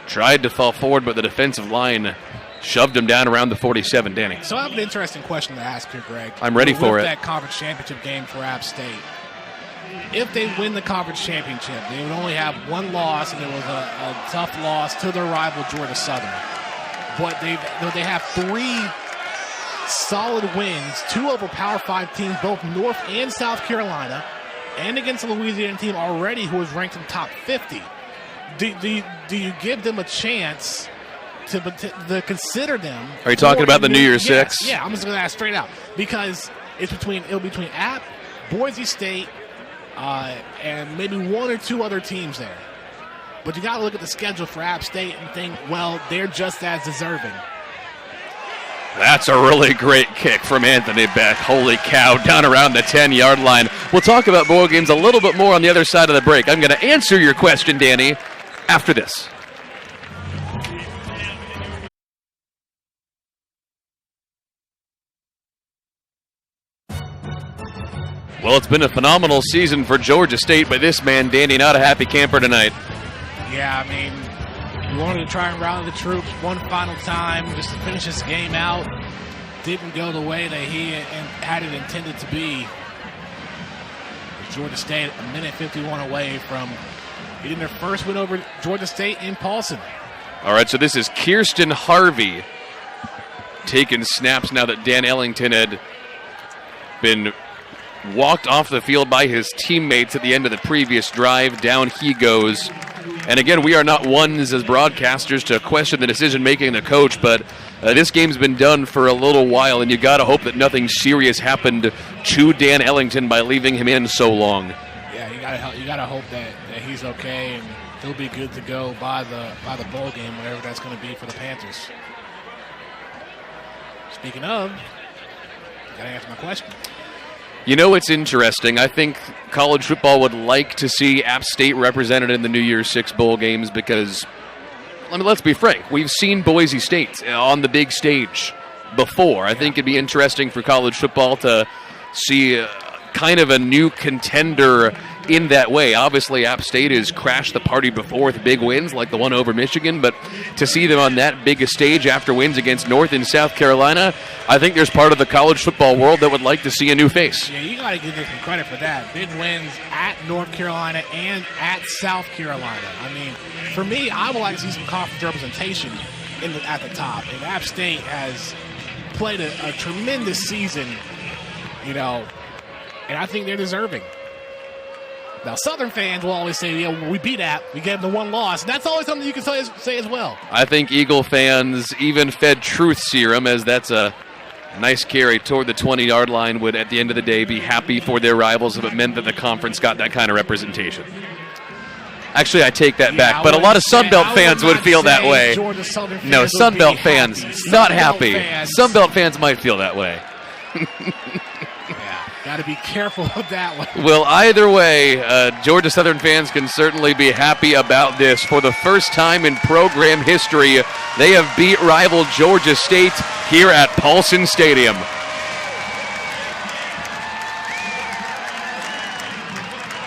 tried to fall forward, but the defensive line shoved him down around the 47, Danny. So I have an interesting question to ask here, Greg. I'm ready for it. That conference championship game for App State. If they win the conference championship, they would only have 1 loss, and it was a tough loss to their rival, Georgia Southern. But they have 3 solid wins, 2 over Power 5 teams, both North and South Carolina, and against the Louisiana team already who is ranked in top 50. Do you give them a chance to consider them? Are you talking about the New Year's Six? Yeah, I'm just going to ask straight out. Because it'll be between App, Boise State, and maybe 1 or 2 other teams there. But you got to look at the schedule for App State and think, well, they're just as deserving. That's a really great kick from Anthony Beck. Holy cow, down around the 10-yard line. We'll talk about bowl games a little bit more on the other side of the break. I'm going to answer your question, Danny, after this. Well, it's been a phenomenal season for Georgia State, but this man, Danny, not a happy camper tonight. Yeah, I mean, we wanted to try and rally the troops one final time just to finish this game out. Didn't go the way that he had it intended to be. Georgia State a minute 51 away from getting their first win over Georgia State in Paulson. All right, so this is Kirsten Harvey taking snaps now that Dan Ellington had been walked off the field by his teammates at the end of the previous drive. Down he goes. And again, we are not ones as broadcasters to question the decision-making of the coach, but this game's been done for a little while, and you got to hope that nothing serious happened to Dan Ellington by leaving him in so long. Yeah, you got to hope that he's okay and he'll be good to go by the bowl game, whatever that's going to be for the Panthers. Speaking of, got to answer my question. You know, it's interesting. I think college football would like to see App State represented in the New Year's Six bowl games because, let's be frank, we've seen Boise State on the big stage before. I think it'd be interesting for college football to see kind of a new contender in that way. Obviously, App State has crashed the party before with big wins like the one over Michigan, but to see them on that big a stage after wins against North and South Carolina, I think there's part of the college football world that would like to see a new face. Yeah, you got to give them some credit for that. Big wins at North Carolina and at South Carolina. I mean, for me, I would like to see some conference representation at the top. And App State has played a tremendous season, and I think they're deserving. Now, Southern fans will always say, we beat App. We gave them the one loss. And that's always something you can say as well. I think Eagle fans even fed truth serum, as that's a nice carry toward the 20-yard line, would, at the end of the day, be happy for their rivals if it meant that the conference got that kind of representation. Actually, I take that back, but a lot of Sunbelt fans would feel that way. No, Sunbelt fans, not happy. Sunbelt fans might feel that way. Got to be careful of that one. Well, either way, Georgia Southern fans can certainly be happy about this. For the first time in program history, they have beat rival Georgia State here at Paulson Stadium.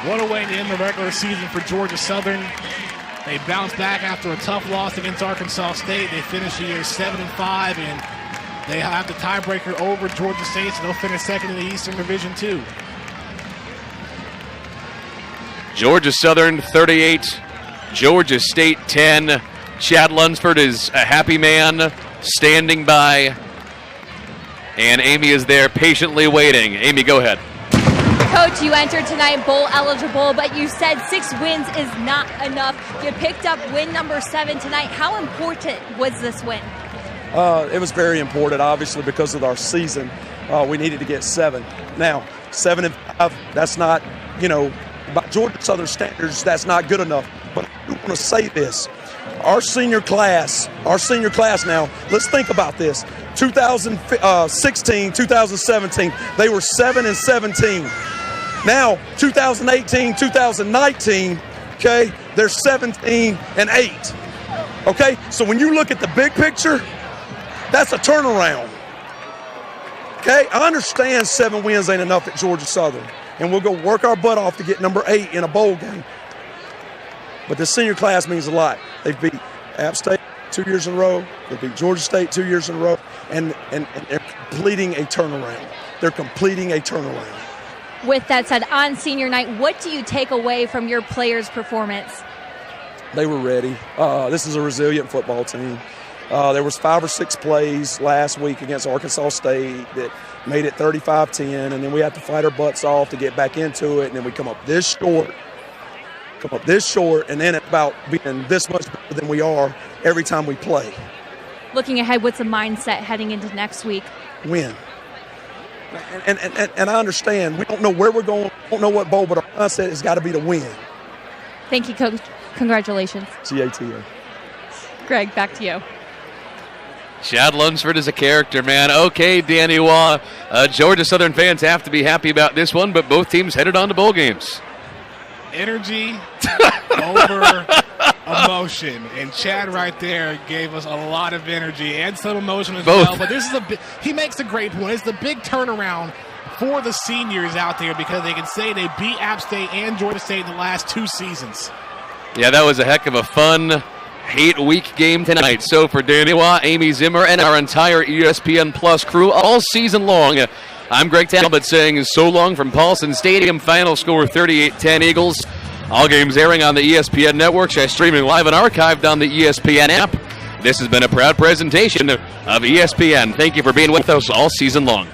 What a way to end the regular season for Georgia Southern. They bounced back after a tough loss against Arkansas State. They finished the year 7-5, and they have the tiebreaker over Georgia State, so they'll finish second in the Eastern Division 2. Georgia Southern 38, Georgia State 10. Chad Lunsford is a happy man, standing by, and Amy is there patiently waiting. Amy, go ahead. Coach, you entered tonight bowl eligible, but you said 6 wins is not enough. You picked up win number 7 tonight. How important was this win? It was very important, obviously, because of our season. We needed to get 7. Now, 7-5, that's not, by Georgia Southern standards, that's not good enough. But I do want to say this. Our senior class now, let's think about this. 2016, 2017, they were 7-17. Now, 2018, 2019, okay, they're 17-8. Okay, so when you look at the big picture, that's a turnaround. Okay, I understand 7 wins ain't enough at Georgia Southern, and we'll go work our butt off to get number 8 in a bowl game. But the senior class means a lot. They've beat App State 2 years in a row. They beat Georgia State 2 years in a row, and they're completing a turnaround. They're completing a turnaround. With that said, on senior night, what do you take away from your players' performance? They were ready. This is a resilient football team. There was 5 or 6 plays last week against Arkansas State that made it 35-10, and then we had to fight our butts off to get back into it, and then we come up this short, and then it's about being this much better than we are every time we play. Looking ahead, what's the mindset heading into next week? Win. And I understand. We don't know where we're going. We don't know what bowl, but our mindset has got to be to win. Thank you, Coach. Congratulations. GATA. Greg, back to you. Chad Lunsford is a character, man. Okay, Danny Waugh. Georgia Southern fans have to be happy about this one, but both teams headed on to bowl games. Energy over emotion, and Chad right there gave us a lot of energy and some emotion as well. But this is he makes a great point. It's the big turnaround for the seniors out there because they can say they beat App State and Georgia State in the last 2 seasons. Yeah, that was a heck of a fun 8-week game tonight. So for Danny Waugh, Amy Zimmer, and our entire ESPN Plus crew all season long, I'm Greg Talbot saying so long from Paulson Stadium. Final score 38-10 Eagles. All games airing on the ESPN Network, streaming live and archived on the ESPN app. This has been a proud presentation of ESPN. Thank you for being with us all season long.